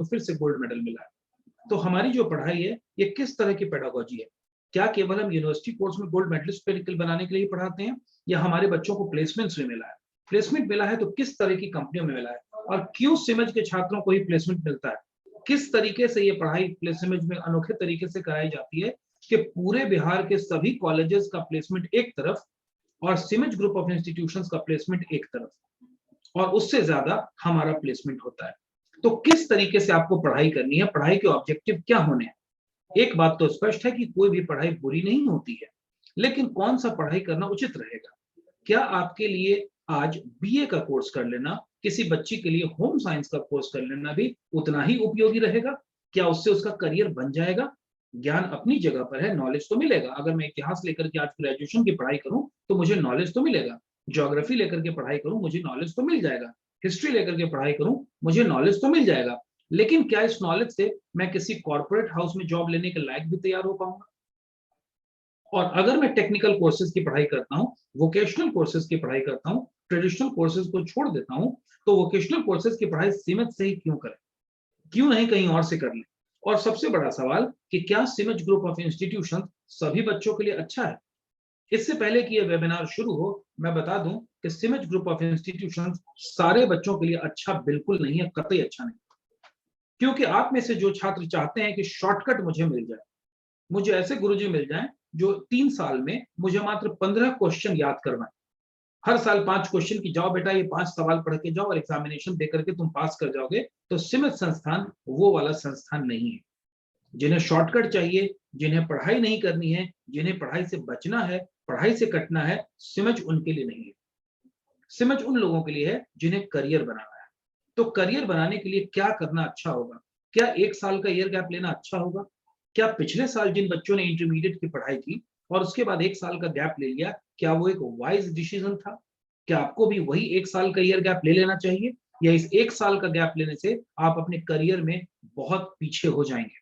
तो फिर से गोल्ड मेडल मिला है। तो हमारी जो पढ़ाई है ये किस तरह की पेडागोजी है? क्या केवल हम यूनिवर्सिटी कोर्स में गोल्ड मेडलिस्ट पे बनाने के लिए पढ़ाते हैं, या हमारे बच्चों को प्लेसमेंट्स में मिला है? प्लेसमेंट मिला है तो किस तरह की कंपनियों में मिला है, और क्यों सिमज के छात्रों को ही प्लेसमेंट मिलता है? किस तरीके से ये पढ़ाई सिमज में अनोखे तरीके से कराई जाती है कि पूरे बिहार के सभी कॉलेजेस का प्लेसमेंट एक तरफ और सिमज ग्रुप ऑफ इंस्टीट्यूशंस का प्लेसमेंट एक तरफ, और उससे ज्यादा हमारा प्लेसमेंट होता है। तो किस तरीके से आपको पढ़ाई करनी है, पढ़ाई के ऑब्जेक्टिव क्या होने हैं? एक बात तो स्पष्ट है कि कोई भी पढ़ाई बुरी नहीं होती है, लेकिन कौन सा पढ़ाई करना उचित रहेगा? क्या आपके लिए आज बीए का कोर्स कर लेना, किसी बच्ची के लिए होम साइंस का कोर्स कर लेना भी उतना ही उपयोगी रहेगा? क्या उससे उसका करियर बन जाएगा? ज्ञान अपनी जगह पर है, नॉलेज तो मिलेगा। अगर मैं इतिहास लेकर के आज ग्रेजुएशन की पढ़ाई करूं तो मुझे नॉलेज तो मिलेगा। ज्योग्राफी लेकर के पढ़ाई करूं, मुझे नॉलेज तो मिल जाएगा। हिस्ट्री लेकर के पढ़ाई करूं, मुझे नॉलेज तो मिल जाएगा। लेकिन क्या इस नॉलेज से मैं किसी कॉर्पोरेट हाउस में जॉब लेने के लायक भी तैयार हो पाऊंगा? और अगर मैं टेक्निकल कोर्सेज की पढ़ाई करता हूँ, वोकेशनल कोर्सेज की पढ़ाई करता हूँ, ट्रेडिशनल कोर्सेज को छोड़ देता हूँ, तो वोकेशनल कोर्सेज की पढ़ाई सीमित से ही क्यों करें? क्यों नहीं कहीं और से कर लें? और सबसे बड़ा सवाल कि क्या सिमज ग्रुप ऑफ इंस्टीट्यूशन सभी बच्चों के लिए अच्छा है? इससे पहले कि यह वेबिनार शुरू हो, मैं बता दूं कि सिमज ग्रुप ऑफ इंस्टीट्यूशन सारे बच्चों के लिए अच्छा बिल्कुल नहीं है, कतई अच्छा नहीं। क्योंकि आप में से जो छात्र चाहते हैं कि शॉर्टकट मुझे मिल जाए, मुझे ऐसे गुरुजी मिल जाएं जो 3 साल में मुझे मात्र 15 क्वेश्चन याद करवाएं। हर साल 5 क्वेश्चन की, जाओ बेटा ये 5 सवाल पढ़ के जाओ और एग्जामिनेशन दे करके तुम पास कर जाओगे, तो सिमज संस्थान वो वाला संस्थान नहीं है। जिन्हें शॉर्टकट चाहिए, जिन्हें पढ़ाई नहीं करनी है, जिन्हें पढ़ाई से बचना है, पढ़ाई से कटना है, सिमज उनके लिए नहीं है। सिमज उन लोगों के लिए है जिन्हें करियर बनाना है। तो करियर बनाने के लिए क्या करना अच्छा होगा? क्या 1 साल का ईयर गैप लेना अच्छा होगा? क्या पिछले साल जिन बच्चों ने इंटरमीडिएट की पढ़ाई की और उसके बाद 1 साल का गैप ले लिया, क्या वो एक वाइज डिसीजन था? क्या आपको भी वही 1 साल का ईयर गैप ले लेना चाहिए, या इस 1 साल का गैप लेने से आप अपने करियर में बहुत पीछे हो जाएंगे?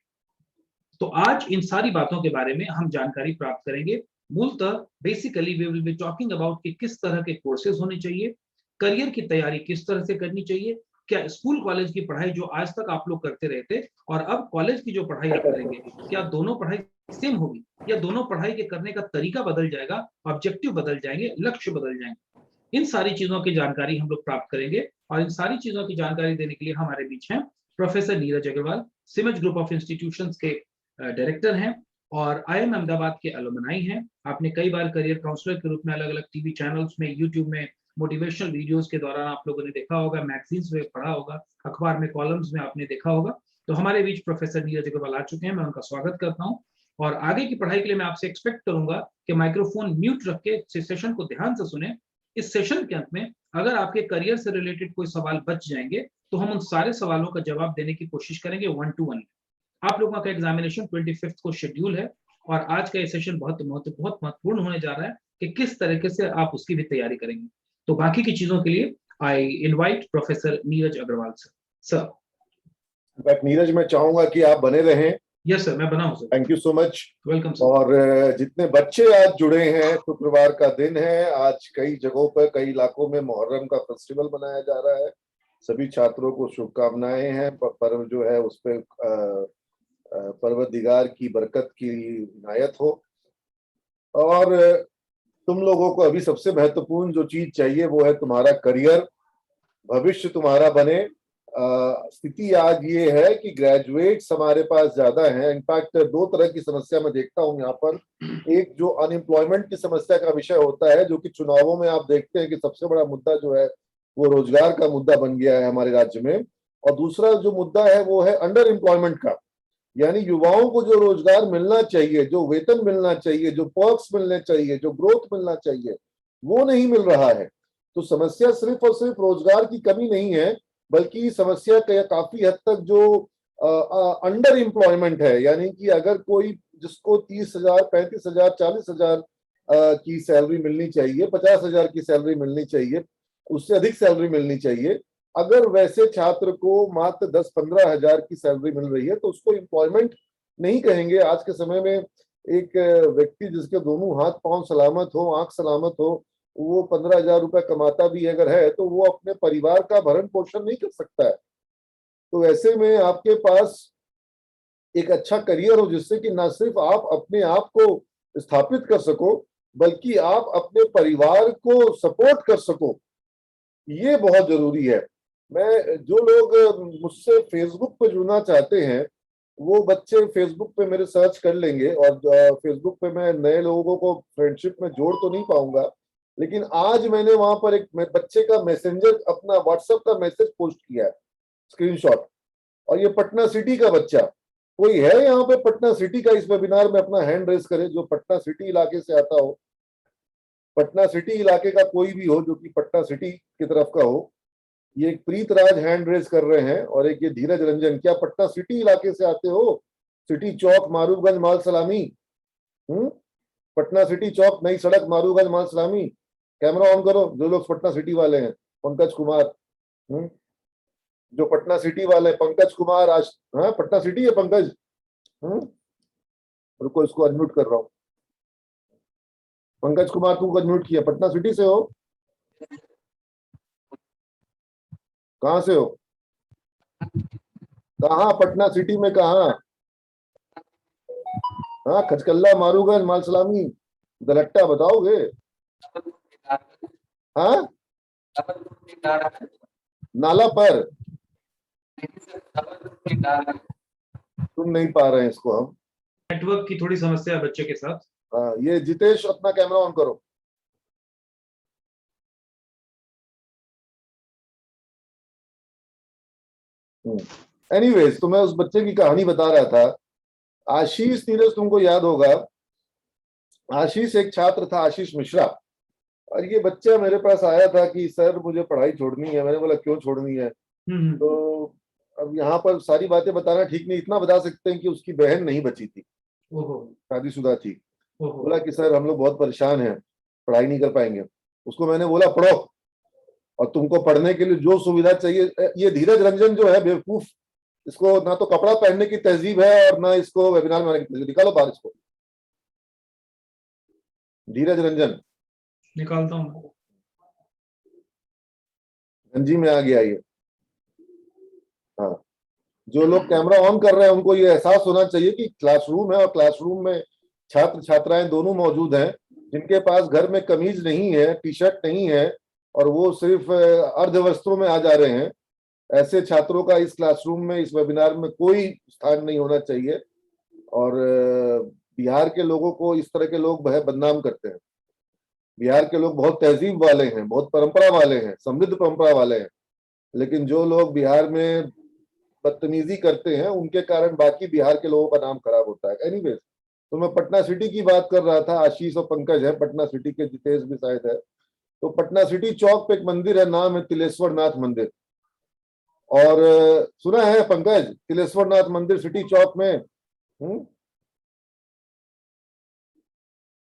तो आज इन सारी बातों के बारे में हम जानकारी प्राप्त करेंगे। मूलतः basically we will be talking about कि किस तरह के कोर्सेज होने चाहिए, करियर की तैयारी किस तरह से करनी चाहिए, क्या स्कूल कॉलेज की पढ़ाई जो आज तक आप लोग करते रहे थे और अब कॉलेज की जो पढ़ाई आप करेंगे, क्या दोनों पढ़ाई सेम होगी, या दोनों पढ़ाई के करने का तरीका बदल जाएगा, ऑब्जेक्टिव बदल जाएंगे, लक्ष्य बदल जाएंगे? इन सारी चीजों की जानकारी हम लोग प्राप्त करेंगे, और इन सारी चीजों की जानकारी देने के लिए हमारे बीच हैं प्रोफेसर नीरज अग्रवाल, सिमज ग्रुप ऑफ इंस्टीट्यूशंस के डायरेक्टर हैं और आईआईएम अहमदाबाद के अलुमनाई हैं। आपने कई बार करियर काउंसलर के रूप में अलग अलग टीवी चैनल्स में, यूट्यूब में मोटिवेशनल वीडियोस के दौरान आप लोगों ने देखा होगा, मैगजीन्स में पढ़ा होगा, अखबार में कॉलम्स में आपने देखा होगा। तो हमारे बीच प्रोफेसर नीरज अग्रवाल आ चुके हैं, मैं उनका स्वागत करता हूँ। और आगे की पढ़ाई के लिए मैं आपसे एक्सपेक्ट करूंगा कि माइक्रोफोन म्यूट रख के सेशन को ध्यान से सुने। इस सेशन के अंत में अगर आपके करियर से रिलेटेड कोई सवाल बच जाएंगे तो हम उन सारे सवालों का जवाब देने की कोशिश करेंगे 1-to-1। आप लोगों का एग्जामिनेशन 25 को शेड्यूल है, और आज का ये सेशन बहुत महत्वपूर्ण होने जा रहा है कि किस तरीके से आप उसकी भी तैयारी करेंगे। तो बाकी की चीजों के लिए I invite professor Neeraj Agarwal sir. Sir Neeraj, मैं चाहूंगा कि आप बने रहें। यस सर, मैं बना हूं sir. Thank you so much. Welcome sir. और जितने बच्चे आज जुड़े हैं, शुक्रवार का दिन है, आज कई जगहों पर, कई इलाकों में मुहर्रम का फेस्टिवल मनाया जा रहा है। सभी छात्रों को शुभकामनाएं हैं। पर्व जो है उस पर परवरदिगार की बरकत की इनायत हो। और तुम लोगों को अभी सबसे महत्वपूर्ण जो चीज चाहिए वो है तुम्हारा करियर, भविष्य तुम्हारा बने। स्थिति आज ये है कि ग्रेजुएट्स हमारे पास ज्यादा हैं। इनफैक्ट 2 तरह की समस्या मैं देखता हूं यहाँ पर। एक जो अनएम्प्लॉयमेंट की समस्या का विषय होता है, जो कि चुनावों में आप देखते हैं कि सबसे बड़ा मुद्दा जो है वो रोजगार का मुद्दा बन गया है हमारे राज्य में। और दूसरा जो मुद्दा है वो है अंडर एम्प्लॉयमेंट का, यानी युवाओं को जो रोजगार मिलना चाहिए, जो वेतन मिलना चाहिए, जो पर्क्स मिलने चाहिए, जो ग्रोथ मिलना चाहिए, वो नहीं मिल रहा है। तो समस्या सिर्फ और सिर्फ रोजगार की कमी नहीं है, बल्कि समस्या काफी हद तक जो अंडर एम्प्लॉयमेंट है। यानी कि अगर कोई जिसको 30,000, 35,000, 40,000 की सैलरी मिलनी चाहिए, 50,000 की सैलरी मिलनी चाहिए, उससे अधिक सैलरी मिलनी चाहिए, अगर वैसे छात्र को मात्र 10-15 हजार की सैलरी मिल रही है तो उसको एम्प्लॉयमेंट नहीं कहेंगे। आज के समय में एक व्यक्ति जिसके दोनों हाथ पांव सलामत हो, आंख सलामत हो, वो 15,000 रुपए कमाता भी अगर है तो वो अपने परिवार का भरण पोषण नहीं कर सकता है। तो ऐसे में आपके पास एक अच्छा करियर हो, जिससे कि ना सिर्फ आप अपने आप को स्थापित कर सको, बल्कि आप अपने परिवार को सपोर्ट कर सको, ये बहुत जरूरी है। मैं जो लोग मुझसे फेसबुक पे जुड़ना चाहते हैं, वो बच्चे फेसबुक पे मेरे सर्च कर लेंगे, और फेसबुक पे मैं नए लोगों को फ्रेंडशिप में जोड़ तो नहीं पाऊंगा, लेकिन आज मैंने वहां पर एक बच्चे का मैसेंजर, अपना व्हाट्सएप का मैसेज पोस्ट किया है, स्क्रीनशॉट। और ये पटना सिटी का बच्चा, कोई है यहाँ पे पटना सिटी का इस वेबिनार में, अपना हैंड रेस करे जो पटना सिटी इलाके से आता हो। पटना सिटी इलाके का कोई भी हो जो कि पटना सिटी की तरफ का हो। ये एक प्रीत राज हैंड रेस कर रहे हैं, और एक ये धीरज रंजन, क्या पटना सिटी इलाके से आते हो? सिटी चौक, मारूफगंज, माल सलामी। पटना सिटी चौक, नई सड़क, मारूफगंज, माल सलामी। कैमरा ऑन करो जो लोग पटना सिटी वाले हैं। पंकज कुमार, जो पटना सिटी वाले, पंकज कुमार आज, हाँ पटना सिटी है पंकज। रुको इसको अनम्यूट कर रहा हूँ। पंकज कुमार तुमको अनम्यूट किया, पटना सिटी से हो? कहाँ से हो? कहाँ पटना सिटी में कहाँ? हाँ खचकल्ला, मारूगंज, माल सलामी, दलट्टा बताओगे? हाँ नाला पर सुन नहीं पा रहे हैं इसको हम। नेटवर्क की थोड़ी समस्या है बच्चे के साथ। हाँ ये जितेश अपना कैमरा ऑन करो। एनीवेज, तो मैं उस बच्चे की कहानी बता रहा था। आशीष, नीरज तुमको याद होगा, आशीष एक छात्र था, आशीष मिश्रा। और ये बच्चा मेरे पास आया था कि सर मुझे पढ़ाई छोड़नी है। मैंने बोला क्यों छोड़नी है? तो अब यहाँ पर सारी बातें बताना ठीक नहीं, इतना बता सकते हैं कि उसकी बहन नहीं बची थी, शादीशुदा थी। बोला कि सर हम लोग बहुत परेशान हैं, पढ़ाई नहीं कर पाएंगे। उसको मैंने बोला पढ़ो, और तुमको पढ़ने के लिए जो सुविधा चाहिए। ये धीरज रंजन जो है बेवकूफ, इसको ना तो कपड़ा पहनने की तहजीब है और ना इसको वेबिनार में आने की तहजीब। निकालो बाहर इसको, धीरज रंजन। निकालता हूँ। गंजी में आ गया ये। हाँ, जो लोग कैमरा ऑन कर रहे हैं उनको ये एहसास होना चाहिए कि क्लासरूम है, और क्लासरूम में छात्र छात्राएं दोनों मौजूद हैं, जिनके पास घर में कमीज नहीं है, टी शर्ट नहीं है, और वो सिर्फ अर्ध वस्त्रों में आ जा रहे हैं। ऐसे छात्रों का इस क्लासरूम में, इस वेबिनार में कोई स्थान नहीं होना चाहिए। और बिहार के लोगों को इस तरह के लोग बदनाम करते हैं। बिहार के लोग बहुत तहजीब वाले हैं, बहुत परंपरा वाले हैं, समृद्ध परंपरा वाले हैं, लेकिन जो लोग बिहार में बदतमीजी करते हैं उनके कारण बाकी बिहार के लोगों का नाम खराब होता है। एनीवेज, तो मैं पटना सिटी की बात कर रहा था। आशीष और पंकज है पटना सिटी के, जितेश भी शायद है। तो पटना सिटी चौक पे एक मंदिर है, नाम है तिलेश्वर नाथ मंदिर। और सुना है पंकज तिलेश्वर नाथ मंदिर सिटी चौक में?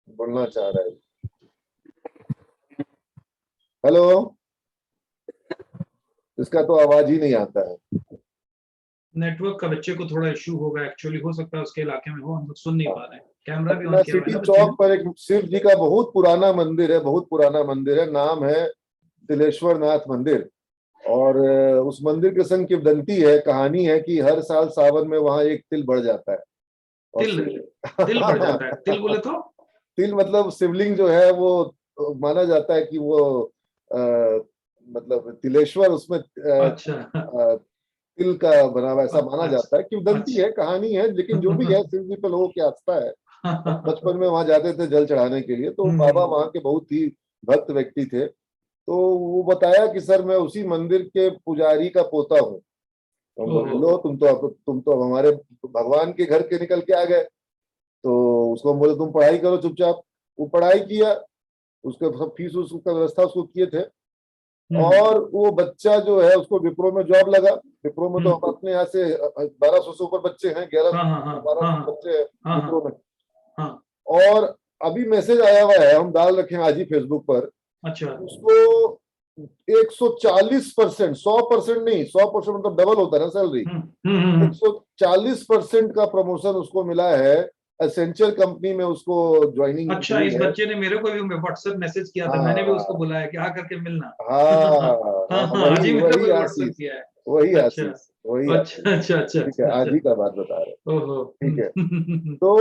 बोलना चाह रहा है। हेलो, इसका तो आवाज ही नहीं आता है। नेटवर्क का बच्चे को थोड़ा इश्यू होगा एक्चुअली, हो सकता है उसके इलाके में हो, हम लोग सुन नहीं पा रहे हैं। कैमरा भी ऑन किया हुआ है सिटी चौक पर एक शिव जी का बहुत पुराना मंदिर है, बहुत पुराना मंदिर है, नाम है तिलेश्वर नाथ मंदिर। और उस मंदिर के संग किंवदंती है, कहानी है कि हर साल सावन में वहां एक तिल बढ़ जाता है। तिल बढ़ जाता है? तिल बोले तो? तिल मतलब शिवलिंग जो है वो माना जाता है कि वो मतलब तिलेश्वर, उसमें तिल का बना हुआ ऐसा माना जाता है। किंवदंती है, कहानी है, लेकिन जो भी है शिव जी पे लोगों की आस्था है। बचपन में वहां जाते थे जल चढ़ाने के लिए, तो बाबा वहां के बहुत ही भक्त व्यक्ति थे। तो वो बताया कि सर मैं उसी मंदिर के पुजारी का पोता हूँ। लो तुम तो हमारे भगवान के घर के निकल के आ गए। तो उसको बोले तुम पढ़ाई करो चुपचाप। वो पढ़ाई किया, उसके सब फीस उसका व्यवस्था उसको किए थे। और वो बच्चा जो है उसको विप्रो में जॉब लगा। विप्रो में तो हम अपने यहाँ से 1200 से ऊपर बच्चे हैं, 1100-1200 बच्चे हैं विप्रो में। और अभी मैसेज आया हुआ है, हम डाल रखे हैं आज ही फेसबुक पर। अच्छा, उसको 140%, 100% नहीं, 100% मतलब डबल होता है ना सैलरी। 140% का प्रमोशन उसको मिला है, एसेंशियल कंपनी में उसको ज्वाइनिंग। अच्छा, इस बच्चे ने मेरे को भी व्हाट्सएप मैसेज किया था। मैंने भी उसको बुलाया कि आ करके मिलना। हाँ, आज ही मेरे को व्हाट्सएप किया है। वही अच्छा आशीष, वही आशीष। अच्छा अच्छा अच्छा ठीक है, अच्छा आज अच्छा। ही का बात बता रहे हैं। ओहो। ठीक है, तो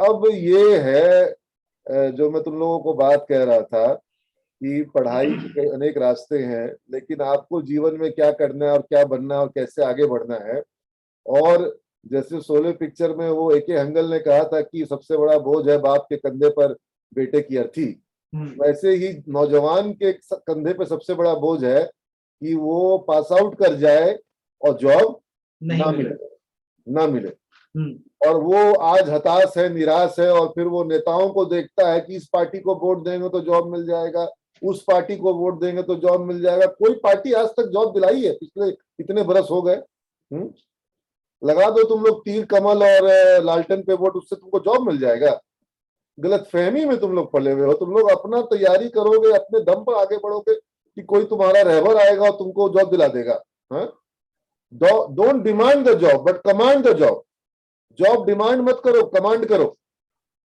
अब ये है जो मैं तुम लोगों को बात कह रहा था कि पढ़ाई के कई अनेक रास्ते हैं, लेकिन आपको जीवन में क्या करना है और क्या बनना है और कैसे आगे बढ़ना है। और जैसे शोले पिक्चर में वो एके हंगल ने कहा था कि सबसे बड़ा बोझ है बाप के कंधे पर बेटे की अर्थी, वैसे ही नौजवान के कंधे पे सबसे बड़ा बोझ है कि वो पास आउट कर जाए और जॉब नहीं ना मिले। मिले, ना मिले। हम्म। और वो आज हताश है, निराश है, और फिर वो नेताओं को देखता है कि इस पार्टी को वोट देंगे तो जॉब मिल जाएगा, उस पार्टी को वोट देंगे तो जॉब मिल जाएगा। कोई पार्टी आज तक जॉब दिलाई है? पिछले इतने बरस हो गए। लगा दो तुम लोग तीर कमल और लालटेन पे वोट, उससे तुमको जॉब मिल जाएगा? गलत फहमी में तुम लोग पले हुए हो। तुम लोग अपना तैयारी करोगे, अपने दम पर आगे बढ़ोगे कि कोई तुम्हारा रहबर आएगा और तुमको जॉब दिला देगा। Don't demand the job but command the job. Job demand मत करो, कमांड करो।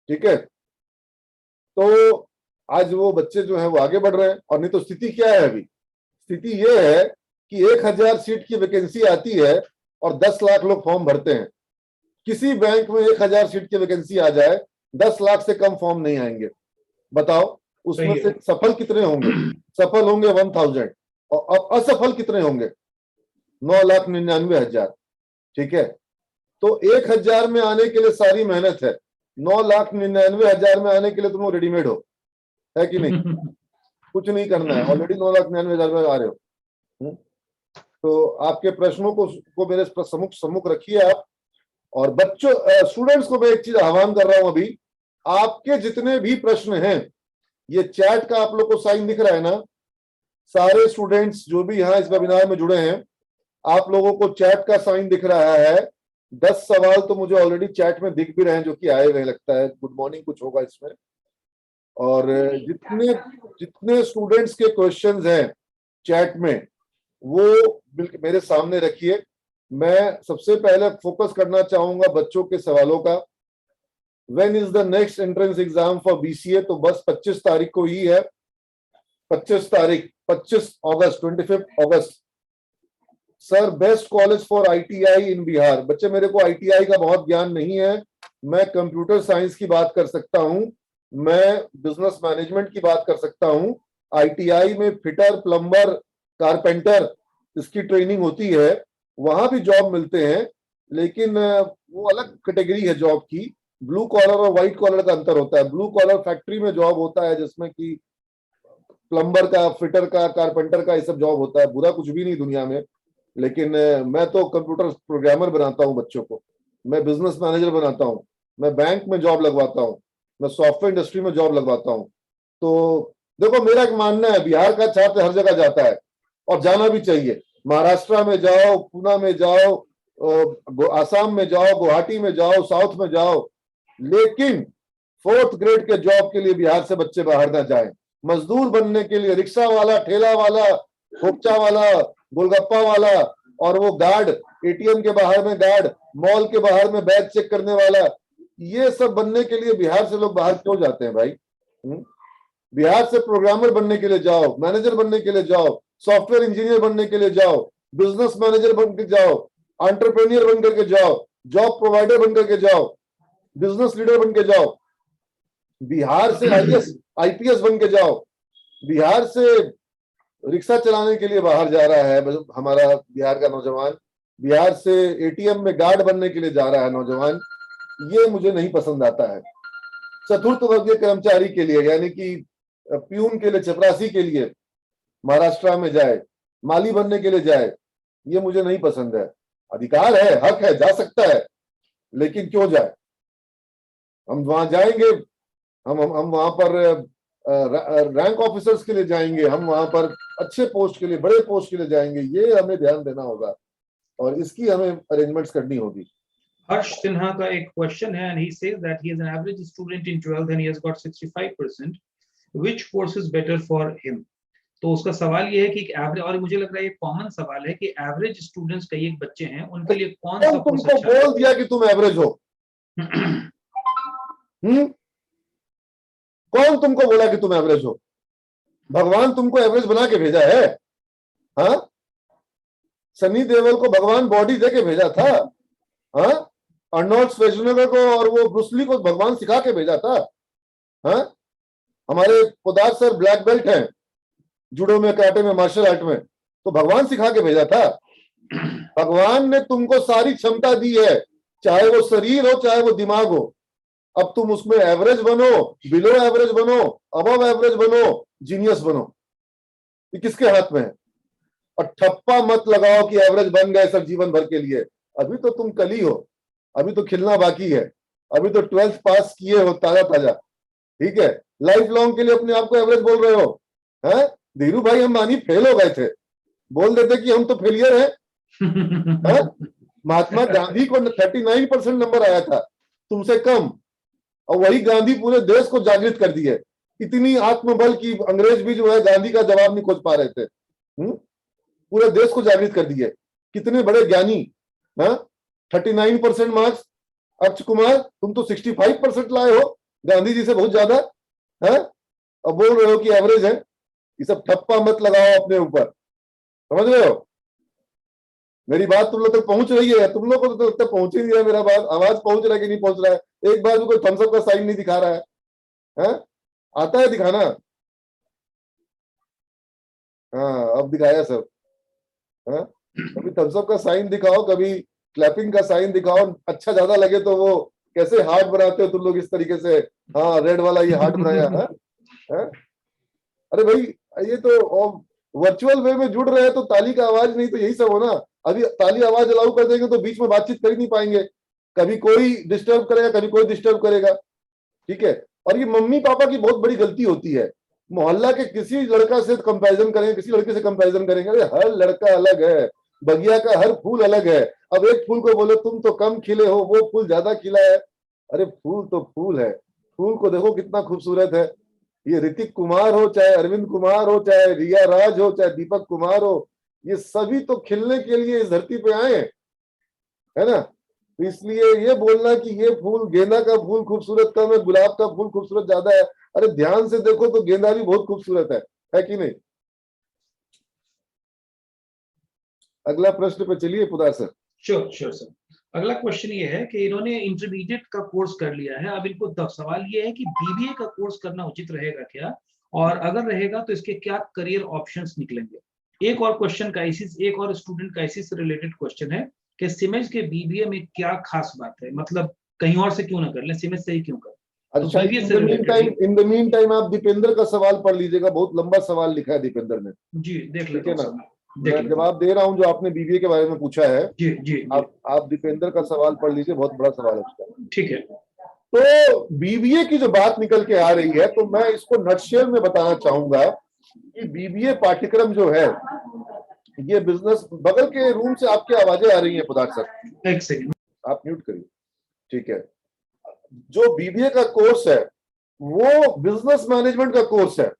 ठीक है, तो आज वो बच्चे जो है वो आगे बढ़ रहे हैं। और नहीं तो स्थिति क्या है अभी? स्थिति ये है कि 1000 सीट की वैकेंसी आती है और 10 लाख लोग फॉर्म भरते हैं। किसी बैंक में 1000 सीट की वैकेंसी आ जाए, 10 लाख से कम फॉर्म नहीं आएंगे। बताओ उसमें से सफल कितने होंगे? सफल होंगे 1000, और अब असफल कितने होंगे? 9,99,000। ठीक है, तो 1000 में आने के लिए सारी मेहनत है, 9,99,000 में आने के लिए तुम रेडीमेड हो, है कि नहीं? कुछ नहीं करना है, ऑलरेडी 9,99,000 में आ रहे हो। तो आपके प्रश्नों को मेरे सम्मुख रखिए आप। और बच्चों, स्टूडेंट्स को मैं एक चीज आह्वान कर रहा हूं अभी, आपके जितने भी प्रश्न हैं, ये चैट का आप लोग को साइन दिख रहा है ना? सारे स्टूडेंट्स जो भी यहाँ इस वेबिनार में जुड़े हैं, आप लोगों को चैट का साइन दिख रहा है। 10 सवाल तो मुझे ऑलरेडी चैट में दिख भी रहे हैं जो कि आए हुए लगता है। गुड मॉर्निंग कुछ होगा इसमें। और जितने जितने स्टूडेंट्स के क्वेश्चंस हैं चैट में, वो मेरे सामने रखिए। मैं सबसे पहले फोकस करना चाहूंगा बच्चों के सवालों का। When is the next entrance exam for BCA? तो बस 25 तारीख को ही है। 25 तारीख, 25 अगस्त, 25 अगस्त। Sir best college for ITI in Bihar? बच्चे मेरे को आईटीआई का बहुत ज्ञान नहीं है। मैं कंप्यूटर साइंस की बात कर सकता हूं, मैं बिजनेस मैनेजमेंट की बात कर सकता हूं। आईटीआई में फिटर, प्लम्बर, कारपेंटर इसकी ट्रेनिंग होती है, वहां भी जॉब मिलते हैं, लेकिन वो अलग कैटेगरी है जॉब की। ब्लू कॉलर और व्हाइट कॉलर का अंतर होता है। ब्लू कॉलर फैक्ट्री में जॉब होता है जिसमें कि प्लम्बर का, फिटर का, कारपेंटर का, ये सब जॉब होता है। बुरा कुछ भी नहीं दुनिया में, लेकिन मैं तो कंप्यूटर प्रोग्रामर बनाता हूं बच्चों को, मैं बिजनेस मैनेजर बनाता हूं, मैं बैंक में जॉब लगवाता हूं, मैं सॉफ्टवेयर इंडस्ट्री में जॉब लगवाता हूं। तो देखो, मेरा एक मानना है, बिहार का छात्र हर जगह जाता है और जाना भी चाहिए। महाराष्ट्र में जाओ, पूना में जाओ, आसाम में जाओ, गुवाहाटी में जाओ, साउथ में जाओ, लेकिन 4th ग्रेड के जॉब के लिए बिहार से बच्चे बाहर ना जाएं। मजदूर बनने के लिए रिक्शा वाला, ठेला वाला, खोपचा वाला, गोलगप्पा वाला, और वो गार्ड, एटीएम के बाहर में गार्ड, मॉल के बाहर में बैग चेक करने वाला, ये सब बनने के लिए बिहार से लोग बाहर क्यों जाते हैं भाई? बिहार से प्रोग्रामर बनने के लिए जाओ, मैनेजर बनने के लिए जाओ, सॉफ्टवेयर इंजीनियर बनने के लिए जाओ, बिजनेस मैनेजर बन के जाओ, एंटरप्रेन्योर बन करके जाओ, जॉब प्रोवाइडर बन करके जाओ, बिजनेस लीडर बन के जाओ। बिहार से आईपीएस बन के जाओ। बिहार से रिक्शा चलाने के लिए बाहर जा रहा है हमारा बिहार का नौजवान, बिहार से एटीएम में गार्ड बनने के लिए जा रहा है नौजवान। ये मुझे नहीं पसंद आता है। चतुर्थ वर्गीय कर्मचारी के लिए, यानी कि प्यून के लिए, चपरासी के लिए महाराष्ट्र में जाए, माली बनने के लिए जाए, ये मुझे नहीं पसंद है। अधिकार है, हक है, जा सकता है, लेकिन क्यों जाए? हम वहां जाएंगे, हम वहां पर रैंक ऑफिसर्स के लिए जाएंगे, हम वहां पर अच्छे पोस्ट के लिए, बड़े पोस्ट के लिए जाएंगे। ये हमें ध्यान देना होगा और इसकी हमें अरेंजमेंट्स करनी होगी। हर्ष सिन्हा का एक क्वेश्चन है, and he says that he is an average student in 12th and he has got 65%. Which course is better for him? तो उसका सवाल ये है कि एवरेज, और मुझे लग रहा है ये कॉमन सवाल है कि एवरेज स्टूडेंट्स कई एक बच्चे हैं, उनके लिए कौन सा कोर्स तुमको अच्छा है? बोल दिया कि तुम एवरेज हो? कौन तुमको बोला कि तुम एवरेज हो? भगवान तुमको एवरेज बना के भेजा है? हाँ, सनी देओल को भगवान बॉडी दे के भेजा था। हाँ, अर्नोल्ड श्वार्ज़नेगर को और वो ब्रूस ली को भगवान सिखा के भेजा था। हाँ, हमारे पोदार सर ब्लैक बेल्ट हैं जूडो में, कराटे में, मार्शल आर्ट में, तो भगवान सिखा के भेजा था। भगवान ने तुमको सारी क्षमता दी है, चाहे वो शरीर हो चाहे वो दिमाग हो। अब तुम उसमें एवरेज बनो, बिलो एवरेज बनो, अबव एवरेज बनो, जीनियस बनो, ये किसके हाथ में है। और ठप्पा मत लगाओ कि एवरेज बन गए सब जीवन भर के लिए। अभी तो तुम कली हो, अभी तो खिलना बाकी है, अभी तो 12th पास किए हो ताजा ताजा, ठीक है। लाइफ लॉन्ग के लिए अपने आप को एवरेज बोल रहे हो। हैं धीरू भाई अंबानी फेल हो गए थे, बोल देते कि हम तो फेलियर हैं। महात्मा गांधी को 39% नंबर आया था, तुमसे कम, और वही गांधी पूरे देश को जागृत कर दिए। इतनी आत्मबल की अंग्रेज भी जो है गांधी का जवाब नहीं खोज पा रहे थे। पूरे देश को जागृत कर दिए। कितने बड़े ज्ञानी। 39% मार्क्स। अक्षय कुमार तुम तो 65% लाए हो, गांधी जी से बहुत ज्यादा है, अब बोल रहे हो कि एवरेज है। ये सब ठप्पा मत लगाओ अपने ऊपर, समझ रहे हो। मेरी बात तुम लोग तक पहुंच रही है? तुम लोग को तो तक पहुंच ही नहीं है मेरा बात, आवाज पहुंच रहा है कि नहीं पहुंच रहा है? एक बार भी कोई थम्स अप का साइन नहीं दिखा रहा है? आता है दिखाना? हाँ, अब दिखाया सब। कभी थम्स अप का साइन दिखाओ, कभी क्लैपिंग का साइन दिखाओ। अच्छा ज्यादा लगे तो वो कैसे हार्ट बनाते हो तुम लोग इस तरीके से। हाँ, रेड वाला ये हार्ट बनाया है? अरे भाई, ये तो वर्चुअल वे में जुड़ रहे हैं तो ताली का आवाज नहीं तो यही सब हो ना। अभी ताली आवाज अलाउ कर देंगे तो बीच में बातचीत कर ही नहीं पाएंगे, कभी कोई डिस्टर्ब करेगा कभी कोई डिस्टर्ब करेगा, ठीक है। और ये मम्मी पापा की बहुत बड़ी गलती होती है। मोहल्ला के किसी लड़का से कंपैरिजन करेंगे, किसी लड़के से कंपैरिजन करेंगे, अरे हर लड़का अलग है, बगिया का हर फूल अलग है। अब एक फूल को बोले तुम तो कम खिले हो, वो फूल ज्यादा खिला है। अरे फूल तो फूल है, फूल को देखो कितना खूबसूरत है। ये ऋतिक कुमार हो, चाहे अरविंद कुमार हो, चाहे रिया राज हो, चाहे दीपक कुमार हो, ये सभी तो खिलने के लिए इस धरती पे आए हैं, है ना। तो इसलिए ये बोलना कि ये फूल, गेंदा का फूल खूबसूरत कम है, गुलाब का फूल खूबसूरत ज्यादा है, अरे ध्यान से देखो तो गेंदा भी बहुत खूबसूरत है कि नहीं। अगला प्रश्न पे चलिए पुदार सर। Sure sure sir. अगला क्वेश्चन ये है कि इन्होंने इंटरमीडिएट का कोर्स कर लिया है। अब इनको सवाल ये है कि बीबीए का कोर्स करना उचित रहेगा क्या, और अगर रहेगा तो इसके क्या करियर ऑप्शंस निकलेंगे। एक और क्वेश्चन का इसी, एक और स्टूडेंट का इसी से रिलेटेड क्वेश्चन है कि सिमेज के बीबीए में क्या खास बात है, मतलब कहीं और से क्यों ना कर ले, सिमेज से ही क्यों कर। अच्छा, इन द मीन टाइम आप दीपेंद्र का सवाल पढ़ लीजिएगा, बहुत लंबा सवाल लिखा है दीपेंद्र ने। जी देख लेते हैं ना, मैं जवाब दे रहा हूं जो आपने बीबीए के बारे में पूछा है। जी जी, आप दीपेंद्र का सवाल पढ़ लीजिए, बहुत बड़ा सवाल है उसका। ठीक है। तो बीबीए की जो बात निकल के आ रही है, तो मैं इसको नटशेल में बताना चाहूंगा कि बीबीए पाठ्यक्रम जो है ये बिजनेस, बगल के रूम से आपकी आवाजें आ रही हैं पुदार सर, एक सेकंड आप म्यूट करिए, ठीक है। जो बीबीए का कोर्स है वो बिजनेस मैनेजमेंट का कोर्स है,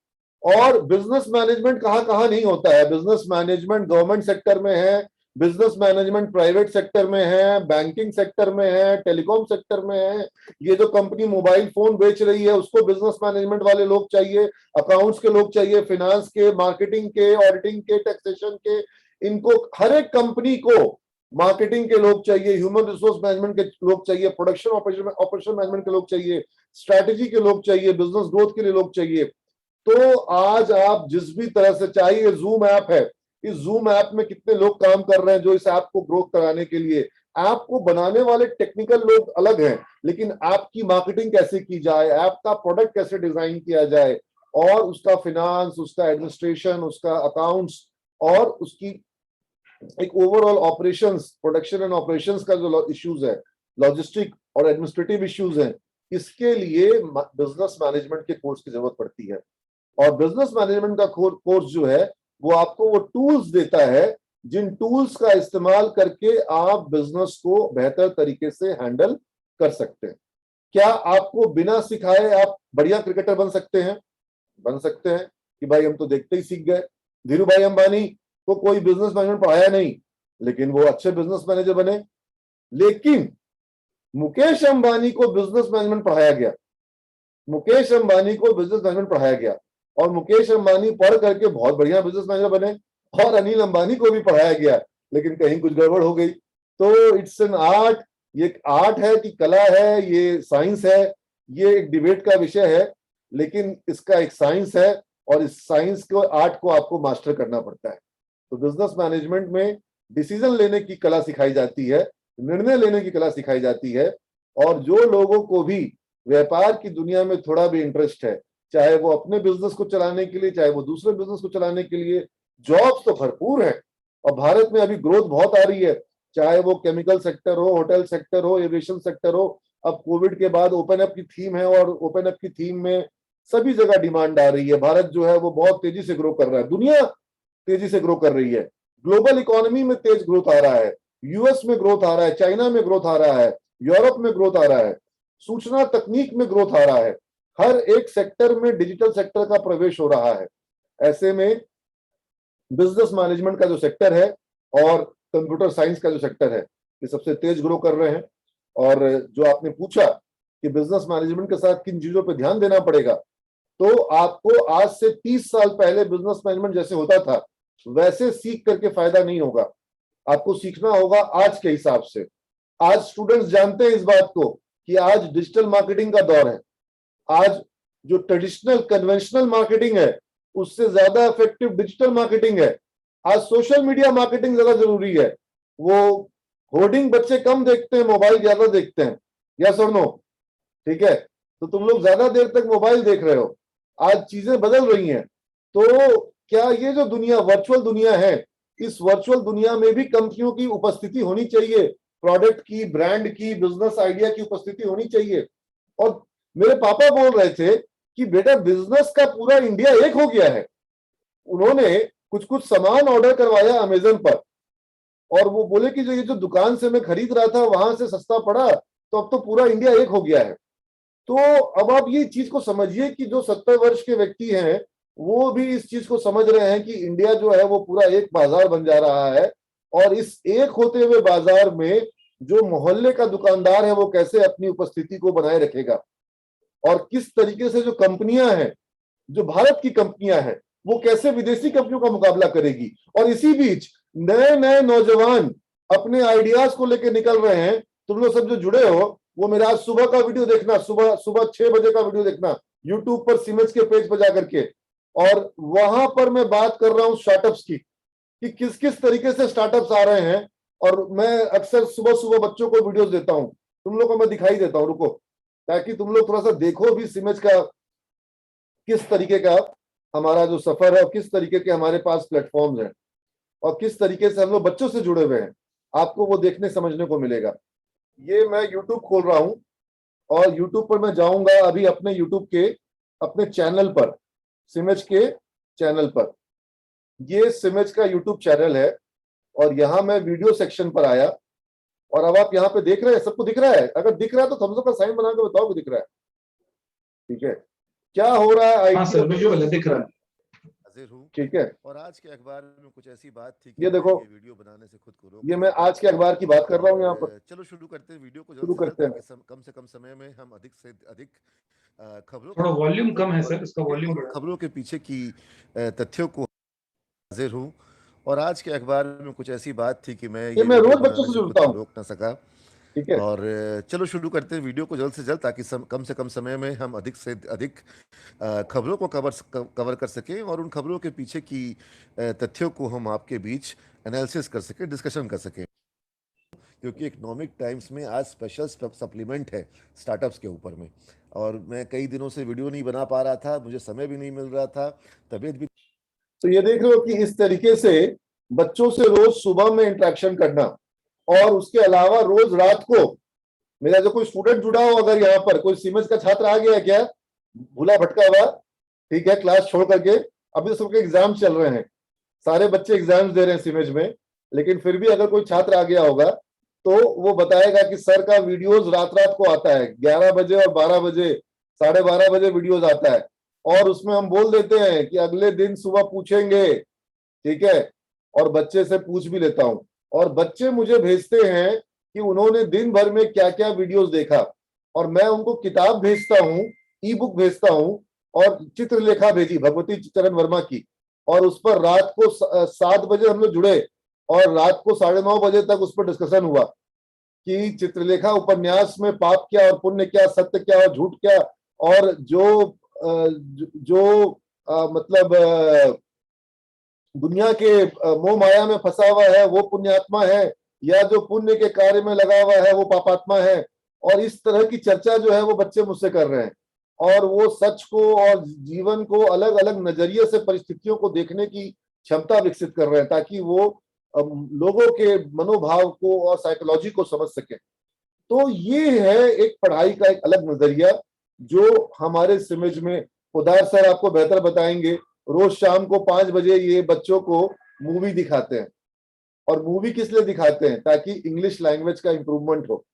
और बिजनेस मैनेजमेंट कहाँ कहाँ नहीं होता है। बिजनेस मैनेजमेंट गवर्नमेंट सेक्टर में है, बिजनेस मैनेजमेंट प्राइवेट सेक्टर में है, बैंकिंग सेक्टर में है, टेलीकॉम सेक्टर में है। ये जो कंपनी मोबाइल फोन बेच रही है उसको बिजनेस मैनेजमेंट वाले लोग चाहिए, अकाउंट्स के लोग चाहिए, फाइनेंस के, मार्केटिंग के, ऑडिटिंग के, टैक्सेशन के। इनको हर एक कंपनी को मार्केटिंग के लोग चाहिए, ह्यूमन रिसोर्स मैनेजमेंट के लोग चाहिए, प्रोडक्शन ऑपरेशन मैनेजमेंट के लोग चाहिए, स्ट्रैटेजी के लोग चाहिए, बिजनेस ग्रोथ के लिए लोग चाहिए। तो आज आप जिस भी तरह से, चाहे ये जूम ऐप है, इस जूम ऐप में कितने लोग काम कर रहे हैं जो इस ऐप को ग्रोथ कराने के लिए। ऐप को बनाने वाले टेक्निकल लोग अलग हैं, लेकिन ऐप की मार्केटिंग कैसे की जाए, ऐप का प्रोडक्ट कैसे डिजाइन किया जाए, और उसका फिनांस, उसका एडमिनिस्ट्रेशन, उसका अकाउंट्स, और उसकी एक overall operations, production and operations का जो इश्यूज है, लॉजिस्टिक और एडमिनिस्ट्रेटिव इश्यूज हैं, इसके लिए बिजनेस मैनेजमेंट के कोर्स की जरूरत पड़ती है। और बिजनेस मैनेजमेंट का कोर्स जो है वो आपको वो टूल्स देता है जिन टूल्स का इस्तेमाल करके आप बिजनेस को बेहतर तरीके से हैंडल कर सकते हैं। क्या आपको बिना सिखाए आप बढ़िया क्रिकेटर बन सकते हैं? बन सकते हैं कि भाई हम तो देखते ही सीख गए। धीरू भाई अंबानी को कोई बिजनेस मैनेजमेंट पढ़ाया नहीं, लेकिन वो अच्छे बिजनेस मैनेजर बने। लेकिन मुकेश अंबानी को बिजनेस मैनेजमेंट पढ़ाया गया, मुकेश अंबानी को बिजनेस मैनेजमेंट पढ़ाया गया, और मुकेश अंबानी पढ़ करके बहुत बढ़िया बिजनेस मैनेजर बने, और अनिल अंबानी को भी पढ़ाया गया। लेकिन कहीं कुछ गड़बड़ हो गई। तो इट्स एन आर्ट, ये एक आर्ट है कि कला है, ये साइंस है, ये एक डिबेट का विषय है, लेकिन इसका एक साइंस है और इस साइंस को, आर्ट को आपको मास्टर करना पड़ता है। तो बिजनेस मैनेजमेंट में डिसीजन लेने की कला सिखाई जाती है, निर्णय लेने की कला सिखाई जाती है, और जो लोगों को भी व्यापार की दुनिया में थोड़ा भी इंटरेस्ट है, चाहे वो अपने बिजनेस को चलाने के लिए, चाहे वो दूसरे बिजनेस को चलाने के लिए, जॉब्स तो भरपूर है और भारत में अभी ग्रोथ बहुत आ रही है, चाहे वो केमिकल सेक्टर हो, होटल सेक्टर हो, एविएशन सेक्टर हो। अब कोविड के बाद ओपन अप की थीम है और ओपन अप की थीम में सभी जगह डिमांड आ रही है। भारत जो है वो बहुत तेजी से ग्रो कर रहा है, दुनिया तेजी से ग्रो कर रही है, ग्लोबल इकोनॉमी में तेज ग्रोथ आ रहा है, यूएस में ग्रोथ आ रहा है, चाइना में ग्रोथ आ रहा है, यूरोप में ग्रोथ आ रहा है, सूचना तकनीक में ग्रोथ आ रहा है, हर एक सेक्टर में डिजिटल सेक्टर का प्रवेश हो रहा है। ऐसे में बिजनेस मैनेजमेंट का जो सेक्टर है और कंप्यूटर साइंस का जो सेक्टर है, ये सबसे तेज ग्रो कर रहे हैं। और जो आपने पूछा कि बिजनेस मैनेजमेंट के साथ किन चीजों पर ध्यान देना पड़ेगा, तो आपको आज से 30 साल पहले बिजनेस मैनेजमेंट जैसे होता था वैसे सीख करके फायदा नहीं होगा, आपको सीखना होगा आज के हिसाब से। आज स्टूडेंट्स जानते हैं इस बात को कि आज डिजिटल मार्केटिंग का दौर है। आज जो ट्रेडिशनल कन्वेंशनल मार्केटिंग है उससे ज्यादा इफेक्टिव डिजिटल मार्केटिंग है। आज सोशल मीडिया मार्केटिंग ज्यादा जरूरी है। वो होर्डिंग बच्चे कम देखते हैं, मोबाइल ज्यादा देखते हैं, यस और नो? ठीक है, तो तुम लोग ज्यादा देर तक मोबाइल देख रहे हो। आज चीजें बदल रही हैं, तो क्या ये जो दुनिया वर्चुअल दुनिया है, इस वर्चुअल दुनिया में भी कंपनियों की उपस्थिति होनी चाहिए, प्रोडक्ट की, ब्रांड की, बिजनेस आइडिया की उपस्थिति होनी चाहिए। और मेरे पापा बोल रहे थे कि बेटा बिजनेस का पूरा इंडिया एक हो गया है। उन्होंने कुछ कुछ सामान ऑर्डर करवाया अमेजन पर और वो बोले कि जो ये जो दुकान से मैं खरीद रहा था वहां से सस्ता पड़ा, तो अब तो पूरा इंडिया एक हो गया है। तो अब आप ये चीज को समझिए कि जो 70 वर्ष के व्यक्ति हैं वो भी इस चीज को समझ रहे हैं कि इंडिया जो है वो पूरा एक बाजार बन जा रहा है, और इस एक होते हुए बाजार में जो मोहल्ले का दुकानदार है वो कैसे अपनी उपस्थिति को बनाए रखेगा, और किस तरीके से जो कंपनियां हैं, जो भारत की कंपनियां हैं, वो कैसे विदेशी कंपनियों का मुकाबला करेगी। और इसी बीच नए नए नौजवान अपने आइडियाज को लेकर निकल रहे हैं। तुम लोग सब जो जुड़े हो वो मेरा आज सुबह का वीडियो देखना, सुबह 6 बजे का वीडियो देखना यूट्यूब पर, सिमेज के पेज पर जाकर के। और वहां पर मैं बात कर रहा हूं स्टार्टअप्स की, कि किस किस तरीके से स्टार्टअप्स आ रहे हैं। और मैं अक्सर सुबह सुबह बच्चों को वीडियोस देता हूं, तुम लोग को मैं दिखाई देता हूं, रुको, ताकि तुम लोग थोड़ा सा देखो भी सिमेज का किस तरीके का हमारा जो सफर है और किस तरीके के हमारे पास प्लेटफॉर्म्स हैं और किस तरीके से हम लोग बच्चों से जुड़े हुए हैं, आपको वो देखने समझने को मिलेगा। ये मैं यूट्यूब खोल रहा हूं और यूट्यूब पर मैं जाऊंगा अभी अपने यूट्यूब के अपने चैनल पर, सिमेज के चैनल पर। ये सिमेज का यूट्यूब चैनल है और यहाँ मैं वीडियो सेक्शन पर आया और अब आप यहाँ पे देख रहे हैं, सबको दिख रहा है? अगर दिख रहा है तो थम्स अप का साइन बना के बताओ कि दिख रहा है। ठीक है, क्या हो रहा है? हाँ सर, विजुअल है, दिख रहा है। हाजिर हूँ। ठीक है, और आज के अखबार में कुछ ऐसी बात थी कि ये देखो, ये वीडियो बनाने से खुद को रोक, ये मैं आज के अखबार की बात कर रहा हूँ यहाँ पर। चलो शुरू करते हैं वीडियो को शुरू जल्द से करते जल्द, हैं। ताकि कम से कम समय में हम अधिक से अधिक खबरों थोड़ा वॉल्यूम कम है सर, इसका वॉल्यूम बढ़ा। खबरों के पीछे की तथ्यों को हाजिर हूँ। और आज के अखबार में कुछ ऐसी बात थी कि मैं ये मैं वीडियो रोज बच्चों बनाने से से खुद जुड़ता को हूँ। रोक ना सका। ठीक है, और चलो शुरू करते हैं वीडियो को जल्द से जल्द, ताकि कम से कम समय में हम अधिक से अधिक खबरों को कवर कर सकें और उन खबरों के पीछे की तथ्यों को हम आपके बीच एनालिसिस कर सकें, डिस्कशन कर सकें। क्योंकि इकोनॉमिक टाइम्स में आज स्पेशल सप्लीमेंट है स्टार्टअप्स के ऊपर में, और मैं कई दिनों से वीडियो नहीं बना पा रहा था, मुझे समय भी नहीं मिल रहा था, तबीयत भी। तो ये देख लो कि इस तरीके से बच्चों से रोज सुबह में इंटरेक्शन करना, और उसके अलावा रोज रात को मेरा जो कोई स्टूडेंट जुड़ा हो, अगर यहाँ पर कोई सिमेज का छात्र आ गया है क्या, भूला भटका हुआ, ठीक है, क्लास छोड़ करके, अभी तो सबके एग्जाम चल रहे हैं, सारे बच्चे एग्जाम्स दे रहे हैं सिमेज में, लेकिन फिर भी अगर कोई छात्र आ गया होगा तो वो बताएगा कि सर का वीडियोस रात रात को आता है, 11 बजे और 12 बजे, 12:30 बजे वीडियोस आता है, और उसमें हम बोल देते हैं कि अगले दिन सुबह पूछेंगे, ठीक है, और बच्चे से पूछ भी लेता हूं, और बच्चे मुझे भेजते हैं कि उन्होंने दिन भर में क्या क्या वीडियोस देखा, और मैं उनको किताब भेजता हूँ, ई बुक भेजता हूँ, और चित्रलेखा भेजी भगवती चरण वर्मा की, और उस पर रात को 7 बजे हम लोग जुड़े और रात को 9:30 बजे तक उस पर डिस्कशन हुआ कि चित्रलेखा उपन्यास में पाप क्या और पुण्य क्या, सत्य क्या और झूठ क्या, और मतलब दुनिया के मोह माया में फंसा हुआ है वो पुण्यात्मा है, या जो पुण्य के कार्य में लगा हुआ है वो पापात्मा है। और इस तरह की चर्चा जो है वो बच्चे मुझसे कर रहे हैं, और वो सच को और जीवन को अलग अलग नजरिए से, परिस्थितियों को देखने की क्षमता विकसित कर रहे हैं, ताकि वो लोगों के मनोभाव को और साइकोलॉजी को समझ सके। तो ये है एक पढ़ाई का एक अलग नजरिया जो हमारे सिमेज में पोद्दार सर आपको बेहतर बताएंगे। रोज शाम को 5 बजे ये बच्चों को मूवी दिखाते हैं, और मूवी किस लिए दिखाते हैं? ताकि इंग्लिश लैंग्वेज का इंप्रूवमेंट हो।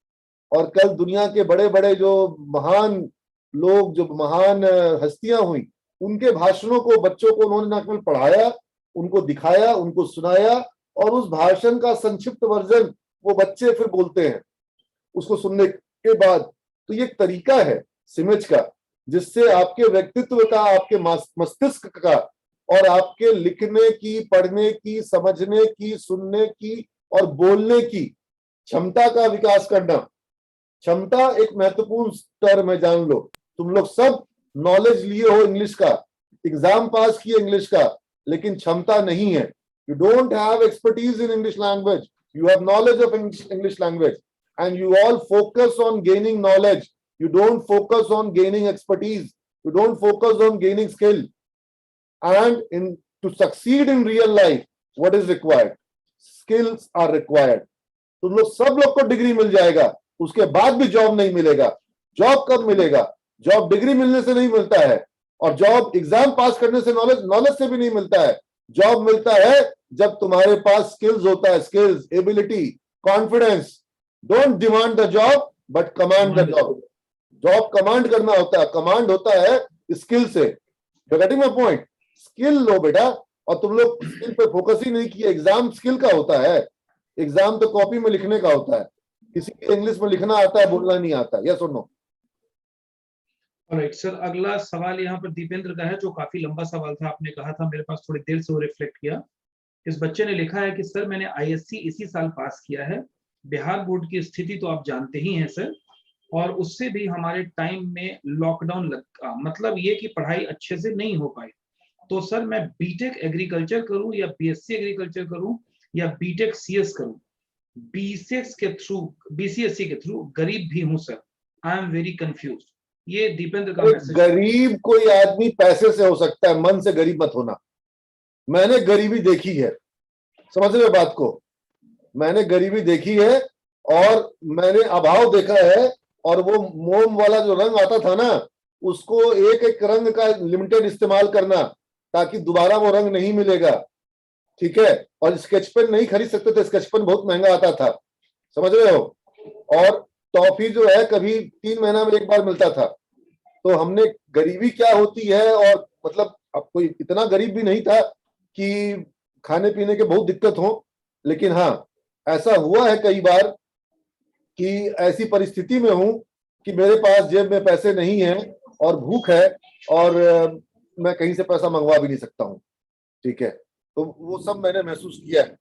और कल दुनिया के बड़े बड़े जो महान लोग, जो महान हस्तियां हुई, उनके भाषणों को बच्चों को उन्होंने न केवल पढ़ाया, उनको दिखाया, उनको सुनाया, और उस भाषण का संक्षिप्त वर्जन वो बच्चे फिर बोलते हैं उसको सुनने के बाद। तो ये एक तरीका है सिमेज का, जिससे आपके व्यक्तित्व का, आपके मस्तिष्क का, और आपके लिखने की, पढ़ने की, समझने की, सुनने की और बोलने की क्षमता का विकास करना। क्षमता एक महत्वपूर्ण टर्म है, जान लो। तुम लोग सब नॉलेज लिए हो इंग्लिश का, एग्जाम पास किए इंग्लिश का, लेकिन क्षमता नहीं है। You don't have expertise in English language, you have knowledge of English language, and you all focus on gaining knowledge. You don't focus on gaining expertise. You don't focus on gaining skill. And to succeed in real life, what is required? Skills are required. तुम लोग सब लोग को degree मिल जाएगा, उसके बाद भी job नहीं मिलेगा। जॉब कब मिलेगा? जॉब डिग्री मिलने से नहीं मिलता है, और जॉब एग्जाम पास करने से, नॉलेज से भी नहीं मिलता है। जॉब मिलता है जब तुम्हारे पास स्किल्स होता है, skills, ability, confidence. Don't demand the job but command the job. Job command करना होता है, कमांड होता है स्किल से। You getting my point? Skill लो बेटा, और तुम लोग स्किल पे फोकस ही नहीं किया। एग्जाम स्किल का होता है, एग्जाम तो कॉपी में लिखने का होता है। किसी को इंग्लिश में लिखना आता है, बोलना नहीं आता। यस और नो? ऑलराइट सर, अगला सवाल यहाँ पर दीपेंद्र का है, जो काफी लंबा सवाल था। आपने कहा था मेरे पास थोड़ी देर से वो रिफ्लेक्ट किया। इस बच्चे ने लिखा है कि सर मैंने आईएससी इसी साल पास किया है। बिहार बोर्ड की स्थिति तो आप जानते ही हैं सर, और उससे भी हमारे टाइम में लॉकडाउन लगा, मतलब ये कि पढ़ाई अच्छे से नहीं हो पाई। तो सर मैं बीटेक एग्रीकल्चर करूं या बीएससी एग्रीकल्चर करूं या बीटेक सीएस करूं? बीसीएससी के थ्रू गरीब भी हूं sir, I am very confuse. ये दीपेंद्र का मैसेज। गरीब कोई आदमी पैसे से हो सकता है, मन से गरीब मत होना। मैंने गरीबी देखी है, समझ रहे हो बात को? मैंने गरीबी देखी है और मैंने अभाव देखा है। और वो मोम वाला जो रंग आता था ना, उसको एक एक रंग का लिमिटेड इस्तेमाल करना, ताकि दोबारा वो रंग नहीं मिलेगा, ठीक है? और स्केच पेन नहीं खरीद सकते थे, स्केच पेन बहुत महंगा आता था, समझ रहे हो? और टॉफी जो है कभी 3 महीना में एक बार मिलता था। तो हमने गरीबी क्या होती है, और मतलब अब कोई इतना गरीब भी नहीं था कि खाने पीने के बहुत दिक्कत हो, लेकिन हाँ ऐसा हुआ है कई बार कि ऐसी परिस्थिति में हूं कि मेरे पास जेब में पैसे नहीं है और भूख है, और मैं कहीं से पैसा मंगवा भी नहीं सकता हूं, ठीक है? तो वो सब मैंने महसूस किया है।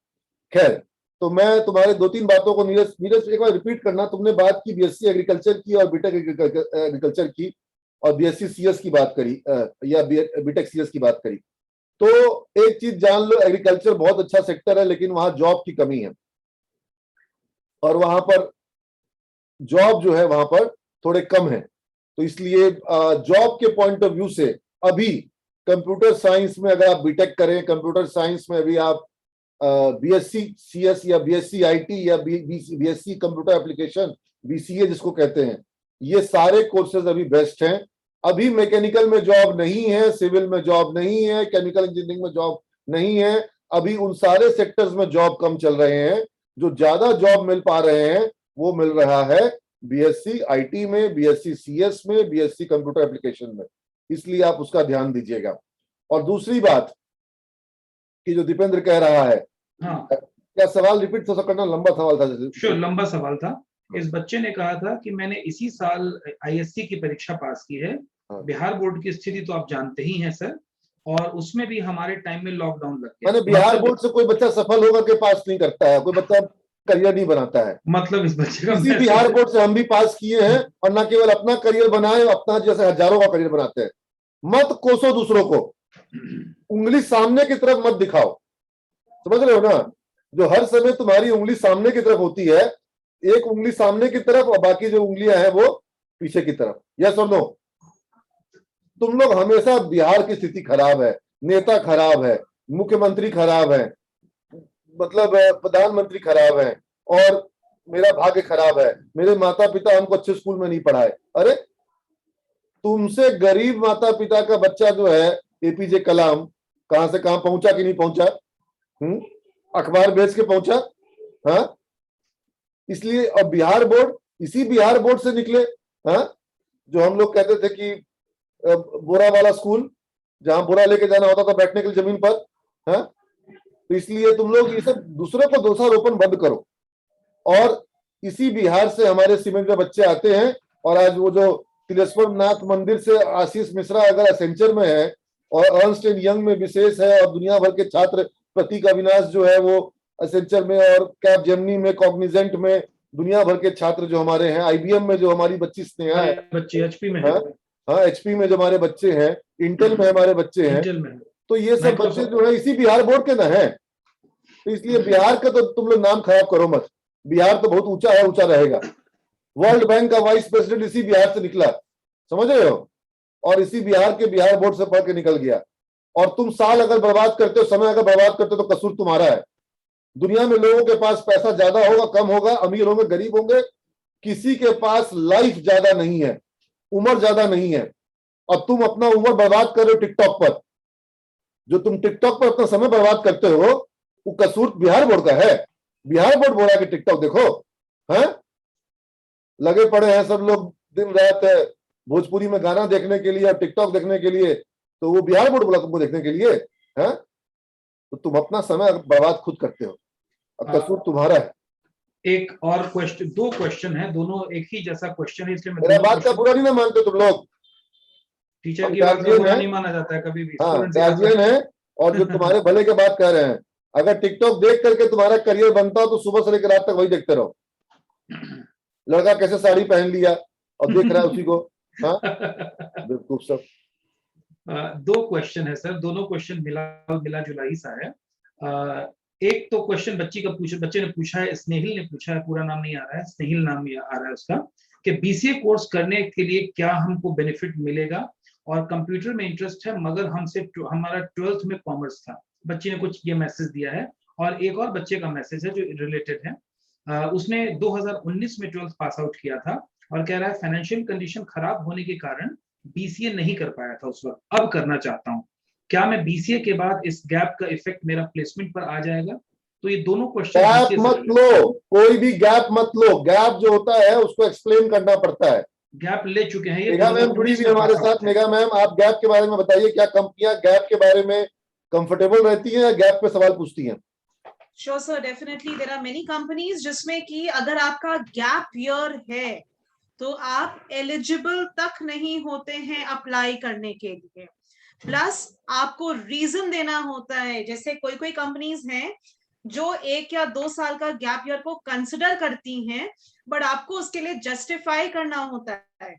खैर, तो मैं तुम्हारे 2-3 बातों को नीरज एक बार रिपीट करना। तुमने बात की बीएससी एग्रीकल्चर की और बीटेक एग्रीकल्चर की, और बीएससी सीएस की बात करी, या बीटेक सीएस की बात करी। तो एक चीज जान लो, एग्रीकल्चर बहुत अच्छा सेक्टर है, लेकिन वहां जॉब की कमी है, और वहां पर जॉब जो है वहां पर थोड़े कम है। तो इसलिए जॉब के पॉइंट ऑफ व्यू से अभी कंप्यूटर साइंस में अगर आप बीटेक करें, कंप्यूटर साइंस में अभी आप बीएससी सीएस या बीएससी आईटी या बीएससी कंप्यूटर एप्लीकेशन, बीसीए जिसको कहते हैं, ये सारे कोर्सेज अभी बेस्ट हैं। अभी मैकेनिकल में जॉब नहीं है, सिविल में जॉब नहीं है, केमिकल इंजीनियरिंग में जॉब नहीं है। अभी उन सारे सेक्टर्स में जॉब कम चल रहे हैं। जो ज्यादा जॉब मिल पा रहे हैं वो मिल रहा है बीएससी आईटी में, बीएससी सीएस में, बीएससी कंप्यूटर एप्लीकेशन में। इसलिए आप उसका ध्यान दीजिएगा। और दूसरी बात कि जो दीपेंद्र कह रहा है, हाँ, क्या सवाल रिपीट हो करना? लंबा सवाल था। श्योर, लंबा सवाल था। इस बच्चे ने कहा था कि मैंने इसी साल आईएससी की परीक्षा पास की है। हाँ। बिहार बोर्ड की स्थिति तो आप जानते ही हैं सर, और उसमें भी हमारे टाइम में लॉकडाउन लग मैंने गया। बिहार बोर्ड से कोई बच्चा सफल होगा के पास नहीं करता है, कोई बच्चा करियर नहीं बनाता है। मतलब इस बच्चे का इसी मैसेज बिहार है। बोर्ड से हम भी पास किए हैं, और न केवल अपना करियर बनाए, अपना जैसे हजारों का करियर बनाते हैं। मत कोसो दूसरों को, उंगली सामने की तरफ मत दिखाओ, समझ रहे हो ना? जो हर समय तुम्हारी उंगली सामने की तरफ होती है, एक उंगली सामने की तरफ और बाकी जो उंगलियां हैं वो पीछे की तरफ। यस और नो? तुम लोग हमेशा, बिहार की स्थिति खराब है, नेता खराब है, मुख्यमंत्री खराब है, मतलब प्रधानमंत्री खराब है, और मेरा भाग्य खराब है, मेरे माता पिता हमको अच्छे स्कूल में नहीं पढ़ाए। अरे तुमसे गरीब माता पिता का बच्चा जो है एपीजे कलाम, कहां से कहां पहुंचा कि नहीं पहुंचा? अखबार बेच के पहुंचा। हाँ, इसलिए अब बिहार बोर्ड, इसी बिहार बोर्ड से निकले। हाँ, जो हम लोग कहते थे कि बोरा वाला स्कूल, जहां बोरा लेके जाना होता था बैठने के लिए जमीन पर। हाँ, तो इसलिए तुम लोग ये सब दूसरों को दोषारोपण बंद करो। और इसी बिहार से हमारे सीमेंट में बच्चे आते हैं, और आज वो जो तिलेश्वर नाथ मंदिर से आशीष मिश्रा अगर एसेंचर में है, और अर्नस्ट एंड यंग में विशेष है, और दुनिया भर के छात्र, प्रतीक अविनाश जो है वो एसेंचर में, और कैप जेमिनी में, कॉग्निजेंट में, दुनिया भर के छात्र जो हमारे हैं, आईबीएम में जो हमारी बच्ची स्नेहा है, बच्चे एचपी में है, हाँ एचपी में जो हमारे बच्चे हैं, इंटेल में हमारे बच्चे हैं, इंटेल में। तो ये सब बच्चे जो है इसी बिहार बोर्ड के ना है। तो इसलिए बिहार का तो तुम लोग नाम खराब करो मत। बिहार तो बहुत ऊंचा है, ऊंचा रहेगा। वर्ल्ड बैंक का वाइस प्रेसिडेंट इसी बिहार से निकला, समझ रहे हो? और इसी बिहार के बिहार बोर्ड से पढ़ के निकल गया। और तुम साल अगर बर्बाद करते हो, समय अगर बर्बाद करते हो, तो कसूर तुम्हारा है। दुनिया में लोगों के पास पैसा ज्यादा होगा, कम होगा, अमीर होंगे, गरीब होंगे, किसी के पास लाइफ ज्यादा नहीं है, उम्र ज्यादा नहीं है। और तुम अपना उम्र बर्बाद कर रहे हो टिकटॉक पर। जो तुम टिकटॉक पर अपना समय बर्बाद करते हो, वो कसूर बिहार बोर्ड का है। बिहार बोर्ड बोला कि टिकटॉक देखो, हैं लगे पड़े हैं सब लोग दिन रात भोजपुरी में गाना देखने के लिए और टिकटॉक देखने के लिए, तो वो बिहार बोर्ड बोला तुमको देखने के लिए? हैं तो तुम अपना समय बर्बाद खुद करते हो, और कसूर तुम्हारा है। एक और क्वेश्चन, दो क्वेश्चन है, दोनों एक ही जैसा क्वेश्चन है, इसलिए मैं मेरा बात का बुरा नहीं ना मानते तुम लोग? टीचर की बात का बुरा नहीं माना जाता है कभी भी। हाँ, गार्जियन है, और जो तुम्हारे भले के बात कह रहे हैं। अगर टिकटॉक देख करके तुम्हारा करियर बनता हो, तो सुबह से लेकर रात तक वही देखते रहो। लड़का कैसे साड़ी पहन लिया और देख रहा है उसी को। हाँ, बिल्कुल सब। दो क्वेश्चन है सर, दोनों क्वेश्चन मिला जुला ही सा है। एक तो क्वेश्चन बच्चे ने पूछा है, स्नेहिल ने पूछा है, पूरा नाम नहीं आ रहा है, स्नेहिल नाम आ रहा है उसका, कि बीसीए कोर्स करने के लिए क्या हमको बेनिफिट मिलेगा, और कंप्यूटर में इंटरेस्ट है, मगर हमारा 12th में कॉमर्स था। बच्चे ने कुछ ये मैसेज दिया है। और एक और बच्चे का मैसेज है जो रिलेटेड है। उसने 2019 में 12th पास आउट किया था, और कह रहा है फाइनेंशियल कंडीशन खराब होने के कारण बीसीए नहीं कर पाया था उस वक्त, अब करना चाहता हूँ। क्या मैं बीसीए के बाद इस गैप का इफेक्ट मेरा प्लेसमेंट पर आ जाएगा? तो ये दोनों क्वेश्चन गैप मत लो, कोई भी गैप मत लो। गैप जो होता है उसको एक्सप्लेन करना पड़ता है। गैप ले चुके हैं ये। मेगा मैम जुड़ी हुई हमारे साथ। मेगा मैम, आप गैप के बारे में बताइए, क्या कंपनियां गैप के बारे में कंफर्टेबल रहती हैं या गैप पे सवाल पूछती हैं? Sure sir, definitely there are many companies जिसमें कि अगर आपका गैप ईयर है तो आप एलिजिबल तक नहीं होते हैं अप्लाई करने के लिए। प्लस आपको रीजन देना होता है। जैसे कोई कंपनीज हैं जो 1 या 2 साल का गैप ईयर को कंसिडर करती हैं, बट आपको उसके लिए जस्टिफाई करना होता है,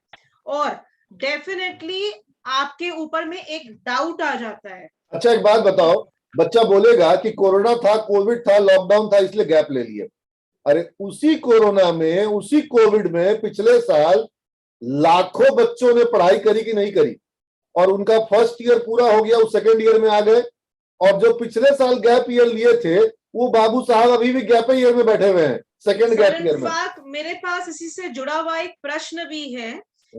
और डेफिनेटली आपके ऊपर में एक डाउट आ जाता है। अच्छा, एक बात बताओ, बच्चा बोलेगा कि कोरोना था, कोविड था, लॉकडाउन था, इसलिए गैप ले लिए। अरे उसी कोरोना में, उसी कोविड में पिछले साल लाखों बच्चों ने पढ़ाई करी कि नहीं करी, और उनका फर्स्ट ईयर पूरा हो गया, वो सेकेंड ईयर में आ गए। और जो पिछले साल गैप ईयर लिए थे, वो बाबू साहब अभी भी गैप ईयर में बैठे हुए हैं, सेकेंड गैप ईयर में। मेरे पास इसी से जुड़ा हुआ एक प्रश्न भी है।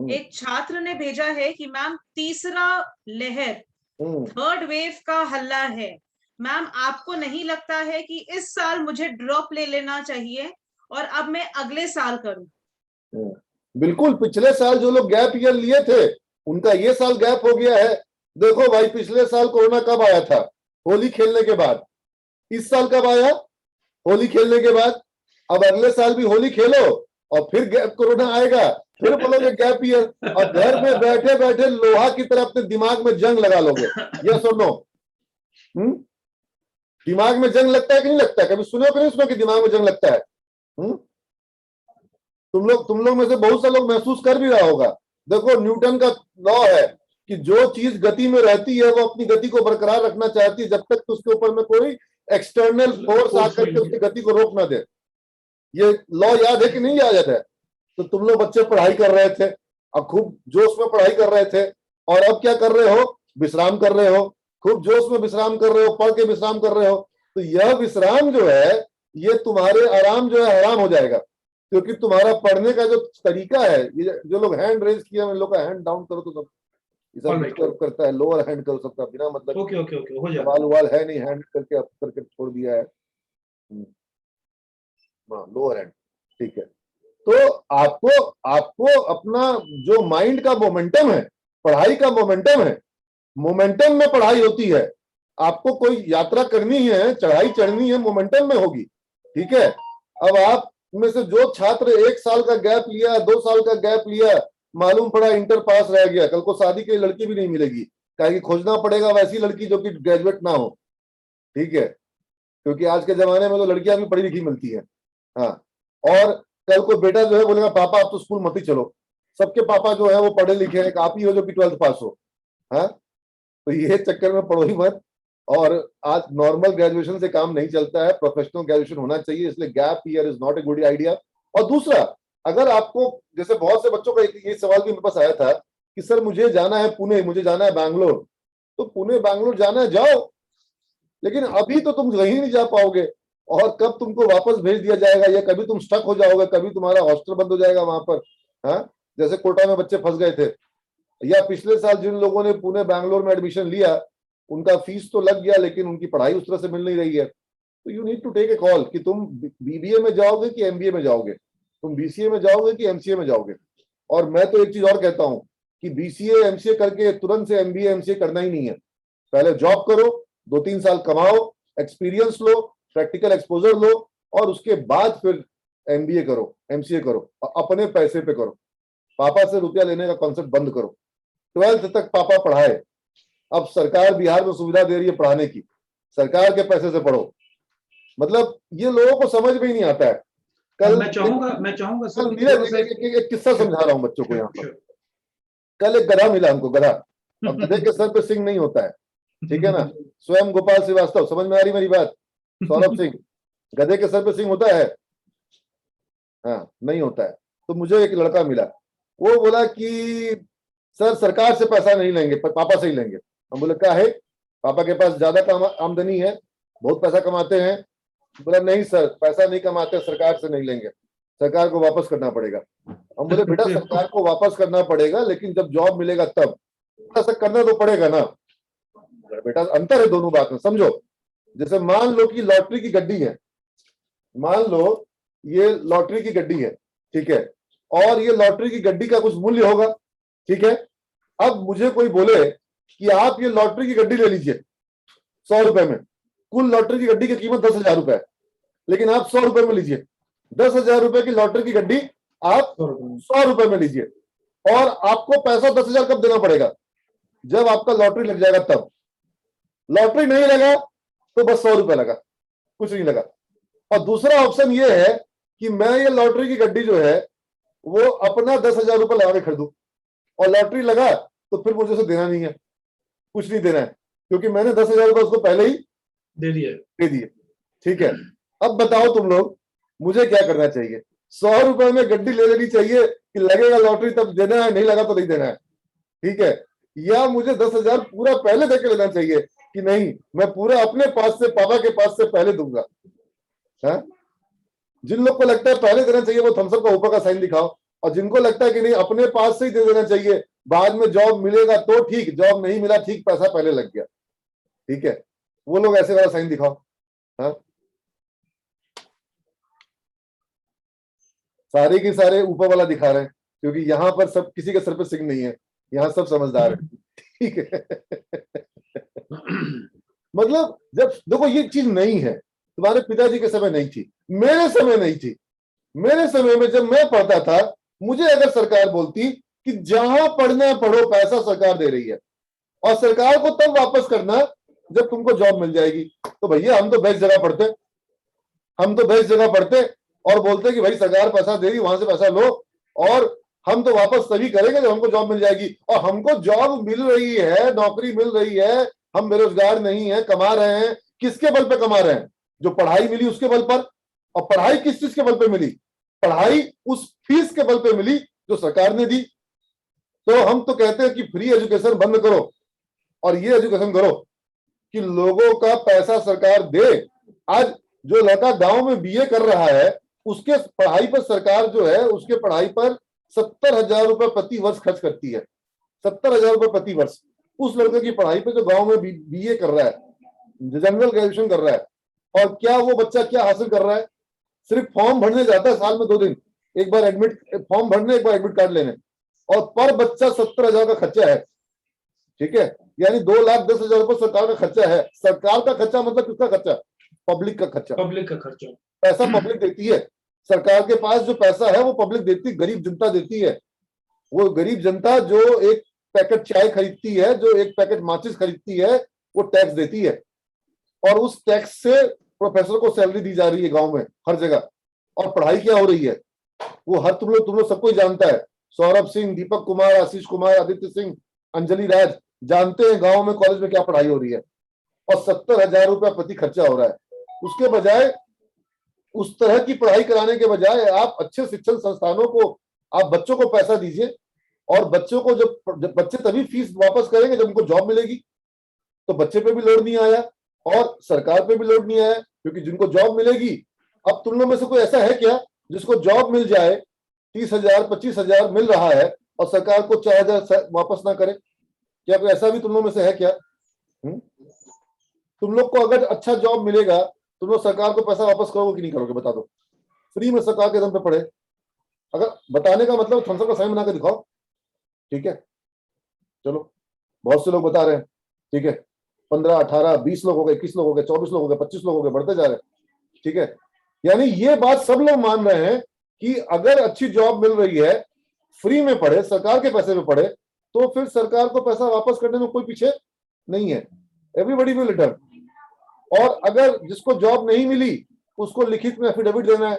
एक छात्र ने भेजा है कि मैम तीसरा लहर, थर्ड वेव का हल्ला है, मैम आपको नहीं लगता है कि इस साल मुझे ड्रॉप ले लेना चाहिए और अब मैं अगले साल करूं? बिल्कुल, पिछले साल जो लोग गैप ईयर लिए थे उनका ये साल गैप हो गया है। देखो भाई, पिछले साल कोरोना कब आया था? होली खेलने के बाद। इस साल कब आया? होली खेलने के बाद। अब अगले साल भी होली खेलो और फिर गैप कोरोना आएगा। फिर बोलोगे गैप ईयर, और घर में बैठे बैठे लोहा की तरह अपने दिमाग में जंग लगा लोगे। यस और नो? दिमाग में जंग लगता है कि नहीं लगता है? कभी सुनो कि नहीं सुनो कि दिमाग में जंग लगता है? तुम लोग में से बहुत से लोग महसूस कर भी रहा होगा। देखो, न्यूटन का लॉ है कि जो चीज गति में रहती है वो अपनी गति को बरकरार रखना चाहती है जब तक तो उसके ऊपर में कोई एक्सटर्नल फोर्स आकर के उसकी गति को रोक ना दे। ये लॉ याद है कि नहीं याद है? तो तुम लोग बच्चे पढ़ाई कर रहे थे, अब खूब जोश में पढ़ाई कर रहे थे, और अब क्या कर रहे हो? विश्राम कर रहे हो, खूब जोश में विश्राम कर रहे हो, पढ़ के विश्राम कर रहे हो। तो यह विश्राम जो है ये तुम्हारे आराम जो है हराम हो जाएगा, क्योंकि तुम्हारा पढ़ने का जो तरीका है, ये जो लोग हैंड रेज किया उन लोग का हैंड डाउन करो तो सब करता है, लोअर हैंड कर सकता है बिना मतलब ओके ओके ओके, हो जाएगा। सवाल उवाल है नहीं, हैंड करके अप करके छोड़ दिया है, लोअर हैंड, ठीक है। तो आपको अपना जो माइंड का मोमेंटम है, पढ़ाई का मोमेंटम है, मोमेंटम में पढ़ाई होती है। आपको कोई यात्रा करनी है, चढ़ाई चढ़नी है, मोमेंटम में होगी, ठीक है। अब आप में से जो छात्र 1 साल का गैप लिया, 2 साल का गैप लिया, मालूम पड़ा इंटर पास रह गया, कल को शादी के लिए लड़की भी नहीं मिलेगी, कहीं खोजना पड़ेगा वैसी लड़की जो कि ग्रेजुएट ना हो, ठीक है, क्योंकि आज के जमाने में तो लड़कियां भी पढ़ी लिखी मिलती हैं। हाँ, और कल को बेटा जो है बोलेगा पापा आप तो स्कूल मत ही चलो, सबके पापा जो है वो पढ़े लिखे हैं, एक आप ही हो जो कि 12th पास हो। हाँ, तो ये चक्कर में पढ़ो ही मत। और आज नॉर्मल ग्रेजुएशन से काम नहीं चलता है, प्रोफेशनल ग्रेजुएशन होना चाहिए, इसलिए gap year is not a good idea. और दूसरा, अगर आपको, जैसे बहुत से बच्चों का ये सवाल भी मेरे पास आया था कि सर मुझे जाना है पुणे, मुझे जाना है बैंगलोर, तो पुणे बैंगलोर जाना है जाओ, लेकिन अभी तो तुम कहीं नहीं जा पाओगे, और कब तुमको वापस भेज दिया जाएगा, या कभी तुम स्टक हो जाओगे, कभी तुम्हारा हॉस्टल बंद हो जाएगा वहां पर। हाँ, जैसे कोटा में बच्चे फंस गए थे, या पिछले साल जिन लोगों ने पुणे बैंगलोर में एडमिशन लिया उनका फीस तो लग गया, लेकिन उनकी पढ़ाई उस तरह से मिल नहीं रही है। तो you need to take a call कि तुम बीबीए में जाओगे कि एमबीए में जाओगे, तुम बीसीए में जाओगे कि एमसीए में जाओगे। और मैं तो एक चीज और कहता हूं कि बीसीए एमसीए करके तुरंत से एमबीए एमसीए करना ही नहीं है। पहले जॉब करो, 2-3 साल कमाओ, एक्सपीरियंस लो, प्रैक्टिकल एक्सपोजर लो, और उसके बाद फिर एमबीए करो, एमसीए करो, अपने पैसे पे करो। पापा से रुपया लेने का कॉन्सेप्ट बंद करो। 12th तक पापा पढ़ाए, अब सरकार बिहार में सुविधा दे रही है पढ़ाने की, सरकार के पैसे से पढ़ो। मतलब ये लोगों को समझ में ही नहीं आता है। कल मैं चाहूंगा सर, एक किस्सा समझा रहा हूँ बच्चों को यहाँ पर। कल एक गधा मिला हमको, गधा। अब गधे के सर पे सिंह नहीं होता है, ठीक है ना, स्वयं गोपाल श्रीवास्तव, समझ में आ रही मेरी बात? सौरभ सिंह, गधे के सर पे सिंह होता है? हाँ, नहीं होता है। तो मुझे एक लड़का मिला, वो बोला कि सर सरकार से पैसा नहीं लेंगे, पापा से ही लेंगे। हम बोले क्या है, पापा के पास ज्यादा आमदनी है, बहुत पैसा कमाते हैं। बोला नहीं सर, पैसा नहीं कमाते, सरकार से नहीं लेंगे, सरकार को वापस करना पड़ेगा। हम बोले बेटा सरकार को वापस करना पड़ेगा, लेकिन जब जॉब मिलेगा तब ऐसा करना तो पड़ेगा ना। बेटा अंतर है दोनों बात में, समझो। जैसे मान लो कि लॉटरी की गड्डी है, मान लो ये लॉटरी की गड्डी है, ठीक है, और ये लॉटरी की गड्डी का कुछ मूल्य होगा, ठीक है। अब मुझे कोई बोले कि आप ये लॉटरी की गड्डी ले लीजिए 100 रुपए में, कुल लॉटरी की गड्डी की कीमत 10,000 रुपए है, लेकिन आप 100 रुपए में लीजिए। 10,000 रुपए की लॉटरी की गड्डी आप 100 रुपए में लीजिए, और आपको पैसा 10,000 कब देना पड़ेगा? जब आपका लॉटरी लग जाएगा तब। लॉटरी नहीं लगा तो बस 100 रुपए लगा, कुछ नहीं लगा। और दूसरा ऑप्शन ये है कि मैं ये लॉटरी की गड्डी जो है वो अपना 10,000 रुपए लगा के खरीदू, और लॉटरी लगा तो फिर मुझे उसे देना नहीं है, कुछ नहीं देना है, क्योंकि मैंने 10,000 रुपए उसको पहले ही दे दिए, ठीक है। अब बताओ तुम लोग, मुझे क्या करना चाहिए? 100 रुपए में गड्डी ले लेनी चाहिए कि लगेगा लॉटरी तब देना है, नहीं लगा तो नहीं देना है, ठीक है, या मुझे 10,000 पूरा पहले दे के लेना चाहिए कि नहीं मैं पूरा अपने पास से, पापा के पास से पहले दूंगा? हाँ? जिन लोग को लगता है पहले देना चाहिए वो थम्स अप का ऊपर का साइन दिखाओ, और जिनको लगता है कि नहीं अपने पास से ही दे देना चाहिए, बाद में जॉब मिलेगा तो ठीक, जॉब नहीं मिला ठीक, पैसा पहले लग गया, ठीक है, वो लोग ऐसे वाला साइन दिखाओ। हाँ, सारे के सारे ऊपर वाला दिखा रहे हैं, क्योंकि यहाँ पर सब, किसी के सर पे सिंह नहीं है, यहाँ सब समझदार है, ठीक है। मतलब जब देखो ये चीज नहीं है, तुम्हारे पिताजी के समय नहीं थी, मेरे समय नहीं थी। मेरे समय में जब मैं पढ़ता था मुझे अगर सरकार बोलती कि जहां पढ़ना है पढ़ो, पैसा सरकार दे रही है, और सरकार को तब वापस करना जब तुमको जॉब मिल जाएगी, तो भैया हम तो बेस्ट जगह पढ़ते, हम तो बेस्ट जगह पढ़ते और बोलते कि भाई सरकार पैसा दे रही, वहां से पैसा लो, और हम तो वापस तभी करेंगे जब हमको जॉब मिल जाएगी। और हमको जॉब मिल रही है, नौकरी मिल रही है, हम बेरोजगार नहीं है, कमा रहे हैं। किसके बल पे कमा रहे हैं? जो पढ़ाई मिली उसके बल पर। और पढ़ाई किस चीज के बल पे मिली? पढ़ाई उस फीस के बल पे मिली जो सरकार ने दी। तो हम तो कहते हैं कि फ्री एजुकेशन बंद करो और ये एजुकेशन करो कि लोगों का पैसा सरकार दे। आज जो लड़का गांव में बीए कर रहा है, उसके पढ़ाई पर सरकार जो है, उसके पढ़ाई पर 70,000 रुपए प्रति वर्ष खर्च करती है। 70,000 रुपए प्रति वर्ष उस लड़के की पढ़ाई पे जो गांव में बीए कर रहा है, जनरल ग्रेजुएशन कर रहा है। और क्या वो बच्चा क्या हासिल कर रहा है? सिर्फ फॉर्म भरने जाता है साल में 2 दिन, एक बार एडमिट फॉर्म भरने, एक बार एडमिट कार्ड लेने, और पर बच्चा 70,000 का खर्चा है। ठीक है, यानी 2,10,000 रुपए सरकार का खर्चा है। सरकार का खर्चा मतलब किसका खर्चा? पब्लिक का खर्चा। पब्लिक का खर्चा। पैसा पब्लिक देती है। सरकार के पास जो पैसा है वो पब्लिक देती, गरीब जनता देती है। वो गरीब जनता जो एक पैकेट चाय खरीदती है, जो एक पैकेट माचिस खरीदती है, वो टैक्स देती है। और उस टैक्स से प्रोफेसर को सैलरी दी जा रही है गांव में हर जगह। और पढ़ाई क्या हो रही है वो हर तुम लोग सबको ही जानता है। सौरभ सिंह, दीपक कुमार, आशीष कुमार, आदित्य सिंह, अंजलि राज जानते हैं गांव में कॉलेज में क्या पढ़ाई हो रही है। और 70,000 रुपया प्रति खर्चा हो रहा है। उसके बजाय, उस तरह की पढ़ाई कराने के बजाय आप अच्छे शिक्षण संस्थानों को, आप बच्चों को पैसा दीजिए। और बच्चों को जब बच्चे तभी फीस वापस करेंगे जब उनको जॉब मिलेगी। तो बच्चे पे भी लोड नहीं आया और सरकार पे भी लोड नहीं आया, क्योंकि जिनको जॉब मिलेगी। अब तुम लोग में से कोई ऐसा है क्या जिसको जॉब मिल जाए, 30,000 25,000 मिल रहा है और सरकार को 4,000 वापस ना करे? क्या कोई ऐसा भी तुम लोग में से है क्या? तुम लोग को अगर अच्छा जॉब मिलेगा, तुम लोग सरकार को पैसा वापस करोगे कि नहीं करोगे? बता दो। फ्री में सरकार के दम पे पढ़े। अगर बताने का मतलब थम्स अप का साइन बना के दिखाओ। ठीक है, चलो, बहुत से लोग बता रहे हैं। ठीक है, 15, 18, 20 लोग हो गए, 21 लोग हो गए, 24 लोग हो गए, 25 लोग हो गए, बढ़ते जा रहे हैं। ठीक है, यानी ये बात सब लोग मान रहे हैं कि अगर अच्छी जॉब मिल रही है, फ्री में पढ़े, सरकार के पैसे में पढ़े, तो फिर सरकार को पैसा वापस करने में कोई पीछे नहीं है। Everybody will return. और अगर जिसको जॉब नहीं मिली, उसको लिखित में एफिडेविट देना है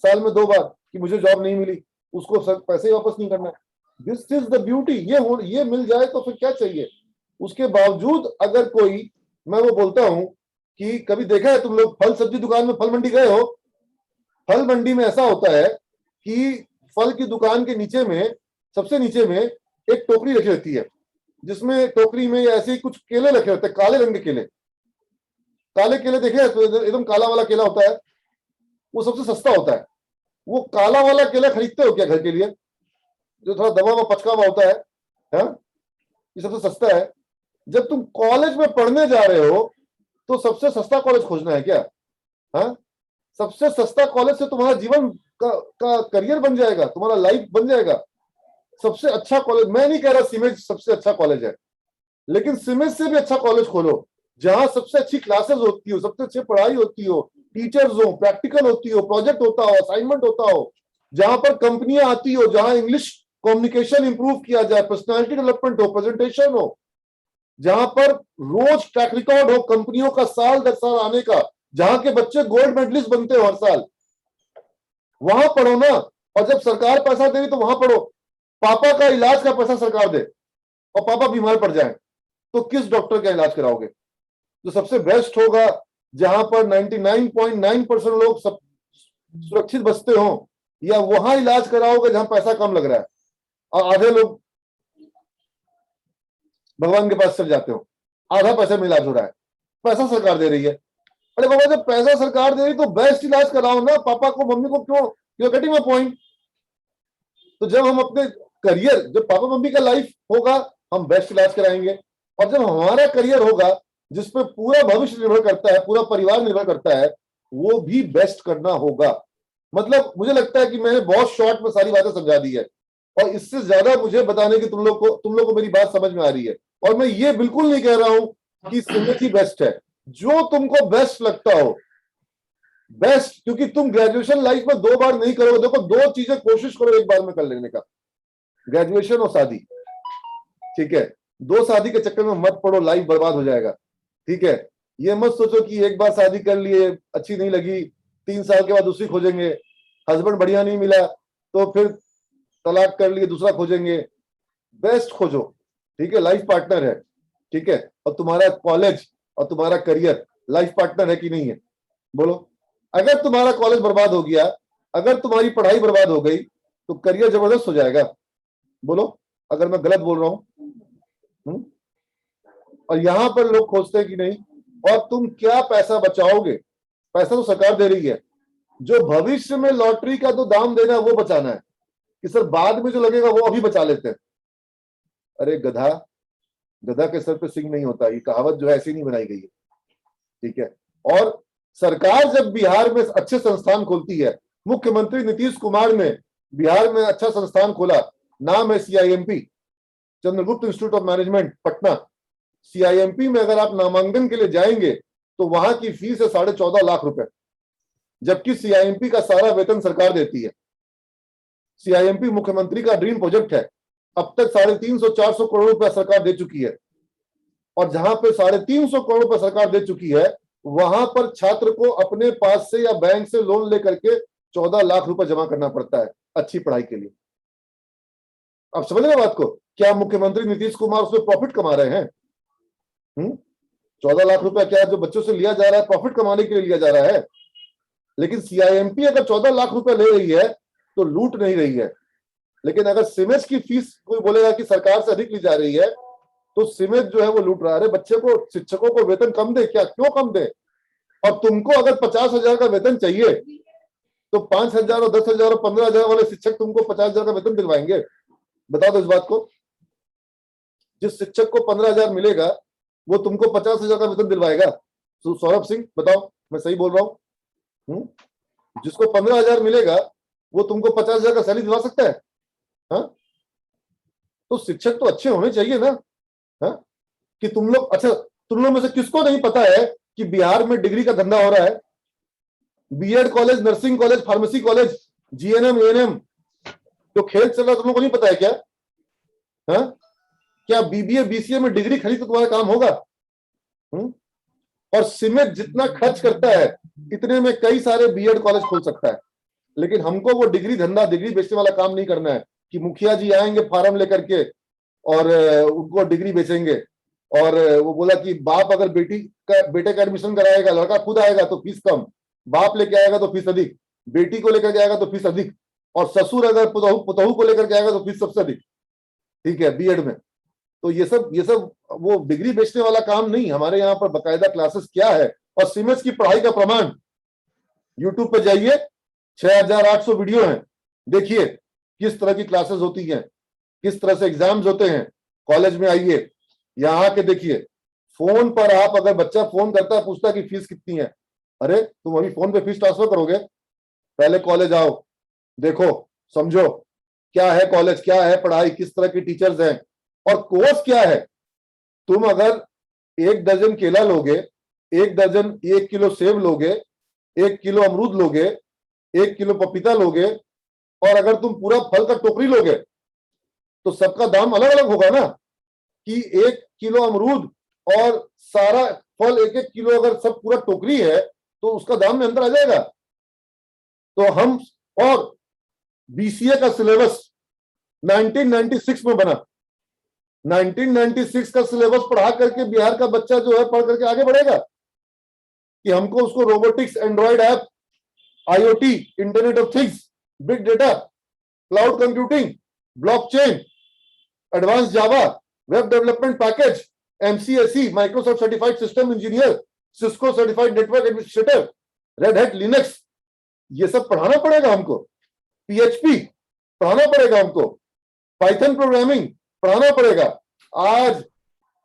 साल में 2 बार कि मुझे जॉब नहीं मिली, उसको पैसे ही वापस नहीं करना है। This is the beauty. ये मिल जाए तो फिर क्या चाहिए? उसके बावजूद अगर कोई, मैं वो बोलता हूं कि कभी देखा है तुम लोग फल सब्जी दुकान में, फल मंडी गए हो? फल मंडी में ऐसा होता है कि फल की दुकान के नीचे में, सबसे नीचे में एक टोकरी रखी रहती है, जिसमें टोकरी में ऐसे ही कुछ केले रखे होते हैं, काले रंग के केले। काले केले देखे तो एकदम काला वाला केला होता है, वो सबसे सस्ता होता है। वो काला वाला केला खरीदते हो क्या घर के लिए, जो थोड़ा दबा हुआ पचका हुआ होता है? ये सबसे सस्ता है। जब तुम कॉलेज में पढ़ने जा रहे हो तो सबसे सस्ता कॉलेज खोजना है क्या? सबसे सस्ता कॉलेज से तुम्हारा जीवन का करियर बन जाएगा, तुम्हारा लाइफ बन जाएगा। सबसे अच्छा कॉलेज, मैं नहीं कह रहा सिमेज सबसे अच्छा कॉलेज है, लेकिन सिमेज से भी अच्छा कॉलेज खोलो, जहां सबसे अच्छी क्लासेस होती हो, सबसे अच्छी पढ़ाई होती हो, टीचर्स हो, प्रैक्टिकल होती हो, प्रोजेक्ट होता हो, असाइनमेंट होता हो, जहां पर कंपनियां आती हो, जहां इंग्लिश कम्युनिकेशन इंप्रूव किया जाए, पर्सनालिटी डेवलपमेंट हो, प्रेजेंटेशन हो, जहां पर रोज ट्रैक रिकॉर्ड हो कंपनियों का साल दर साल आने का, जहां के बच्चे गोल्ड मेडलिस्ट बनते हो हर साल, वहां पढ़ो ना। और जब सरकार पैसा दे रही तो वहां पढ़ो। पापा का इलाज का पैसा सरकार दे और पापा बीमार पड़ जाए तो किस डॉक्टर का इलाज कराओगे? जो सबसे बेस्ट होगा, जहां पर 99.9% लोग सब सुरक्षित बचते हो, या वहां इलाज कराओगे जहां पैसा कम लग रहा है और आधे लोग भगवान के पास चल जाते हो, आधा पैसे में इलाज हो रहा है, पैसा सरकार दे रही है। अरे बाबा, जब पैसा सरकार दे रही तो बेस्ट इलाज कराओ ना। पापा को, मम्मी को क्यों? You are getting my point. तो जब हम अपने करियर, जब पापा मम्मी का लाइफ होगा, हम बेस्ट इलाज कराएंगे। और जब हमारा करियर होगा, जिसपे पूरा भविष्य निर्भर करता है, पूरा परिवार निर्भर करता है, वो भी बेस्ट करना होगा। मतलब मुझे लगता है कि मैंने बहुत शॉर्ट में सारी बातें समझा दी है, और इससे ज्यादा मुझे बताने की तुम लोग को मेरी बात समझ में आ रही है। और मैं ये बिल्कुल नहीं कह रहा हूं कि सिमेज ही बेस्ट है। जो तुमको बेस्ट लगता हो बेस्ट, क्योंकि तुम ग्रेजुएशन लाइफ में 2 बार नहीं करोगे। देखो 2 चीजें कोशिश करो एक बार में कर लेने का, ग्रेजुएशन और शादी, ठीक है। 2 शादी के चक्कर में मत पड़ो, लाइफ बर्बाद हो जाएगा, ठीक है। ये मत सोचो कि एक बार शादी कर लिए, अच्छी नहीं लगी, 3 साल के बाद दूसरी खोजेंगे, हस्बैंड बढ़िया नहीं मिला तो फिर तलाक कर लिए, दूसरा खोजेंगे। बेस्ट खोजो, ठीक है, लाइफ पार्टनर है, ठीक है। और तुम्हारा कॉलेज और तुम्हारा करियर लाइफ पार्टनर है कि नहीं है, बोलो। अगर तुम्हारा कॉलेज बर्बाद हो गया, अगर तुम्हारी पढ़ाई बर्बाद हो गई, तो करियर जबरदस्त हो जाएगा, बोलो, अगर मैं गलत बोल रहा हूं। और यहां पर लोग खोजते हैं कि नहीं, और तुम क्या पैसा बचाओगे, पैसा तो सरकार दे रही है, जो भविष्य में लॉटरी का जो दाम देना है वो बचाना है, कि सर बाद में जो लगेगा वो अभी बचा लेते हैं। अरे गधा, गधा के सर पे सिंह नहीं होता, ये कहावत जो है ऐसी नहीं बनाई गई है, ठीक है। और सरकार जब बिहार में अच्छे संस्थान खोलती है, मुख्यमंत्री नीतीश कुमार ने बिहार में अच्छा संस्थान खोला, नाम है CIMP, Chandragupta institute of management Patna. CIMP में अगर आप नामांकन के लिए जाएंगे तो वहां की फीस है 14.5 लाख रुपए, जबकि CIMP का सारा वेतन सरकार देती है। CIMP मुख्यमंत्री का ड्रीम प्रोजेक्ट है, अब तक 350-400 करोड़ रुपया सरकार दे चुकी है। और जहां पे 350 करोड़ रुपया सरकार दे चुकी है, वहां पर छात्र को अपने पास से या बैंक से लोन लेकर के 14 लाख रुपए जमा करना पड़ता है अच्छी पढ़ाई के लिए। आप समझ रहे बात को? क्या मुख्यमंत्री नीतीश कुमार उसमें प्रॉफिट कमा रहे हैं? 14 लाख रुपया क्या जो बच्चों से लिया जा रहा है प्रॉफिट कमाने के लिए लिया जा रहा है? लेकिन CIMP अगर 14 लाख रुपया ले रही है तो लूट नहीं रही है। लेकिन अगर सिमेज की फीस कोई बोलेगा कि सरकार से अधिक ली जा रही है, तो सिमेज जो है वो लूट रहा है। बच्चे को, शिक्षकों को वेतन कम दे क्या? क्यों कम दे? और तुमको अगर 50,000 का वेतन चाहिए तो 5,000 और 10,000 और 15,000 वाले शिक्षक तुमको 50,000 का वेतन दिलवाएंगे? बता दो इस बात को। जिस शिक्षक को 15,000 मिलेगा वो तुमको 50,000 का वेतन दिलवाएगा? तो सौरभ सिंह बताओ, मैं सही बोल रहा हूँ? जिसको 15,000 मिलेगा वो तुमको 50,000 का सैलरी दिलवा सकता है? हाँ, तो शिक्षक तो अच्छे होने चाहिए ना। हाँ, कि तुम लोग, अच्छा तुम लोग में से किसको नहीं पता है कि बिहार में डिग्री का धंधा हो रहा है? B.Ed college, nursing college, pharmacy college, GNM, ANM जो खेल चल रहा है, तुम लोग को नहीं पता है क्या? हाँ, क्या BBA BCA में डिग्री खरीद तो तुम्हारा काम होगा? और सिमेट जितना खर्च करता है इतने में कई सारे B.Ed कॉलेज खोल सकता है। लेकिन हमको वो डिग्री धंधा, डिग्री बेचने वाला काम नहीं करना है कि मुखिया जी आएंगे फार्म लेकर के और उनको डिग्री बेचेंगे। और वो बोला कि बाप अगर बेटे का एडमिशन कराएगा, लड़का खुद आएगा तो फीस कम, बाप लेके आएगा तो फीस अधिक, बेटी को लेकर के आएगा तो फीस अधिक, और ससुर अगर पुतहू को लेकर के आएगा तो फीस सबसे अधिक, ठीक है, B.Ed में। तो ये सब वो डिग्री बेचने वाला काम नहीं। हमारे यहाँ पर बकायदा क्लासेस क्या है, और सिमेज की पढ़ाई का प्रमाण यूट्यूब पे जाइए, 6,800 वीडियो हैं, देखिए किस तरह की क्लासेस होती हैं, किस तरह से एग्जाम्स होते हैं। कॉलेज में आइए, यहाँ आके देखिए। फोन पर आप, अगर बच्चा फोन करता है पूछता है कि फीस कितनी है, अरे तुम अभी फोन पे फीस ट्रांसफर करोगे? पहले कॉलेज आओ, देखो, समझो क्या है कॉलेज, क्या है पढ़ाई, किस तरह की टीचर्स हैं और कोर्स क्या है। तुम अगर 1 दर्जन केला लोगे, 1 किलो सेब लोगे, 1 किलो अमरूद लोगे, 1 किलो पपीता लोगे, और अगर तुम पूरा फल का टोकरी लोगे तो सबका दाम अलग अलग होगा ना। कि 1 किलो अमरूद और सारा फल 1-1 किलो अगर सब पूरा टोकरी है तो उसका दाम में अंतर आ जाएगा। तो हम, और BCA का सिलेबस 1996 में बना, 1996 का सिलेबस पढ़ा करके बिहार का बच्चा जो है पढ़ करके आगे बढ़ेगा? कि हमको उसको robotics, Android app, IoT, internet of things, big data, cloud computing, blockchain, advance Java, web development package, MCSE, Microsoft certified system engineer, Cisco certified network administrator, red hat Linux, ये सब पढ़ाना पड़ेगा हमको। PHP पढ़ाना पड़ेगा हमको, पाइथन प्रोग्रामिंग पढ़ाना पड़ेगा। आज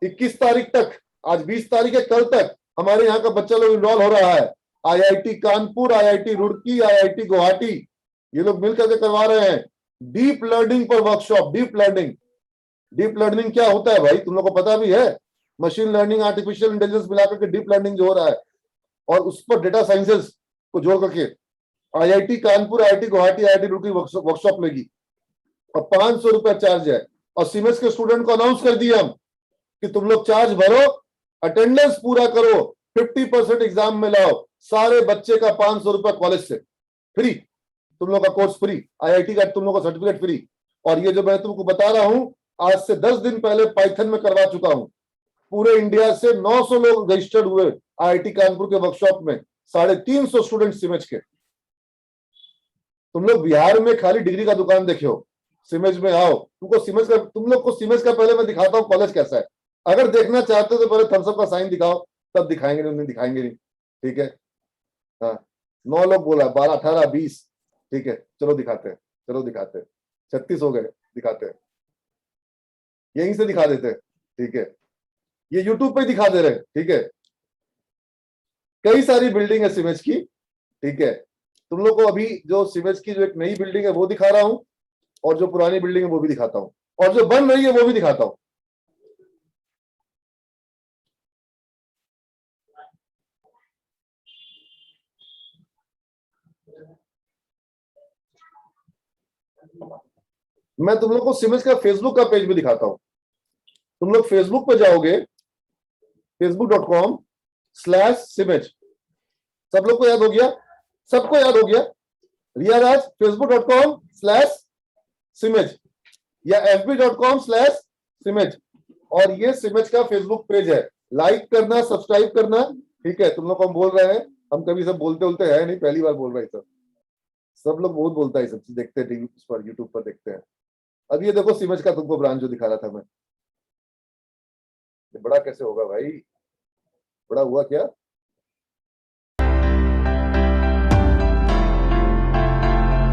21 तारीख तक, आज 20 तारीख है, कल तक हमारे यहाँ का बच्चा लोग इनरोल हो रहा है। IIT Kanpur, IIT Roorkee, IIT Guwahati, ये लोग मिलकर के करवा रहे हैं डीप लर्निंग पर वर्कशॉप। डीप लर्निंग क्या होता है भाई, तुम लोग को पता भी है? मशीन लर्निंग, आर्टिफिशियल इंटेलिजेंस मिलाकर के डीप लर्निंग जो हो रहा है, और उस पर डेटा साइंसेस को जोड़ करके IIT Kanpur, IIT Guwahati, IIT Roorkee workshop लेगी और 500 रुपया चार्ज है। और सीमेंस के स्टूडेंट को अनाउंस कर दिए हम कि तुम लोग चार्ज भरो, अटेंडेंस पूरा करो, 50% एग्जाम में लाओ, सारे बच्चे का 500 रुपया कॉलेज से फ्री, तुम लोग का कोर्स फ्री, IIT का तुम लोग का सर्टिफिकेट फ्री। और ये जो मैं तुमको बता रहा हूं, आज से 10 दिन पहले पाइथन में करवा चुका हूं। पूरे इंडिया से 900 लोग रजिस्टर्ड हुए IIT कानपुर के वर्कशॉप में, 350 स्टूडेंट सिमेज के। तुम लोग बिहार में खाली डिग्री का दुकान देखे हो, सिमेज में आओ, तुम लोग को सिमेज का पहले मैं दिखाता हूँ कॉलेज कैसा है। अगर देखना चाहते हो तो पहले थम्स अप का साइन दिखाओ, तब दिखाएंगे, नहीं दिखाएंगे नहीं, ठीक है। हाँ 9 लोग बोला, 12, 18, 20, ठीक है, चलो दिखाते हैं, चलो दिखाते हैं। 36 हो गए, दिखाते हैं, यहीं से दिखा देते हैं, ठीक है। ये यूट्यूब पे दिखा दे रहे हैं, ठीक है। कई सारी बिल्डिंग है सिमेज की, ठीक है। तुम लोग को अभी जो सिमेज की जो एक नई बिल्डिंग है वो दिखा रहा हूं, और जो पुरानी बिल्डिंग है वो भी दिखाता हूं, और जो बन रही है वो भी दिखाता हूं। मैं तुम लोग को सिमेज का फेसबुक का पेज भी दिखाता हूं। तुम लोग फेसबुक पे जाओगे, facebook.com/सिमेज। सब लोग को याद हो गया? सबको याद हो गया? रियाराज facebook.com/सिमेज या fb.com/सिमेज, और ये सिमेज का फेसबुक पेज है। लाइक करना, सब्सक्राइब करना, ठीक है। तुम लोग को हम बोल रहे हैं, हम कभी सब बोलते हैं नहीं, पहली बार बोल रहे हैं सब लोग बहुत बोलता है, सब चीज देखते हैं टीवी पर, यूट्यूब पर देखते हैं। अब ये देखो सिमेज का तुमको ब्रांच जो दिखा रहा था मैं, ये बड़ा कैसे होगा भाई? बड़ा हुआ क्या?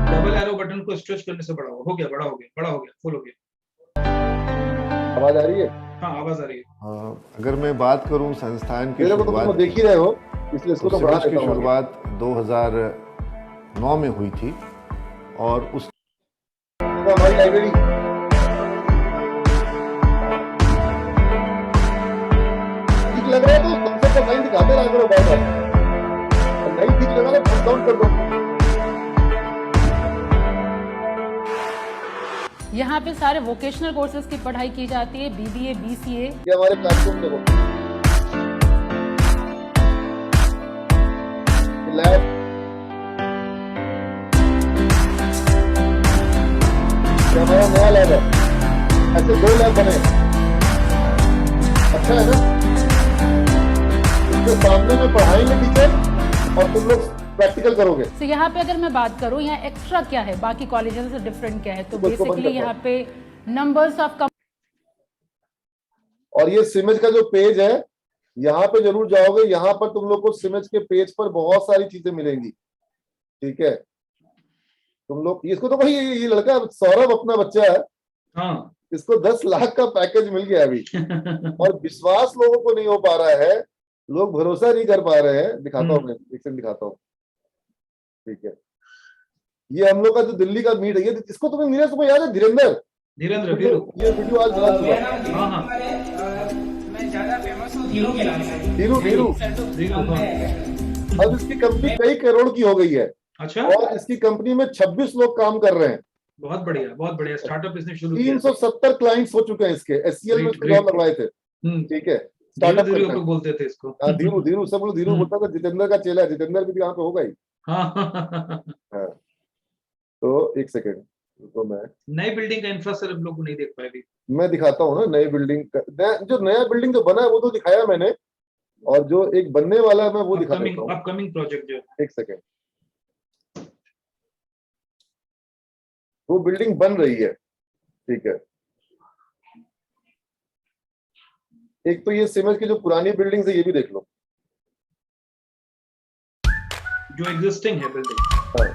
डबल एरो बटन को स्ट्रेच करने से बड़ा हो गया, बड़ा हो गया, बड़ा हो गया, फुल हो गया। आवाज आ रही है? हाँ आवाज आ रही है। अगर मैं बात करूं संस्थान की शुरुआत, तो देख ही रहे हो, इसलिए इसको तो बढ़ा देता हूं। शुरुआत 2009 में हुई थी, और उस हमारी लाइब्रेरी ठीक लग रहा है तो सबसे तो साइन दिखाते रहा करो बार-बार, नहीं ठीक लगा तो पुट डाउन कर दो। यहाँ पे सारे वोकेशनल कोर्सेज की पढ़ाई की जाती है, BBA, BCA। ये हमारे क्लासरूम देखो, लैब, ये हमारा नया लैब है। ऐसे 2 लैब बने, अच्छा है ना? इसके सामने में पढ़ाएंगे टीचर और तुम लोग प्रैक्टिकल करोगे। तो यहाँ पे अगर मैं बात करूँ, यहाँ एक्स्ट्रा क्या है, बाकी कॉलेजेस से डिफरेंट क्या है? तो बेसिकली यहाँ पे नंबर्स ऑफ, और ये सिमेज का जो पेज है, यहाँ पे जरूर जाओगे, यहाँ पर तुम लोग को सिमेज के पेज पर बहुत सारी चीजें मिलेंगी, ठीक है। तुम लोग इसको तो भाई, ये लड़का सौरभ अपना बच्चा है, हाँ इसको 10 लाख का पैकेज मिल गया अभी, और विश्वास लोगों को नहीं हो पा रहा है, लोग भरोसा नहीं कर पा रहे हैं। दिखाता हूँ मैं, एक सेकंड दिखाता हूँ, ठीक है। ये हम लोग का जो दिल्ली का मीट है, ये इसको तुम्हें नीरज को याद है? धीरेन्द्र वीरू, ये वीडियो आज बना चुका। हाँ हाँ धीरू, अब इसकी कंपनी कई करोड़ की हो गई है। अच्छा, और इसकी कंपनी में 26 लोग काम कर रहे हैं। बहुत बढ़िया, बहुत बढ़िया स्टार्टअप इसने शुरू किया। 370 क्लाइंट्स हो चुके हैं इसके, SCL में उसको जॉब लगवाए थे, ठीक है। स्टार्टअप बोलते थे इसको। हाँ धीरू, सब लोग धीरू बोलता था, जितेंद्र का चेला है, जितेंद्र भी यहाँ पे होगा ही। हाँ तो एक सेकेंड, तो मैं नई बिल्डिंग का इंफ्रास्ट्रक्चर हम लोग को नहीं देख पाए अभी। मैं दिखाता हूँ ना नई बिल्डिंग का, जो नया बिल्डिंग जो बना है वो तो दिखाया मैंने, और जो एक बनने वाला है मैं वो दिखा देता हूँ। अपकमिंग प्रोजेक्ट जो, एक सेकेंड, वो बिल्डिंग बन रही है, ठीक है। एक तो ये सिमेज की जो पुरानी बिल्डिंग है ये भी देख लो, जो एग्जिस्टिंग है बिल्डिंग। हाँ।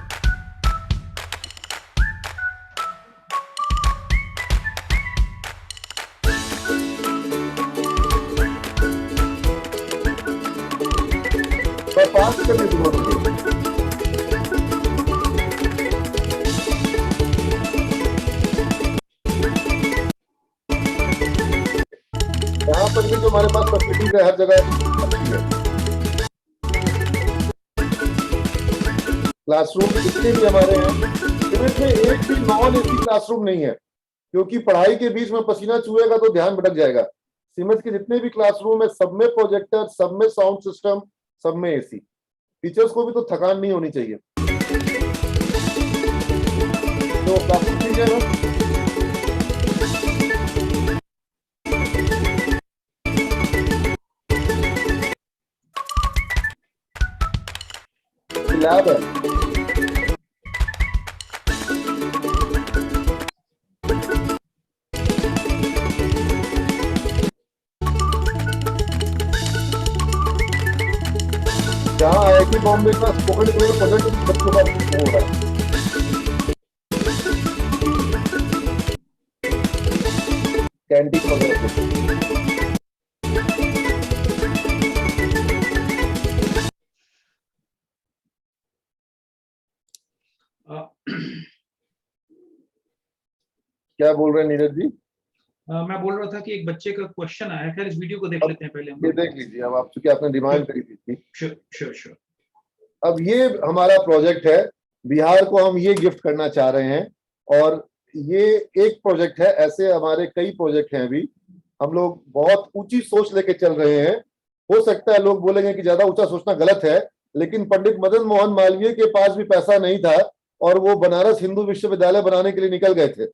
तो 5 सेकंड की जरूरत होगी। यहाँ पर भी जो हमारे पास फैसिलिटीज है हर जगह अच्छी है। क्लासरूम जितने भी हमारे हैं, सिमेंट में एक भी नॉन एसी क्लासरूम नहीं है, क्योंकि पढ़ाई के बीच में पसीना चुएगा तो ध्यान भटक जाएगा। सिमेंट के जितने भी क्लासरूम है सब में प्रोजेक्टर, सब में साउंड सिस्टम, सब में एसी। टीचर्स को भी तो थकान नहीं होनी चाहिए। तो काफी ठीक है ना? लैब है। जहाँ IIT बॉम्बे का स्पोकन इंग्लिश प्रोजेक्ट बच्चों का हो रहा है। कैंटीन वगैरह। क्या बोल रहे हैं नीरज जी? मैं बोल रहा था कि एक बच्चे का क्वेश्चन आया, खैर इस वीडियो को देख लेते हैं पहले हम। ये देख लीजिए, अब आप चूंकि आपने डिमांड करी थी। Sure sure sure. अब ये हमारा प्रोजेक्ट है, बिहार को हम ये गिफ्ट करना चाह रहे हैं, और ये एक प्रोजेक्ट है, ऐसे हमारे कई प्रोजेक्ट हैं। अभी हम लोग बहुत ऊंची सोच लेके चल रहे हैं। हो सकता है लोग बोलेंगे कि ज्यादा ऊंचा सोचना गलत है, लेकिन पंडित मदन मोहन मालवीय के पास भी पैसा नहीं था और वो बनारस हिंदू विश्वविद्यालय बनाने के लिए निकल गए थे।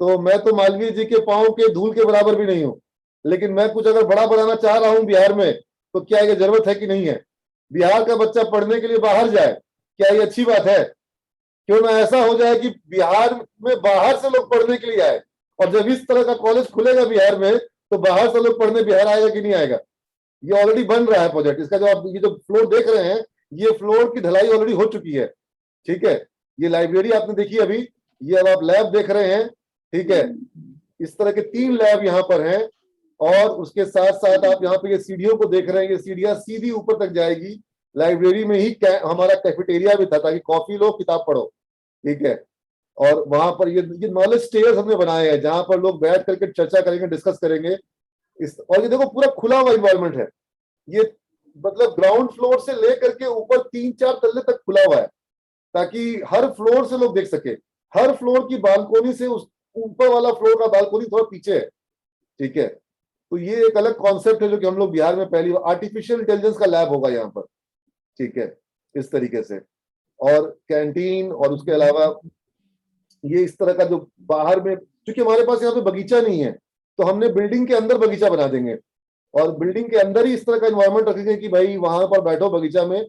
तो मैं तो मालवीय जी के पांव के धूल के बराबर भी नहीं हूँ, लेकिन मैं कुछ अगर बड़ा बनाना चाह रहा हूँ बिहार में, तो क्या ये जरूरत है कि नहीं है? बिहार का बच्चा पढ़ने के लिए बाहर जाए, क्या ये अच्छी बात है? क्यों ना ऐसा हो जाए कि बिहार में बाहर से लोग पढ़ने के लिए आए, और जब इस तरह का कॉलेज खुलेगा बिहार में, तो बाहर से लोग पढ़ने बिहार आएगा कि नहीं आएगा? ये ऑलरेडी बन रहा है प्रोजेक्ट। इसका जो आप ये जो फ्लोर देख रहे हैं, ये फ्लोर की ढलाई ऑलरेडी हो चुकी है। ठीक है, ये लाइब्रेरी आपने देखी अभी, ये अब आप लैब देख रहे हैं। ठीक है, इस तरह के 3 लैब यहाँ पर हैं, और उसके साथ साथ आप यहाँ पे ये सीढ़ियों को देख रहे हैं, ये सीढ़ियां सीधी ऊपर तक जाएगी। लाइब्रेरी में ही हमारा कैफेटेरिया भी था, ताकि कॉफी लो, किताब पढ़ो। ठीक है, और वहां पर ये नॉलेज स्टेयर्स हमने बनाए हैं, जहां पर लोग बैठ करके चर्चा करेंगे, डिस्कस करेंगे। और ये देखो पूरा खुला हुआ इन्वायरमेंट है, ये मतलब ग्राउंड फ्लोर से लेकर के ऊपर 3-4 तल्ले तक खुला हुआ है, ताकि हर फ्लोर से लोग देख सके। हर फ्लोर की बालकोनी से उस ऊपर वाला फ्लोर का बालकोनी थोड़ा पीछे है। ठीक है, तो ये एक अलग कॉन्सेप्ट है जो कि हम लोग बिहार में पहली आर्टिफिशियल इंटेलिजेंस का लैब होगा यहाँ पर। ठीक है, इस तरीके से, और कैंटीन, और उसके अलावा ये इस तरह का जो बाहर में, क्योंकि हमारे पास यहाँ पे बगीचा नहीं है, तो हमने बिल्डिंग के अंदर बगीचा बना देंगे, और बिल्डिंग के अंदर ही इस तरह का एनवायरनमेंट रखेंगे कि भाई वहां पर बैठो बगीचा में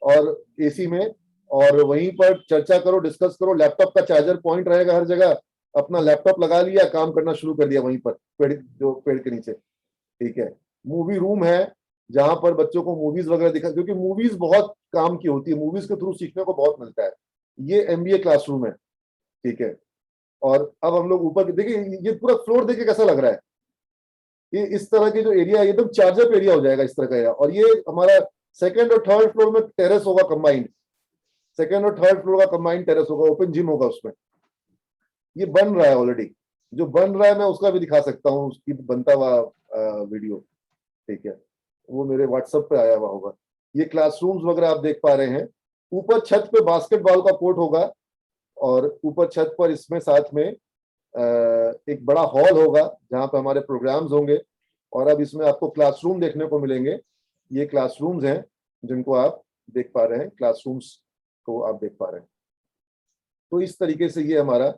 और एसी में, और वहीं पर चर्चा करो, डिस्कस करो। लैपटॉप का चार्जर पॉइंट रहेगा हर जगह, अपना लैपटॉप लगा लिया, काम करना शुरू कर दिया वहीं पर पेड़ के नीचे। ठीक है, मूवी रूम है, जहां पर बच्चों को मूवीज वगैरह दिखा, क्योंकि मूवीज बहुत काम की होती है, मूवीज के थ्रू सीखने को बहुत मिलता है। ये MBA क्लासरूम है। ठीक है, और अब हम लोग ऊपर देखिए, ये पूरा फ्लोर देखिए कैसा लग रहा है। ये इस तरह के जो एरिया है, एकदम चार्जअप एरिया हो जाएगा इस तरह का एरिया। और ये हमारा 2nd और 3rd फ्लोर में टेरेस होगा कंबाइंड, 2nd और 3rd फ्लोर का कंबाइंड टेरेस होगा, ओपन जिम होगा उसमें। ये बन रहा है ऑलरेडी, जो बन रहा है मैं उसका भी दिखा सकता हूँ, उसकी बनता हुआ वीडियो। ठीक है, वो मेरे WhatsApp पे आया हुआ होगा। ये क्लासरूम्स वगैरह आप देख पा रहे हैं। ऊपर छत पे बास्केटबॉल का कोर्ट होगा, और ऊपर छत पर इसमें साथ में एक बड़ा हॉल होगा जहां पर हमारे प्रोग्राम्स होंगे। और अब इसमें आपको क्लासरूम देखने को मिलेंगे। ये क्लासरूम्स हैं जिनको आप देख पा रहे हैं, क्लासरूम्स को आप देख पा रहे हैं। तो इस तरीके से ये हमारा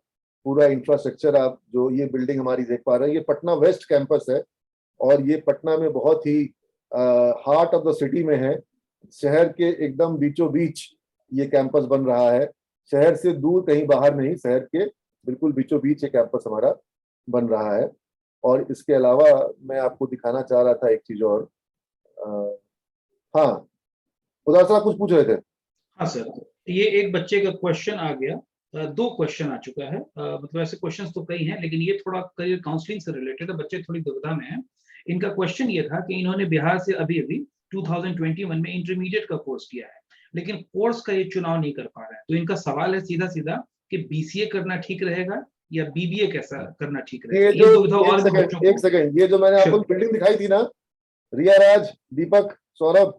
पूरा इंफ्रास्ट्रक्चर, आप जो ये बिल्डिंग हमारी देख पा रहे हैं, ये पटना वेस्ट कैंपस है, और ये पटना में बहुत ही हार्ट ऑफ द सिटी में है। शहर के एकदम बीचों बीच ये कैंपस बन रहा है, शहर से दूर कहीं बाहर नहीं, शहर के बिल्कुल बीचों बीच ये कैंपस हमारा बन रहा है। और इसके अलावा मैं आपको दिखाना चाह रहा था एक चीज और। हाँ, उदार सर कुछ पूछ रहे थे? हाँ सर, ये एक बच्चे का क्वेश्चन आ गया, 2 क्वेश्चन आ चुका है। मतलब ऐसे क्वेश्चंस तो कई हैं, लेकिन ये थोड़ा करियर काउंसलिंग से रिलेटेड है, बच्चे थोड़ी दुविधा में हैं। इनका क्वेश्चन ये था कि इन्होंने बिहार से अभी 2021 में इंटरमीडिएट का कोर्स किया है, लेकिन कोर्स का ये चुनाव नहीं कर पा रहा है। तो इनका सवाल है सीधा सीधा कि BCA करना ठीक रहेगा या BBA कैसा करना ठीक रहेगा? ये जो एक सेकंड, ये जो मैंने आपको बिल्डिंग दिखाई थी ना, रिया राज, दीपक, सौरभ,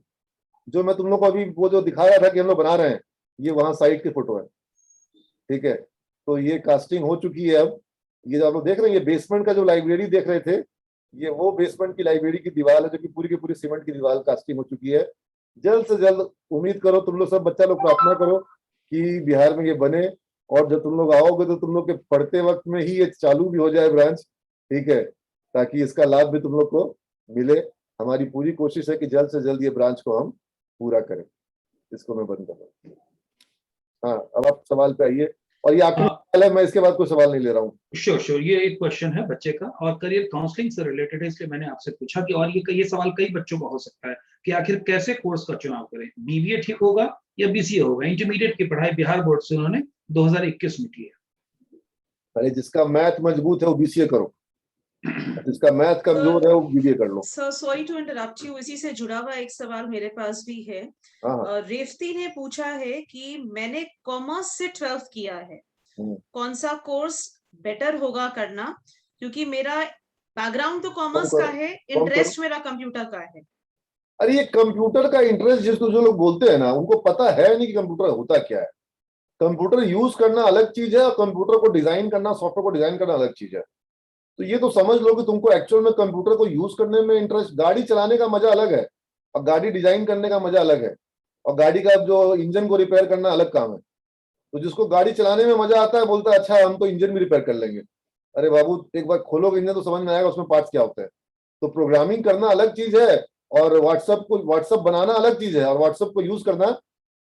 जो मैं तुम लोग को अभी वो जो दिखा रहा था कि हम लोग बना रहे हैं, ये वहां साइट की फोटो है, ठीक है। तो ये कास्टिंग हो चुकी है। अब ये जो आप लोग देख रहे हैं, ये बेसमेंट का जो लाइब्रेरी देख रहे थे, ये वो बेसमेंट की लाइब्रेरी की दीवार है जो कि पूरी की पूरी सीमेंट की दीवार कास्टिंग हो चुकी है। जल्द से जल्द उम्मीद करो, तुम लोग सब बच्चा लोग प्रार्थना करो कि बिहार में ये बने, और जब तुम लोग आओगे तो तुम लोग के पढ़ते वक्त में ही ये चालू भी हो जाए ब्रांच, ठीक है, ताकि इसका लाभ भी तुम लोग को मिले। हमारी पूरी कोशिश है कि जल्द से जल्द ये ब्रांच को हम पूरा करें। इसको मैं बंद कर रहा हूँ। हाँ, अब आप सवाल पे आइए, और ये आखिरी सवाल है, मैं इसके बाद कोई सवाल नहीं ले रहा हूँ। श्योर, ये एक क्वेश्चन है बच्चे का और करियर काउंसलिंग से रिलेटेड है, इसलिए मैंने आपसे पूछा कि, और ये सवाल कई बच्चों का हो सकता है कि आखिर कैसे कोर्स का चुनाव करें, बीबीए ठीक होगा या बीसीए होगा। इंटरमीडिएट की पढ़ाई बिहार बोर्ड से उन्होंने 2021 में की है। अरे जिसका मैथ मजबूत है वो बीसीए करो, जिसका मैथ कमजोर है वो बीबीए कर लो। Sir sorry to interrupt you, इसी से जुड़ा हुआ एक सवाल मेरे पास भी है। रेवती ने पूछा है कि मैंने कॉमर्स से 12th किया है, कौन सा कोर्स बेटर होगा करना, क्योंकि मेरा बैकग्राउंड तो कॉमर्स का है, इंटरेस्ट मेरा कंप्यूटर का है। अरे ये कंप्यूटर का इंटरेस्ट जिसको जो लोग बोलते हैं ना, उनको पता है नहीं कि कंप्यूटर होता क्या है। कंप्यूटर यूज करना अलग चीज है और कंप्यूटर को डिजाइन करना, सॉफ्टवेयर को डिजाइन करना अलग चीज है। तो ये तो समझ लो कि तुमको एक्चुअल में कंप्यूटर को यूज करने में इंटरेस्ट, गाड़ी चलाने का मजा अलग है और गाड़ी डिजाइन करने का मजा अलग है, और गाड़ी का जो इंजन को रिपेयर करना अलग काम है। तो जिसको गाड़ी चलाने में मजा आता है बोलता है अच्छा हम तो इंजन भी रिपेयर कर लेंगे। अरे बाबू, एक बार खोलोगे इंजन तो समझ में आएगा उसमें पार्ट्स क्या होते हैं। तो प्रोग्रामिंग करना अलग चीज है और व्हाट्सएप बनाना अलग चीज है, और व्हाट्सएप को यूज करना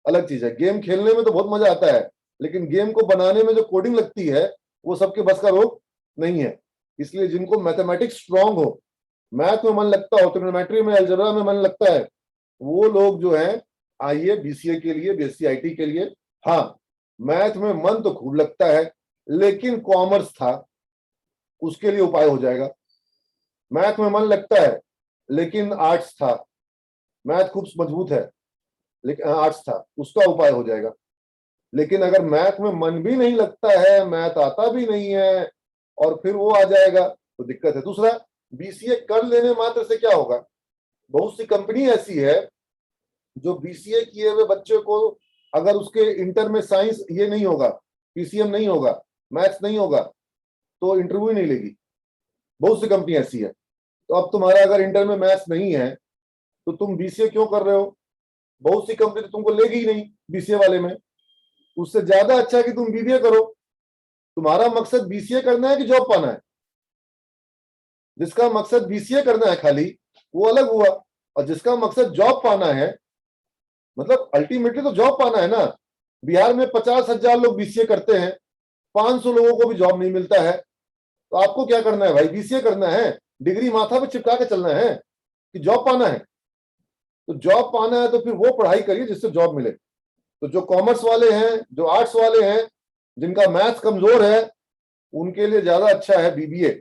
अलग चीज है। गेम खेलने में तो बहुत मजा आता है, लेकिन गेम को बनाने में जो कोडिंग लगती है वो सबके बस का रोग नहीं है। इसलिए जिनको मैथमेटिक्स स्ट्रांग हो, मैथ में मन लगता हो, ट्रिग्नोमेट्री में, अलजेब्रा में मन लगता है, वो लोग जो है आइए बीसीए के लिए, बीएससी आईटी के लिए। हाँ, मैथ में मन तो खूब लगता है, लेकिन कॉमर्स था, उसके लिए उपाय हो जाएगा। मैथ में मन लगता है लेकिन आर्ट्स था, मैथ खूब मजबूत है लेकिन आर्ट्स था, उसका उपाय हो जाएगा। लेकिन अगर मैथ में मन भी नहीं लगता है, मैथ आता भी नहीं है, और फिर वो आ जाएगा तो दिक्कत है। दूसरा, बीसीए कर लेने मात्र से क्या होगा। बहुत सी कंपनी ऐसी है जो बीसीए किए हुए बच्चे को, अगर उसके इंटर में साइंस ये नहीं होगा, पीसीएम नहीं होगा, मैथ्स नहीं होगा, तो इंटरव्यू नहीं लेगी। बहुत सी कंपनी ऐसी है। तो अब तुम्हारा अगर इंटर में मैथ्स नहीं है तो तुम बीसीए क्यों कर रहे हो। बहुत सी कंपनी तो तुमको लेगी ही नहीं बीसीए वाले में। उससे ज्यादा अच्छा है कि तुम बीबीए करो। तुम्हारा मकसद बीसीए करना है कि जॉब पाना है। जिसका मकसद बीसीए करना है खाली, वो अलग हुआ, और जिसका मकसद जॉब पाना है, मतलब अल्टीमेटली तो जॉब पाना है ना। बिहार में 50,000 लोग बीसीए करते हैं, 500 लोगों को भी जॉब नहीं मिलता है। तो आपको क्या करना है भाई, बीसीए करना है, डिग्री माथा पे चिपका के चलना है कि जॉब पाना है। तो जॉब पाना है तो फिर वो पढ़ाई करिए जिससे जॉब मिले। तो जो कॉमर्स वाले हैं, जो आर्ट्स वाले हैं, जिनका मैथ्स कमजोर है, उनके लिए ज्यादा अच्छा है बीबीए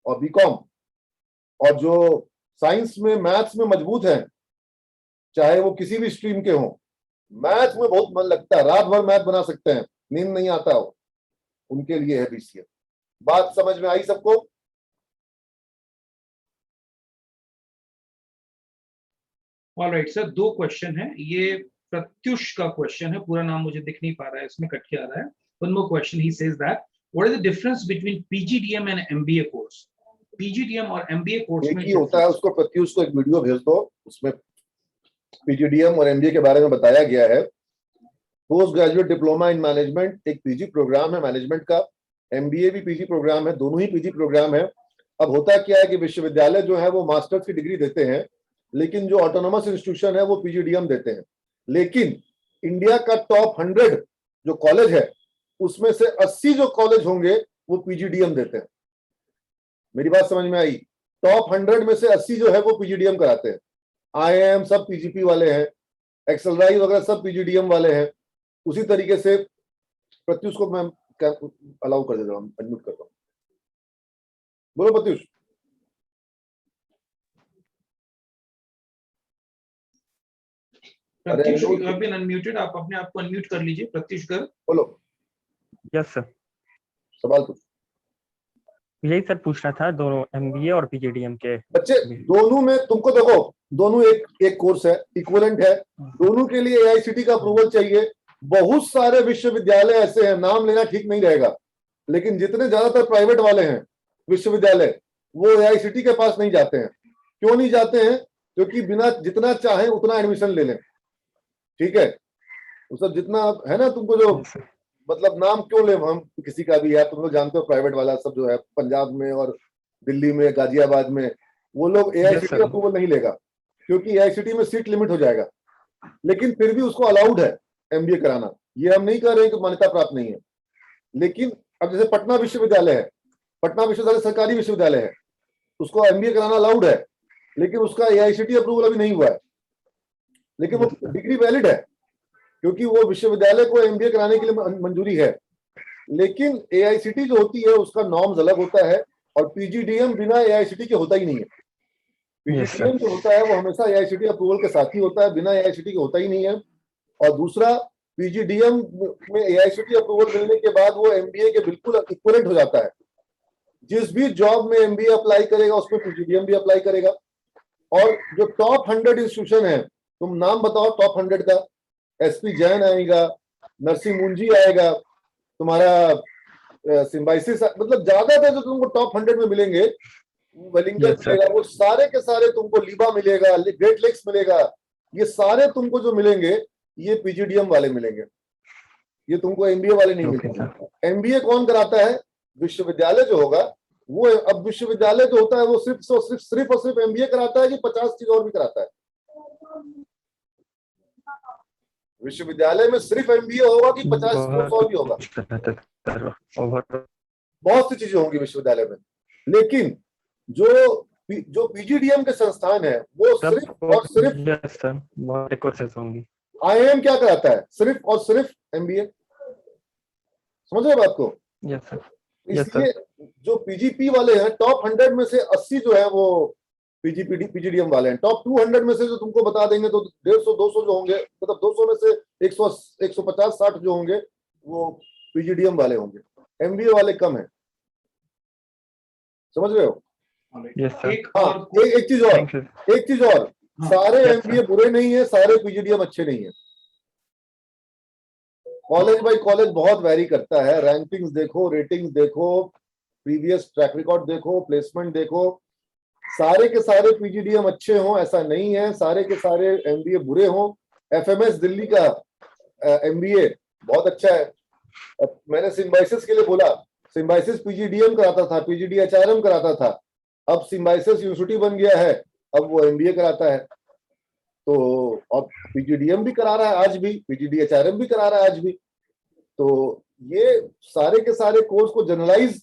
और बीकॉम। और जो साइंस में, मैथ्स में मजबूत हैं, चाहे वो किसी भी स्ट्रीम के हों, मैथ्स में बहुत मन लगता है, रात भर मैथ बना सकते हैं, नींद नहीं आता हो, उनके लिए है बीसीए। बात समझ में आई सबको। ऑलराइट सर, 2 क्वेश्चन है। ये प्रत्युष का क्वेश्चन है, पूरा नाम मुझे दिख नहीं पा रहा है, इसमें कट के आ रहा है। One more question, he says that what is the difference between PGDM and MBA course? PGDM और MBA कोर्स एक में ही होता है। उसको प्रत्युष को एक वीडियो भेज दो, उसमें पीजीडीएम और एमबीए के बारे में बताया गया है। Post graduate diploma in management एक पीजी प्रोग्राम है मैनेजमेंट का, एमबीए भी पीजी प्रोग्राम है, दोनों ही पीजी प्रोग्राम है। अब होता क्या है कि विश्वविद्यालय जो है वो मास्टर्स की डिग्री देते हैं, लेकिन जो ऑटोनोमस इंस्टीट्यूशन है वो पीजीडीएम देते हैं। लेकिन इंडिया का टॉप 100 जो कॉलेज है, उसमें से 80 जो कॉलेज होंगे वो पीजीडीएम देते हैं। मेरी बात समझ में आई। टॉप 100 में से 80 जो है वो पीजीडीएम कराते हैं। आईआईएम सब पीजीपी वाले हैं, एक्सेलराइज वगैरह सब पीजीडीएम वाले हैं। उसी तरीके से प्रत्युष को मैं अलाउ कर देता हूँ, अनम्यूट करता हूँ। बोलो Pratyush. Pratyush, you have been unmuted, आप अपने आप को अनम्यूट कर लीजिए। प्रत्युष कर बोलो। यस सर, सवाल पूछ। यही सर पूछना था, दोनों एमबीए और पीजीडीएम के बच्चे दोनों में तुमको देखो, दोनों एक कोर्स है, इक्विवेलेंट है। दोनों के लिए एआईसीटी का अप्रूवल चाहिए, बहुत सारे विश्वविद्यालय ऐसे हैं, नाम लेना ठीक नहीं रहेगा, लेकिन जितने ज्यादातर प्राइवेट वाले हैं विश्वविद्यालय, वो एआईसीटी के पास नहीं जाते हैं। क्यों नहीं जाते हैं? क्योंकि बिना जितना चाहे उतना एडमिशन ले लें, ठीक है, उसका जितना है ना, तुमको जो मतलब नाम क्यों ले हम किसी का भी है, तुम लोग जानते हो प्राइवेट वाला सब जो है पंजाब में और दिल्ली में गाजियाबाद में, वो लोग एआईसीटी अप्रूवल नहीं लेगा, क्योंकि एआईसीटी में सीट लिमिट हो जाएगा। लेकिन फिर भी उसको अलाउड है एमबीए कराना, ये हम नहीं कह रहे हैं कि मान्यता प्राप्त नहीं है। लेकिन अब जैसे पटना विश्वविद्यालय है, पटना विश्वविद्यालय सरकारी विश्वविद्यालय है, उसको एमबीए कराना अलाउड है, लेकिन उसका एआईसीटी अप्रूवल अभी नहीं हुआ है, लेकिन वो डिग्री वैलिड है क्योंकि वो विश्वविद्यालय को एमबीए कराने के लिए मंजूरी है। लेकिन एआईसीटी जो होती है उसका नॉर्म्स अलग होता है, और पीजीडीएम बिना एआईसीटी के होता ही नहीं है। पीजीडीएम जो होता है वो हमेशा एआईसीटी अप्रूवल के साथ ही होता है, बिना एआईसीटी के होता ही नहीं है। और दूसरा, पीजीडीएम में एआईसीटी अप्रूवल मिलने के बाद वो एमबीए के बिल्कुल इक्विवेलेंट हो जाता है। जिस भी जॉब में एमबीए अप्लाई करेगा उसमें पीजीडीएम भी अप्लाई करेगा। और जो टॉप 100 इंस्टीट्यूशन है, तुम नाम बताओ टॉप 100 का। एसपी जैन आएगा, नरसिंह मुंजी आएगा, तुम्हारा सिम्बाइसिस, मतलब ज्यादातर जो तुमको टॉप 100 में मिलेंगे, वेलिंगटन मिलेगा, वो सारे के सारे तुमको, लीबा मिलेगा, ग्रेट लेक्स मिलेगा, ये सारे तुमको जो मिलेंगे ये पीजीडीएम वाले मिलेंगे, ये तुमको एमबीए वाले नहीं मिलेंगे। एमबीए कौन कराता है? विश्वविद्यालय जो होगा वो। अब विश्वविद्यालय जो होता है वो सिर्फ और सिर्फ एमबीए कराता है कि 50 चीज और भी कराता है? विश्वविद्यालय में सिर्फ एमबीए होगा कि 50 चीज और भी होगा? बहुत सी चीजें होंगी विश्वविद्यालय में। लेकिन जो पीजीडीएम के संस्थान है वो सिर्फ और सिर्फ होंगी। आईआईएम क्या कराता है? सिर्फ और सिर्फ एमबीए। समझ रहे बात को? Yes sir. इसलिए जो पीजीपी वाले हैं, टॉप 100 में से 80 जो है वो पीजीडीएम वाले हैं। टॉप 200 में से जो तुमको बता देंगे तो 150-200 जो होंगे, मतलब 200 में से 150-60 जो होंगे वो पीजीडीएम वाले होंगे, एमबीए वाले कम है। समझ रहे हो? Yes sir. एक चीज और, सारे एमबीए बुरे नहीं है, सारे पीजीडीएम अच्छे नहीं है। कॉलेज बाय कॉलेज बहुत वैरी करता है। रैंकिंग्स देखो, रेटिंग्स देखो, प्रीवियस ट्रैक रिकॉर्ड देखो, प्लेसमेंट देखो, सारे के सारे पीजीडीएम अच्छे हों ऐसा नहीं है, सारे के सारे एमबीए बुरे हों। एफएमएस दिल्ली का एमबीए बहुत अच्छा है। मैंने सिम्बाइसिस के लिए बोला, सिम्बाइसिस पीजीडीएम कराता था, पीजीडीएचआरएम कराता था, अब सिम्बाइसिस यूनिवर्सिटी बन गया है, अब वो एमबीए कराता है। तो अब पीजीडीएम भी करा रहा है आज भी, पीजीडीएचआरएम भी करा रहा है आज भी। तो ये सारे के सारे कोर्स को जनरलाइज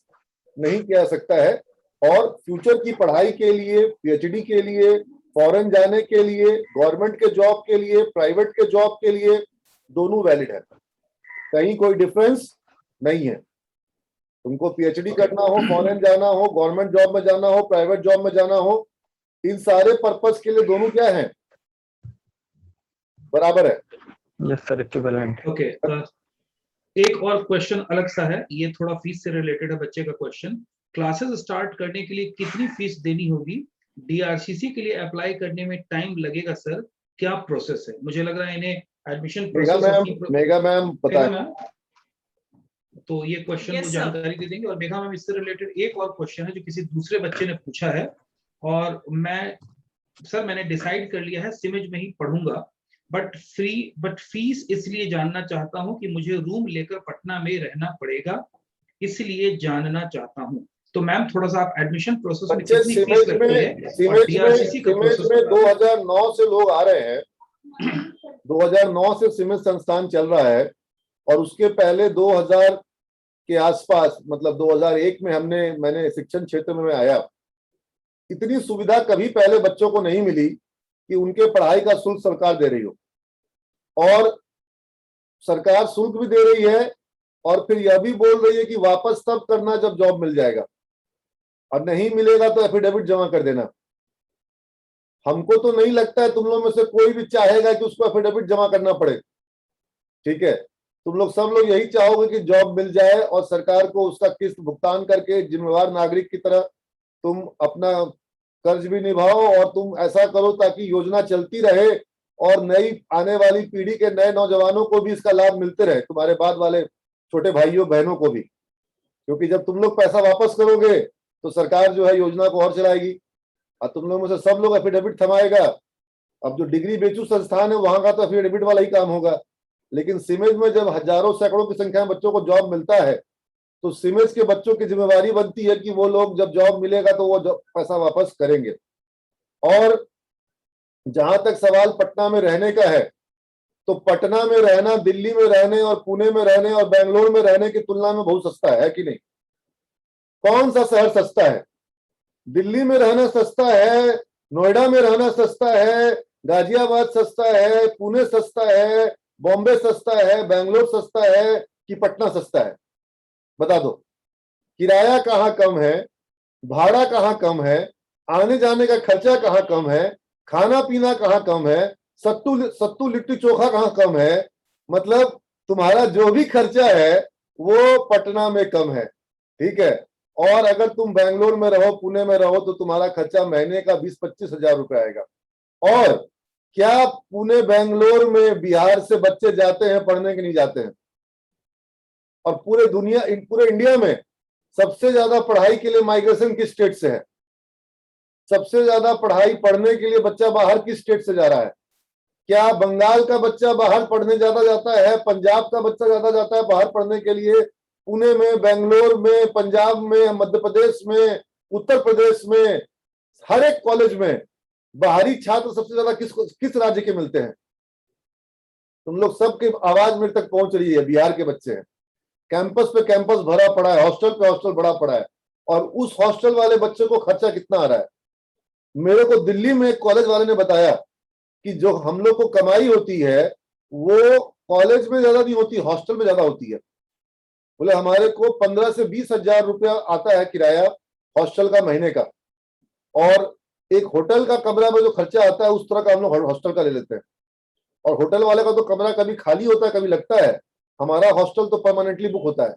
नहीं किया जा सकता है, और फ्यूचर की पढ़ाई के लिए, पीएचडी के लिए, फॉरेन जाने के लिए, गवर्नमेंट के जॉब के लिए, प्राइवेट के जॉब के लिए, दोनों वैलिड है, कहीं कोई डिफरेंस नहीं है। तुमको पीएचडी करना हो, फॉरेन जाना हो, गवर्नमेंट जॉब में जाना हो, प्राइवेट जॉब में जाना हो, इन सारे पर्पस के लिए दोनों क्या है? बराबर है। Yes sir, equivalent. ओके, एक और क्वेश्चन अलग सा है, ये थोड़ा फीस से रिलेटेड है बच्चे का क्वेश्चन। क्लासेस स्टार्ट करने के लिए कितनी फीस देनी होगी? डीआरसीसी के लिए अप्लाई करने में टाइम लगेगा सर, क्या प्रोसेस है? मुझे लग रहा है इन्हें एडमिशन प्रोसेस मेगा मैम पता है, तो ये क्वेश्चन को जानकारी दे देंगे। और मेघा मैम, इससे रिलेटेड एक और क्वेश्चन है जो किसी दूसरे बच्चे ने पूछा है, और मैंने डिसाइड कर लिया है सिमिज में ही पढ़ूंगा, बट फीस इसलिए जानना चाहता हूं कि मुझे रूम लेकर पटना में रहना पड़ेगा, इसलिए जानना चाहता हूं। तो मैम थोड़ा सा आप एडमिशन प्रोसेस में कितनी फीस लगती है और डीआरसीसी का प्रोसेस में 2009 से लोग आ रहे हैं, 2009 से सिमिज संस्थान चल रहा है, और उसके पहले 2000 के आसपास, मतलब 2001 में मैंने शिक्षण क्षेत्र में आया। इतनी सुविधा कभी पहले बच्चों को नहीं मिली कि उनके पढ़ाई का शुल्क सरकार दे रही हो, और सरकार शुल्क भी दे रही है, और फिर यह भी बोल रही है कि वापस तब करना जब जॉब मिल जाएगा, और नहीं मिलेगा तो एफिडेविट जमा कर देना। हमको तो नहीं लगता है तुम लोग में से कोई भी चाहेगा कि उसको एफिडेविट जमा करना पड़े, ठीक है? तुम लोग सब लोग यही चाहोगे कि जॉब मिल जाए और सरकार को उसका किस्त भुगतान करके जिम्मेवार नागरिक की तरह तुम अपना कर्ज भी निभाओ, और तुम ऐसा करो ताकि योजना चलती रहे, और नई आने वाली पीढ़ी के नए नौजवानों को भी इसका लाभ मिलते रहे, तुम्हारे बाद वाले छोटे भाइयों बहनों को भी, क्योंकि जब तुम लोग पैसा वापस करोगे तो सरकार जो है योजना को और चलाएगी और तुम लोगों में से सब लोग एफिडेविट थमाएगा। अब जो डिग्री बेचू संस्थान है वहां का तो एफिडेविट वाला ही काम होगा, लेकिन सिमेज में जब हजारों सैकड़ों की संख्या में बच्चों को जॉब मिलता है तो सिमेज के बच्चों की जिम्मेवारी बनती है कि वो लोग जब जॉब मिलेगा तो वो पैसा वापस करेंगे। और जहां तक सवाल पटना में रहने का है, तो पटना में रहना दिल्ली में रहने और पुणे में रहने और बेंगलोर में रहने की तुलना में बहुत सस्ता है कि नहीं? कौन सा शहर सस्ता है? दिल्ली में रहना सस्ता है, नोएडा में रहना सस्ता है, गाजियाबाद सस्ता है, पुणे सस्ता है, बॉम्बे सस्ता है, बेंगलोर सस्ता है कि पटना सस्ता है? बता दो। किराया कहाँ कम है, भाड़ा कहाँ कम है, आने जाने का खर्चा कहाँ कम है, खाना पीना कहाँ कम है, सत्तू लिट्टी चोखा कहाँ कम है? मतलब तुम्हारा जो भी खर्चा है वो पटना में कम है, ठीक है। और अगर तुम बेंगलोर में रहो, पुणे में रहो, तो तुम्हारा खर्चा महीने का 20-25 हजार रुपए आएगा। और क्या पुणे बेंगलोर में बिहार से बच्चे जाते हैं पढ़ने के? नहीं जाते हैं। और पूरे इंडिया में सबसे ज्यादा पढ़ाई के लिए माइग्रेशन किस स्टेट से है? सबसे ज्यादा पढ़ाई पढ़ने के लिए बच्चा बाहर किस स्टेट से जा रहा है? क्या बंगाल का बच्चा बाहर पढ़ने ज्यादा जाता है? पंजाब का बच्चा ज्यादा जाता है बाहर पढ़ने के लिए? पुणे में, बेंगलोर में, पंजाब में, मध्य प्रदेश में, उत्तर प्रदेश में, हर एक कॉलेज में बाहरी छात्र सबसे ज्यादा किस राज्य के मिलते हैं? तुम लोग सबकी आवाज मेरे तक पहुंच रही है, बिहार के बच्चे हैं। कैंपस पे कैंपस भरा पड़ा है, हॉस्टल पे हॉस्टल भरा पड़ा है, और उस हॉस्टल वाले बच्चे को खर्चा कितना आ रहा है? मेरे को दिल्ली में एक कॉलेज वाले ने बताया कि जो हम लोग को कमाई होती है वो कॉलेज में ज्यादा नहीं होती, हॉस्टल में ज्यादा होती है। बोले हमारे को 15 से 20 हजार रुपया आता है किराया हॉस्टल का महीने का, और एक होटल का कमरा में जो खर्चा आता है उस तरह का हम लोग हॉस्टल का ले लेते हैं। और होटल वाले का तो कमरा कभी खाली होता है, कभी लगता है। हमारा हॉस्टल तो परमानेंटली बुक होता है,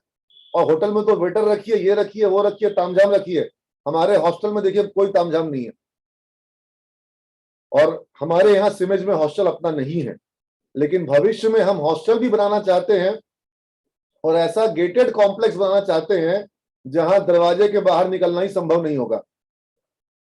और होटल में तो वेटर रखिए, ये रखिए, वो रखिए, तामझाम रखिए। हमारे हॉस्टल में देखिए कोई तामझाम नहीं है। और हमारे यहाँ सिमेज में हॉस्टल अपना नहीं है, लेकिन भविष्य में हम हॉस्टल भी बनाना चाहते हैं और ऐसा गेटेड कॉम्प्लेक्स बनाना चाहते हैं जहां दरवाजे के बाहर निकलना ही संभव नहीं होगा।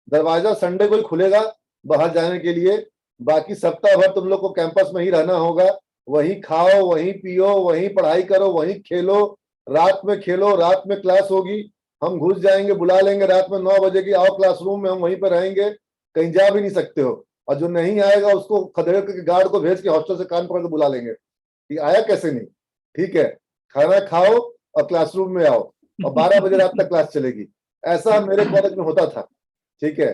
दरवाजा संडे को ही खुलेगा बाहर जाने के लिए, बाकी सप्ताह भर तुम लोग को कैंपस में ही रहना होगा। वहीं खाओ, वहीं पियो, वहीं पढ़ाई करो, वहीं खेलो, रात में खेलो, रात में क्लास होगी। हम घुस जाएंगे, बुला लेंगे रात में 9 बजे की, आओ क्लासरूम में, हम वहीं पर रहेंगे, कहीं जा भी नहीं सकते हो। और जो नहीं आएगा उसको खदेड़ के गार्ड को भेज के हॉस्टल से कान पकड़ के बुला लेंगे कि आया कैसे नहीं, ठीक है, खाना खाओ और क्लासरूम में आओ, और 12 बजे रात तक क्लास चलेगी। ऐसा मेरे कॉलेज में होता था, ठीक है।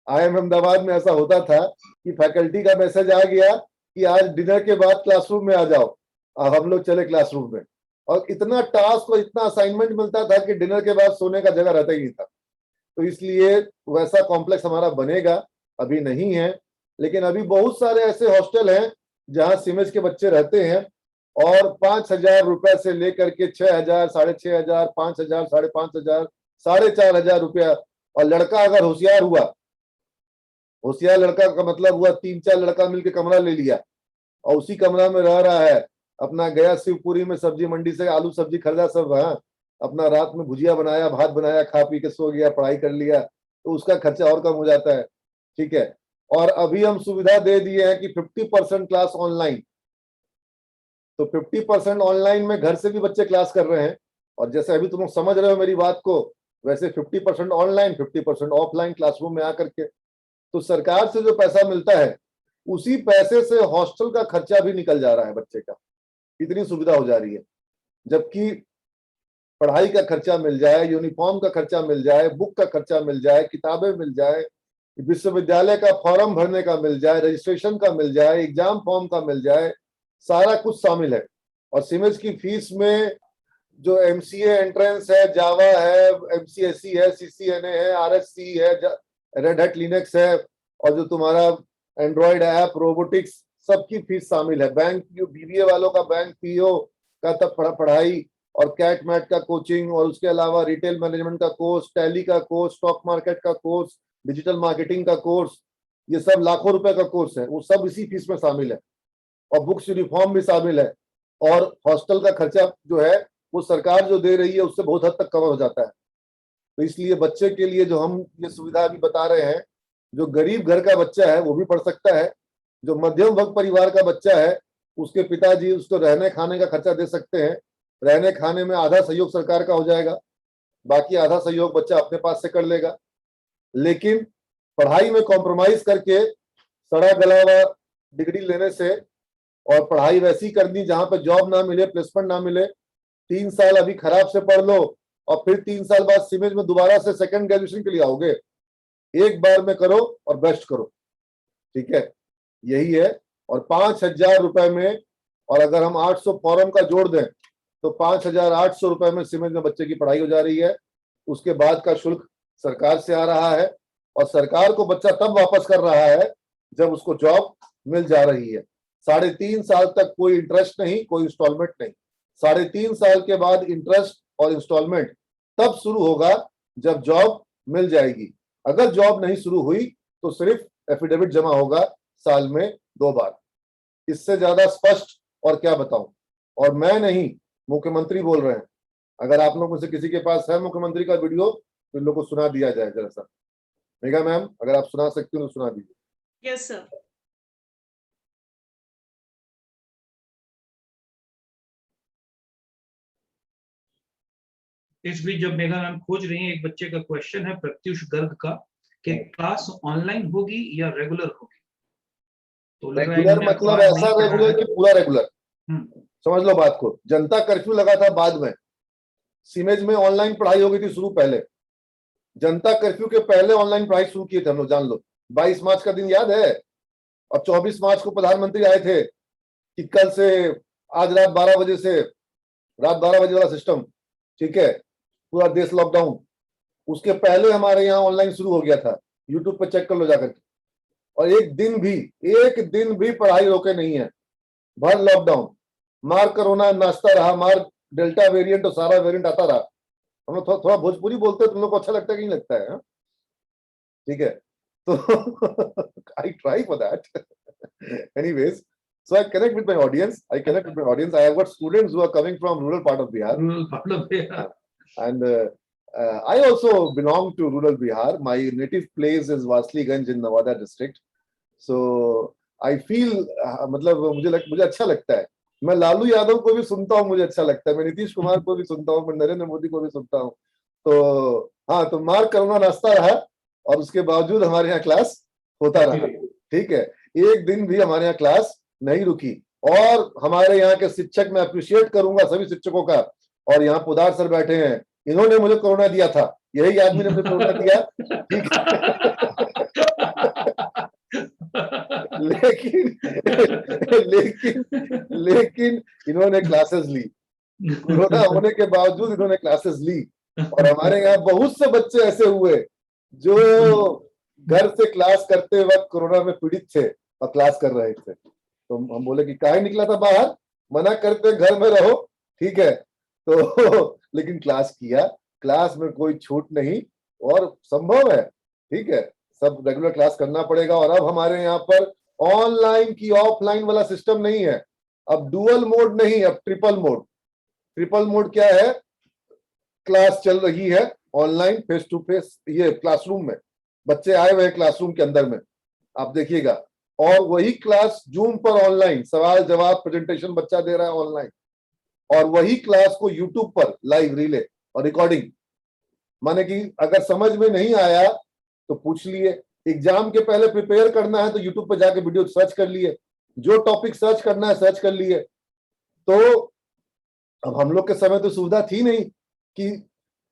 IIM अहमदाबाद में ऐसा होता था कि फैकल्टी का मैसेज आ गया कि आज डिनर के बाद क्लासरूम में आ जाओ, और हम लोग चले क्लासरूम में। और इतना टास्क और इतना असाइनमेंट मिलता था कि डिनर के बाद सोने का जगह रहता ही नहीं था। तो इसलिए वैसा कॉम्प्लेक्स हमारा बनेगा, अभी नहीं है, लेकिन अभी बहुत सारे ऐसे हॉस्टल हैं जहां सिमेज के बच्चे रहते हैं, और 5,000 रुपए से लेकर के 6,000, 6,500, 5,000, 5,500, 4,500 रुपया। और लड़का अगर होशियार हुआ, होशियार लड़का का मतलब हुआ 3-4 लड़का मिलकर कमरा ले लिया और उसी कमरा में रह रहा है, अपना गया शिवपुरी में सब्जी मंडी से आलू सब्जी खरीदा सब, हाँ, अपना रात में भुजिया बनाया, भात बनाया, खा पी के सो गया, पढ़ाई कर लिया, तो उसका खर्चा और कम हो जाता है, ठीक है। और अभी हम सुविधा दे दिए हैं कि 50% क्लास ऑनलाइन, तो 50% ऑनलाइन में घर से भी बच्चे क्लास कर रहे हैं। और जैसे अभी तुम लोग समझ रहे हो मेरी बात को, वैसे 50% ऑनलाइन, 50% ऑफलाइन क्लासरूम में आकर के। तो सरकार से जो पैसा मिलता है उसी पैसे से हॉस्टल का खर्चा भी निकल जा रहा है बच्चे का, इतनी सुविधा हो जा रही है। जबकि पढ़ाई का खर्चा मिल जाए, यूनिफॉर्म का खर्चा मिल जाए, बुक का खर्चा मिल जाए, किताबें मिल जाए, विश्वविद्यालय का फॉर्म भरने का मिल जाए, रजिस्ट्रेशन का मिल जाए, एग्जाम फॉर्म का मिल जाए, सारा कुछ शामिल है। और सिमेज की फीस में जो MCA एंट्रेंस है, जावा है, MCSE है, CCNA है, RSC है, रेड हैट लिनक्स है, और जो तुम्हारा एंड्रॉइड ऐप, रोबोटिक्स, सबकी फीस शामिल है। बैंक BBA वालों का बैंक PO का तब पढ़ाई, और कैट मैट का कोचिंग, और उसके अलावा रिटेल मैनेजमेंट का कोर्स, टैली का कोर्स, स्टॉक मार्केट का कोर्स, डिजिटल मार्केटिंग का कोर्स, ये सब लाखों रुपए का कोर्स है, वो सब इसी फीस में शामिल है, और बुक्स यूनिफॉर्म भी शामिल है, और हॉस्टल का खर्चा जो है वो सरकार जो दे रही है उससे बहुत हद तक कवर हो जाता है। तो इसलिए बच्चे के लिए जो हम ये सुविधा अभी बता रहे हैं, जो गरीब घर का बच्चा है वो भी पढ़ सकता है, जो मध्यम वर्ग परिवार का बच्चा है उसके पिताजी उसको रहने खाने का खर्चा दे सकते हैं, रहने खाने में आधा सहयोग सरकार का हो जाएगा, बाकी आधा सहयोग बच्चा अपने पास से कर लेगा। लेकिन पढ़ाई में कॉम्प्रोमाइज करके सड़ा गला हुआ डिग्री लेने से, और पढ़ाई वैसी करनी जहां पर जॉब ना मिले, प्लेसमेंट ना मिले, 3 साल अभी खराब से पढ़ लो और फिर 3 साल बाद सीमेज में दोबारा से सेकंड ग्रेजुएशन के लिए आओगे, एक बार में करो और बेस्ट करो, ठीक है, यही है। और 5,000 रुपए में, और अगर हम 800 फॉर्म का जोड़ दें तो 5,800 रुपए में सीमेज में बच्चे की पढ़ाई हो जा रही है। उसके बाद का शुल्क सरकार से आ रहा है, और सरकार को बच्चा तब वापस कर रहा है जब उसको जॉब मिल जा रही है। 3.5 साल तक कोई इंटरेस्ट नहीं, कोई इंस्टॉलमेंट नहीं। 3.5 साल के बाद इंटरेस्ट और इंस्टॉलमेंट तब शुरू होगा जब जॉब मिल जाएगी। अगर जॉब नहीं शुरू हुई तो सिर्फ एफिडेविट जमा होगा साल में 2 बार। इससे ज्यादा स्पष्ट और क्या बताऊं। और मैं नहीं, मुख्यमंत्री बोल रहे हैं। अगर आप लोगों में से किसी के पास है मुख्यमंत्री का वीडियो तो इन लोगों को सुना दिया जाए जरा सा। मेघा मैम, अगर आप सुना सकती हो तो सुना दीजिए। Yes sir. इस बीच जब मेघा मैम खोज रही हैं, एक बच्चे का क्वेश्चन है प्रत्युष गर्ग का कि क्लास ऑनलाइन होगी या रेगुलर होगी? तो लग रहा है रेगुलर इन्होंने मतलब अखबार ऐसा नहीं पढ़ा रेगुलर है। कि पूरा रेगुलर, हम्म, समझ लो बात को। जनता कर्फ्यू लगा था बाद में, सीमेज में ऑनलाइन पढ़ाई हो गई थी शुरू पहले। जनता कर्फ्यू के पहले ऑनलाइन पढ़ाई शुरू किए थे हम लोग, जान लो। 22 मार्च का दिन याद है? और 24 मार्च को प्रधानमंत्री आए थे कि कल से, आज रात 12 बजे से, रात 12 बजे वाला सिस्टम, ठीक है, पूरा देश लॉकडाउन। उसके पहले हमारे यहाँ ऑनलाइन शुरू हो गया था, यूट्यूब पे चेक कर लो जाकर के। और एक दिन भी पढ़ाई रोके नहीं है, भर लॉकडाउन। मार कोरोना नाचता रहा, मार डेल्टा वेरिएंट और सारा वेरिएंट आता रहा। हम लोग थोड़ा भोजपुरी बोलते हैं, तुम लोग को अच्छा लगता है कि नहीं लगता है? ठीक है, तो I try for that anyways. So I connect with my audience. I have got students who are coming from rural part of Bihar. And I also belong to rural Bihar. My native place is Wasliganj in Nawada district. So I feel मतलब मुझे अच्छा लगता है। मैं लालू यादव को भी सुनता हूँ, मुझे अच्छा लगता है। मैं नीतीश कुमार को भी सुनता हूँ, मैं नरेंद्र मोदी को भी सुनता हूँ। तो हाँ, तो मार कोरोना नाचता रहा और उसके बावजूद हमारे यहाँ क्लास होता रहा, ठीक है। एक दिन भी हमारे यहाँ क्लास नहीं रुकी। और हमारे यहाँ के शिक्षक, मैं अप्रिशिएट करूंगा सभी शिक्षकों का। और यहाँ पुदार सर बैठे हैं, इन्होंने मुझे कोरोना दिया था, यही आदमी ने मुझे कोरोना दिया, ठीक लेकिन इन्होंने क्लासेस ली। कोरोना होने के बावजूद इन्होंने क्लासेस ली। और हमारे यहाँ बहुत से बच्चे ऐसे हुए जो घर से क्लास करते वक्त कोरोना में पीड़ित थे और क्लास कर रहे थे। तो हम बोले कि काहे निकला था बाहर, मना करते घर में रहो, ठीक है। तो लेकिन क्लास किया, क्लास में कोई छूट नहीं और संभव है, ठीक है, सब रेगुलर क्लास करना पड़ेगा। और अब हमारे यहाँ पर ऑनलाइन की ऑफलाइन वाला सिस्टम नहीं है, अब डुअल मोड नहीं, अब ट्रिपल मोड। ट्रिपल मोड क्या है? क्लास चल रही है ऑनलाइन, फेस टू फेस, ये क्लासरूम में बच्चे आए हुए हैं क्लासरूम के अंदर में, आप देखिएगा। और वही क्लास जूम पर ऑनलाइन सवाल जवाब प्रेजेंटेशन बच्चा दे रहा है ऑनलाइन, और वही क्लास को यूट्यूब पर लाइव रिले और रिकॉर्डिंग। माने कि अगर समझ में नहीं आया तो पूछ लिए, एग्जाम के पहले प्रिपेयर करना है तो यूट्यूब पर जाके वीडियो सर्च कर लिए, जो टॉपिक सर्च करना है सर्च कर लिए। तो अब हम लोग के समय तो सुविधा थी नहीं कि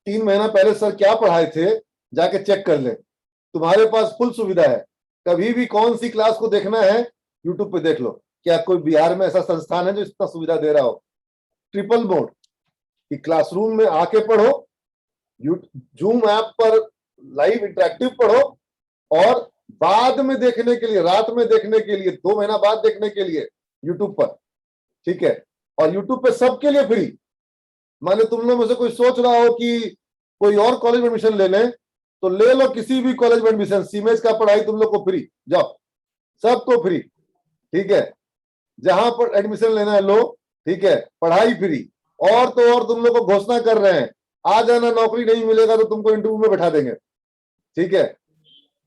3 महीना पहले सर क्या पढ़ाए थे जाके चेक कर ले। तुम्हारे पास फुल सुविधा है, कभी भी कौन सी क्लास को देखना है यूट्यूब पे देख लो। क्या कोई बिहार में ऐसा संस्थान है जो इतना सुविधा दे रहा हो? ट्रिपल मोड कि क्लासरूम में आके पढ़ो, जूम ऐप पर लाइव इंटरेक्टिव पढ़ो, और बाद में देखने के लिए, रात में देखने के लिए, 2 महीना बाद देखने के लिए यूट्यूब पर, ठीक है। और यूट्यूब पे सबके लिए फ्री। माने तुम लोग में से कोई सोच रहा हो कि कोई और कॉलेज में एडमिशन ले लें तो ले लो किसी भी कॉलेज में एडमिशन, सीमेज का पढ़ाई तुम लोग को फ्री, जाओ सबको फ्री, ठीक है, जहां पर एडमिशन लेना है लो, ठीक है, पढ़ाई फ्री। और तो और तुम लोग को घोषणा कर रहे हैं, आ जाना, नौकरी नहीं मिलेगा तो तुमको इंटरव्यू में बैठा देंगे, ठीक है।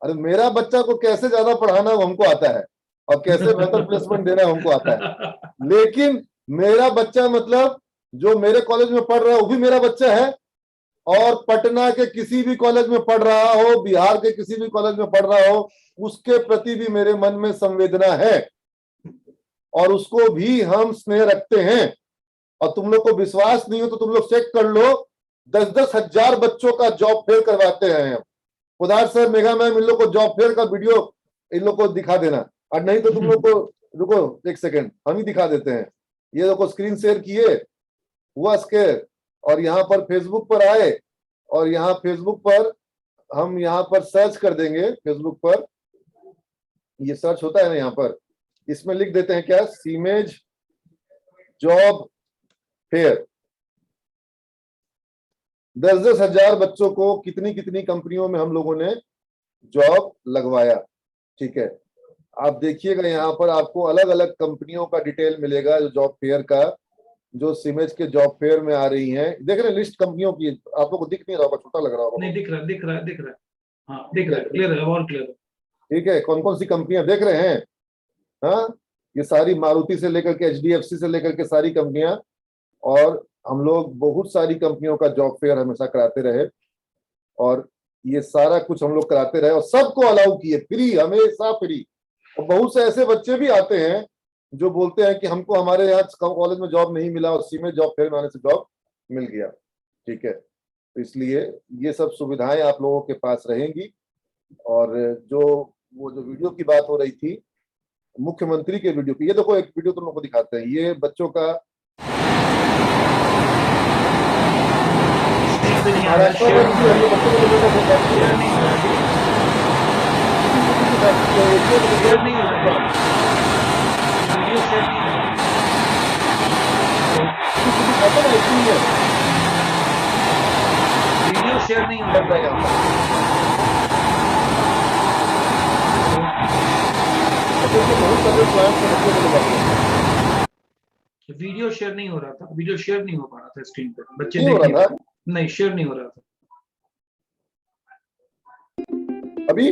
अरे मेरा बच्चा को कैसे ज्यादा पढ़ाना वो हमको आता है, और कैसे बेहतर प्लेसमेंट देना हमको आता है, लेकिन मेरा बच्चा मतलब जो मेरे कॉलेज में पढ़ रहा है वो भी मेरा बच्चा है, और पटना के किसी भी कॉलेज में पढ़ रहा हो, बिहार के किसी भी कॉलेज में पढ़ रहा हो, उसके प्रति भी मेरे मन में संवेदना है, और उसको भी हम स्नेह रखते हैं। और तुम लोग को विश्वास नहीं हो तो तुम लोग चेक कर लो, 10-10 हजार बच्चों का जॉब फेयर करवाते हैं हम। उदार सर, मेघा मैम, इन लोग को जॉब फेयर का वीडियो इन लोग को दिखा देना, और नहीं तो तुम लोग को, रुको एक सेकेंड, हम ही दिखा देते हैं। ये लोग को स्क्रीन शेयर किए, हुआ स्केयर, और यहाँ पर फेसबुक पर आए, और यहाँ फेसबुक पर हम यहाँ पर सर्च कर देंगे, फेसबुक पर ये सर्च होता है ना, यहाँ पर इसमें लिख देते हैं क्या, सीमेज जॉब फेयर। 10-10 हजार बच्चों को कितनी कितनी कंपनियों में हम लोगों ने जॉब लगवाया, ठीक है। आप देखिएगा यहाँ पर आपको अलग अलग कंपनियों का डिटेल मिलेगा, जो जॉब फेयर का, जो सीमेज के जॉब फेयर में आ रही हैं। देख रहे हैं लिस्ट कंपनियों की, आप लोगों को दिख नहीं रहा होगा, छोटा लग रहा होगा। नहीं, दिख रहा है, हाँ दिख रहा है, क्लियर है, और क्लियर है, ठीक है। कौन कौन सी कंपनियां देख रहे हैं? हाँ, ये सारी मारुति से लेकर के HDFC से लेकर के सारी कंपनियां, और हम लोग बहुत सारी कंपनियों का जॉब फेयर हमेशा कराते रहे, और ये सारा कुछ हम लोग कराते रहे, और सबको अलाउ किए, फ्री, हमेशा फ्री। और बहुत से ऐसे बच्चे भी आते हैं जो बोलते हैं कि हमको हमारे यहाँ कॉलेज में जॉब नहीं मिला और सीमेज जॉब फेयर में आने से जॉब मिल गया, ठीक है। तो इसलिए ये सब सुविधाएं आप लोगों के पास रहेंगी। और जो वीडियो की बात हो रही थी, मुख्यमंत्री के वीडियो की, ये देखो एक वीडियो तुम लोग को दिखाते हैं, ये बच्चों का वीडियो शेयर नहीं हो रहा वीडियो शेयर नहीं हो रहा था, वीडियो शेयर नहीं हो पा रहा था स्क्रीन पे, बच्चे नहीं हो देख रहा था? नहीं, शेयर नहीं हो रहा था। अभी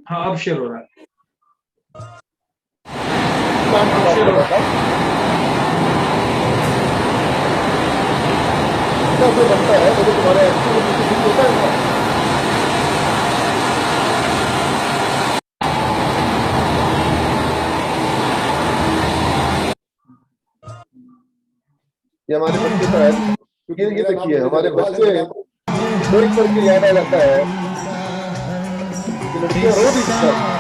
हाँ, अब शेयर हो रहा है। शेयर हो रहा था, बनता है तो तुम्हारे होता है ना। ये हमारे बच्चे का है, क्योंकि ये देखिए हमारे बच्चे देख करके याद आ जाता है कि लड़कियां रो भी सकता है।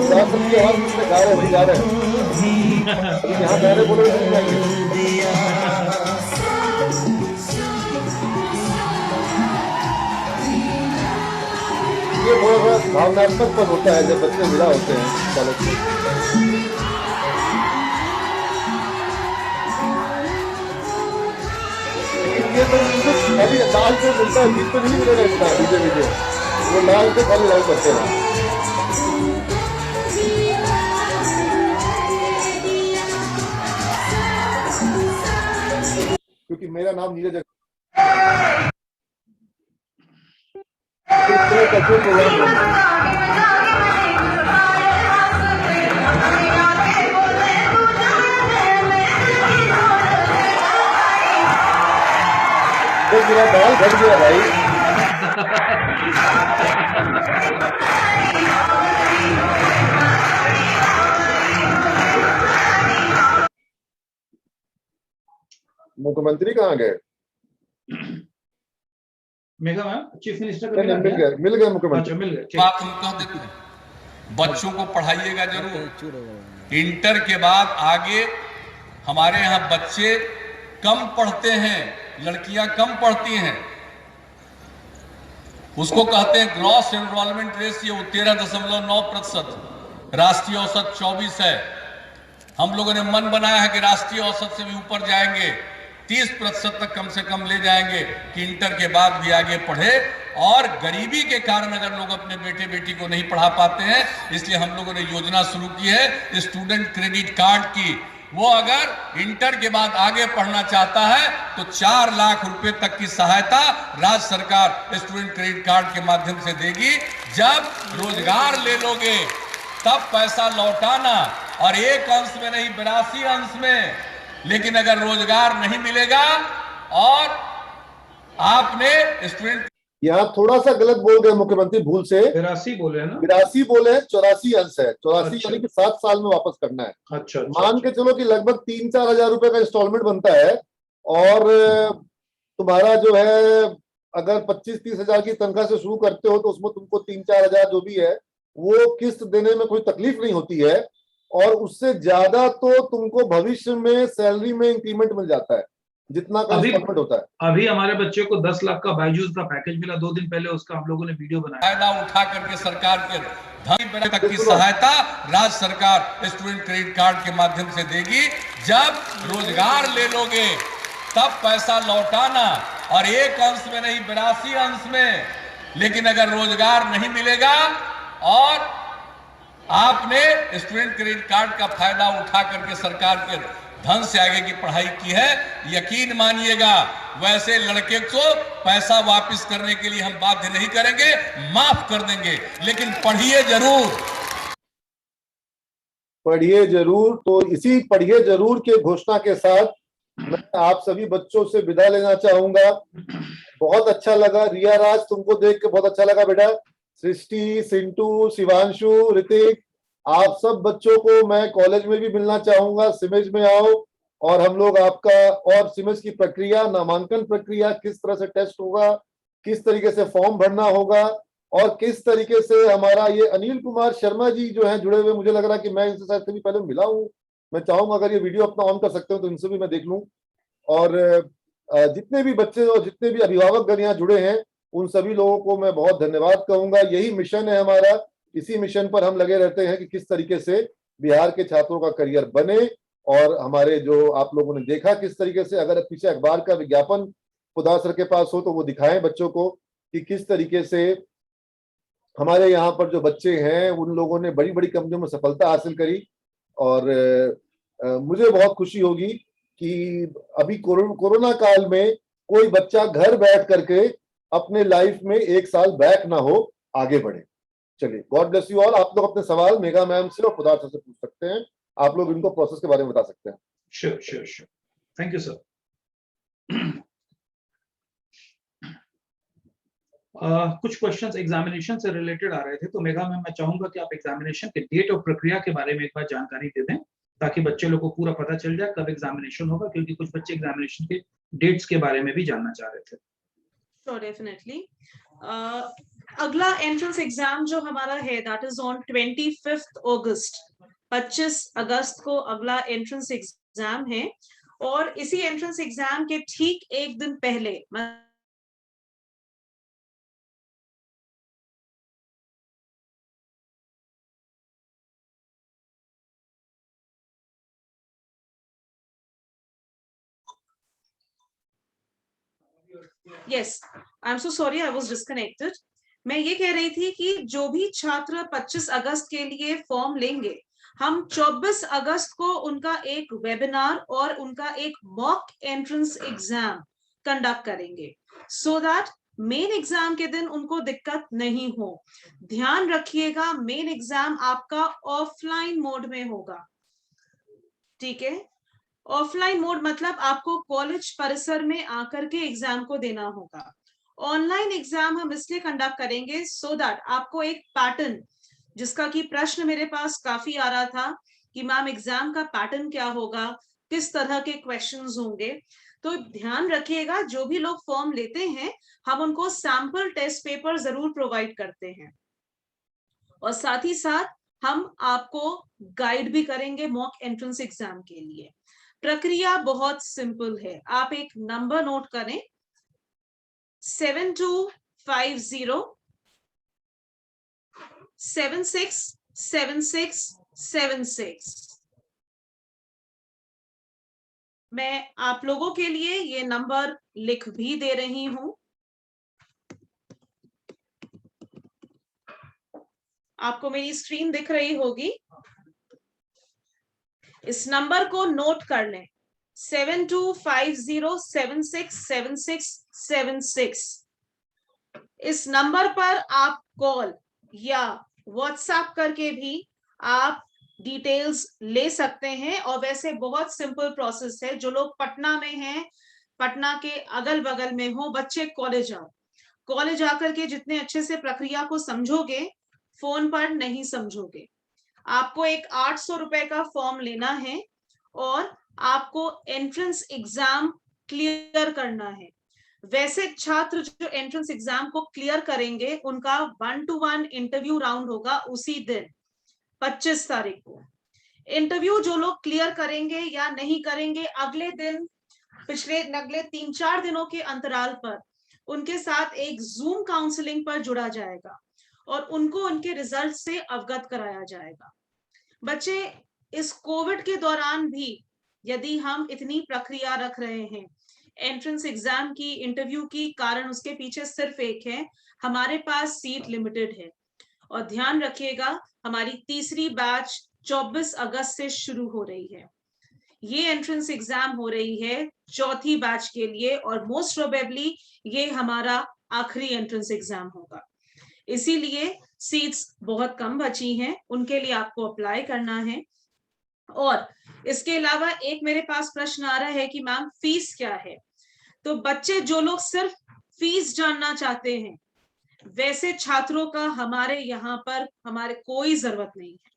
गा रहे हैं, यहाँ गा रहे बोलो ये बहुत भावनात्मक पद होता है जब बच्चे मिला होते हैं कॉलेज में। ये तो अभी लाल से मिलता है, गीत तो नहीं मिलेगा इतना डीजे, वो लाल से खाली लाल करते हैं। क्योंकि मेरा नाम नीरज है। मेरा बाल घट गया भाई। मुख्यमंत्री कहाँ गए? मेघा मैम, चीफ मिनिस्टर मिल गए मुख्यमंत्री। मिल गए। बात हम कह देते हैं, बच्चों को पढ़ाइएगा जरूर। इंटर के बाद आगे हमारे यहाँ बच्चे कम पढ़ते हैं, लड़कियां कम पढ़ती हैं। उसको कहते हैं ग्रॉस एनरोलमेंट रेशियो 13.9%, राष्ट्रीय औसत 24 है। हम लोगों ने मन बनाया है कि राष्ट्रीय औसत से भी ऊपर जाएंगे, 30% तक कम से कम ले जाएंगे कि इंटर के बाद भी आगे पढ़े। और गरीबी के कारण अगर लोग अपने बेटे बेटी को नहीं पढ़ा पाते हैं, इसलिए हम लोगों ने योजना शुरू की है स्टूडेंट क्रेडिट कार्ड की। वो अगर इंटर के बाद आगे पढ़ना चाहता है तो 4 लाख रुपए तक की सहायता राज्य सरकार स्टूडेंट क्रेडिट कार्ड के माध्यम से देगी। जब रोजगार ले लोगे तब पैसा लौटाना, और 1 अंश में नहीं 82 अंश में। लेकिन अगर रोजगार नहीं मिलेगा और आपने स्टूडेंट, यहाँ थोड़ा सा गलत बोल गए मुख्यमंत्री, भूल से 82 बोले हैं ना, 82 बोले हैं, 84 अंश है। 84 अच्छा। यानी कि 7 साल में वापस करना है। अच्छा, मान के चलो कि लगभग 3-4 हजार रुपए का इंस्टॉलमेंट बनता है, और तुम्हारा जो है अगर 25-30 हजार की तनख्वाह से शुरू करते हो तो उसमें तुमको 3-4 हजार जो भी है वो किस्त देने में कोई तकलीफ नहीं होती है, और उससे ज्यादा तो तुमको भविष्य में सैलरी में इंक्रीमेंट मिल जाता है जितना का इंस्टॉलमेंट होता है। अभी हमारे बच्चे को 10 लाख का बायजूस का पैकेज मिला 2 दिन पहले, उसका हम लोगों ने वीडियो बनाया। फायदा उठा करके सरकार के धन तक की सहायता राज्य सरकार स्टूडेंट क्रेडिट कार्ड के माध्यम से देगी। जब रोजगार ले लोगे तब पैसा लौटाना, और 1 अंश में नहीं 82 अंश में। लेकिन अगर रोजगार नहीं मिलेगा और आपने स्टूडेंट क्रेडिट कार्ड का फायदा उठा करके सरकार के धन से आगे की पढ़ाई की है, यकीन मानिएगा वैसे लड़के को पैसा वापस करने के लिए हम बाध्य नहीं करेंगे, माफ कर देंगे, लेकिन पढ़िए जरूर। पढ़िए जरूर। तो इसी पढ़िए जरूर के घोषणा के साथ मैं आप सभी बच्चों से विदा लेना चाहूंगा। बहुत अच्छा लगा रिया राज, तुमको देख के बहुत अच्छा लगा बेटा। सृष्टि, सिंटू, शिवांशु, ऋतिक, आप सब बच्चों को मैं कॉलेज में भी मिलना चाहूंगा। सिमेज में आओ और हम लोग आपका, और सिमेज की प्रक्रिया, नामांकन प्रक्रिया, किस तरह से टेस्ट होगा, किस तरीके से फॉर्म भरना होगा, और किस तरीके से हमारा ये अनिल कुमार शर्मा जी जो हैं जुड़े हुए, मुझे लग रहा है कि मैं इनसे शायद कभी पहले मिला हूँ। मैं चाहूंगा अगर ये वीडियो अपना ऑन कर सकते हो तो इनसे भी मैं देख लूं। और जितने भी बच्चे और जितने भी अभिभावक गण यहाँ जुड़े हैं उन सभी लोगों को मैं बहुत धन्यवाद कहूंगा। यही मिशन है हमारा, इसी मिशन पर हम लगे रहते हैं कि किस तरीके से बिहार के छात्रों का करियर बने। और हमारे जो आप लोगों ने देखा किस तरीके से, अगर पीछे अखबार का विज्ञापन खुदा सर के पास हो तो वो दिखाएं बच्चों को कि किस तरीके से हमारे यहाँ पर जो बच्चे हैं उन लोगों ने बड़ी बड़ी कंपनियों में सफलता हासिल करी। और मुझे बहुत खुशी होगी कि अभी कोरोना काल में कोई बच्चा घर बैठ करके अपने लाइफ में 1 साल बैक ना हो, आगे बढ़े। चलिए, गॉड ब्लेस यू ऑल। आप लोग अपने सवाल मेगा मैम से और खुदा से पूछ सकते हैं। आप लोग इनको प्रोसेस के बारे में बता सकते हैं। Sure sure sure, thank you sir. कुछ क्वेश्चंस एग्जामिनेशन से रिलेटेड आ रहे थे, तो मेगा मैम मैं चाहूंगा कि आप एग्जामिनेशन के डेट और प्रक्रिया के बारे में एक बार जानकारी दे दें ताकि बच्चे लोग को पूरा पता चल जाए कब एग्जामिनेशन होगा, क्योंकि कुछ बच्चे एग्जामिनेशन के डेट्स के बारे में भी जानना चाह रहे थे। Sure, definitely. अगला एंट्रेंस एग्जाम जो हमारा है दैट इज ऑन 25 अगस्त। 25 अगस्त को अगला एंट्रेंस एग्जाम है, और इसी एंट्रेंस एग्जाम के ठीक एक दिन पहले yes, I am so sorry, I was disconnected. मैं ये कह रही थी कि जो भी छात्र 25 अगस्त के लिए फॉर्म लेंगे, हम 24 अगस्त को उनका एक वेबिनार और उनका एक मॉक एंट्रेंस एग्जाम कंडक्ट करेंगे, सो दैट मेन एग्जाम के दिन उनको दिक्कत नहीं हो। ध्यान रखिएगा, मेन एग्जाम आपका ऑफलाइन मोड में होगा, ठीक है। ऑफलाइन मोड मतलब आपको कॉलेज परिसर में आकर के एग्जाम को देना होगा। ऑनलाइन एग्जाम हम इसलिए कंडक्ट करेंगे सो दैट आपको एक पैटर्न, जिसका कि प्रश्न मेरे पास काफी आ रहा था कि मैम एग्जाम का पैटर्न क्या होगा, किस तरह के क्वेश्चंस होंगे, तो ध्यान रखिएगा जो भी लोग फॉर्म लेते हैं हम उनको सैंपल टेस्ट पेपर जरूर प्रोवाइड करते हैं, और साथ ही साथ हम आपको गाइड भी करेंगे मॉक एंट्रेंस एग्जाम के लिए। प्रक्रिया बहुत सिंपल है, आप एक नंबर नोट करें 7250 767676। मैं आप लोगों के लिए ये नंबर लिख भी दे रही हूं। आपको मेरी स्क्रीन दिख रही होगी। इस नंबर को नोट कर लें, 7250767676। इस नंबर पर आप कॉल या व्हाट्सएप करके भी आप डिटेल्स ले सकते हैं। और वैसे बहुत सिंपल प्रोसेस है। जो लोग पटना में हैं, पटना के अगल बगल में हो, बच्चे कॉलेज आकर के जितने अच्छे से प्रक्रिया को समझोगे, फोन पर नहीं समझोगे। आपको एक 800 रुपए का फॉर्म लेना है और आपको एंट्रेंस एग्जाम क्लियर करना है। वैसे छात्र जो एंट्रेंस एग्जाम को क्लियर करेंगे, उनका 1-to-1 इंटरव्यू राउंड होगा उसी दिन 25 तारीख को। इंटरव्यू जो लोग क्लियर करेंगे या नहीं करेंगे, अगले दिन अगले 3-4 दिनों के अंतराल पर उनके साथ एक जूम काउंसलिंग पर जुड़ा जाएगा और उनको उनके रिजल्ट से अवगत कराया जाएगा। बच्चे, इस कोविड के दौरान भी यदि हम इतनी प्रक्रिया रख रहे हैं एंट्रेंस एग्जाम की, इंटरव्यू की, कारण उसके पीछे सिर्फ एक है, हमारे पास सीट लिमिटेड है। और ध्यान रखिएगा, हमारी तीसरी बैच 24 अगस्त से शुरू हो रही है। ये एंट्रेंस एग्जाम हो रही है चौथी बैच के लिए और मोस्ट प्रोबेबली ये हमारा आखिरी एंट्रेंस एग्जाम होगा। इसीलिए सीट्स बहुत कम बची हैं, उनके लिए आपको अप्लाई करना है। और इसके अलावा एक मेरे पास प्रश्न आ रहा है कि मैम फीस क्या है। तो बच्चे जो लोग सिर्फ फीस जानना चाहते हैं, वैसे छात्रों का हमारे यहाँ पर कोई जरूरत नहीं है।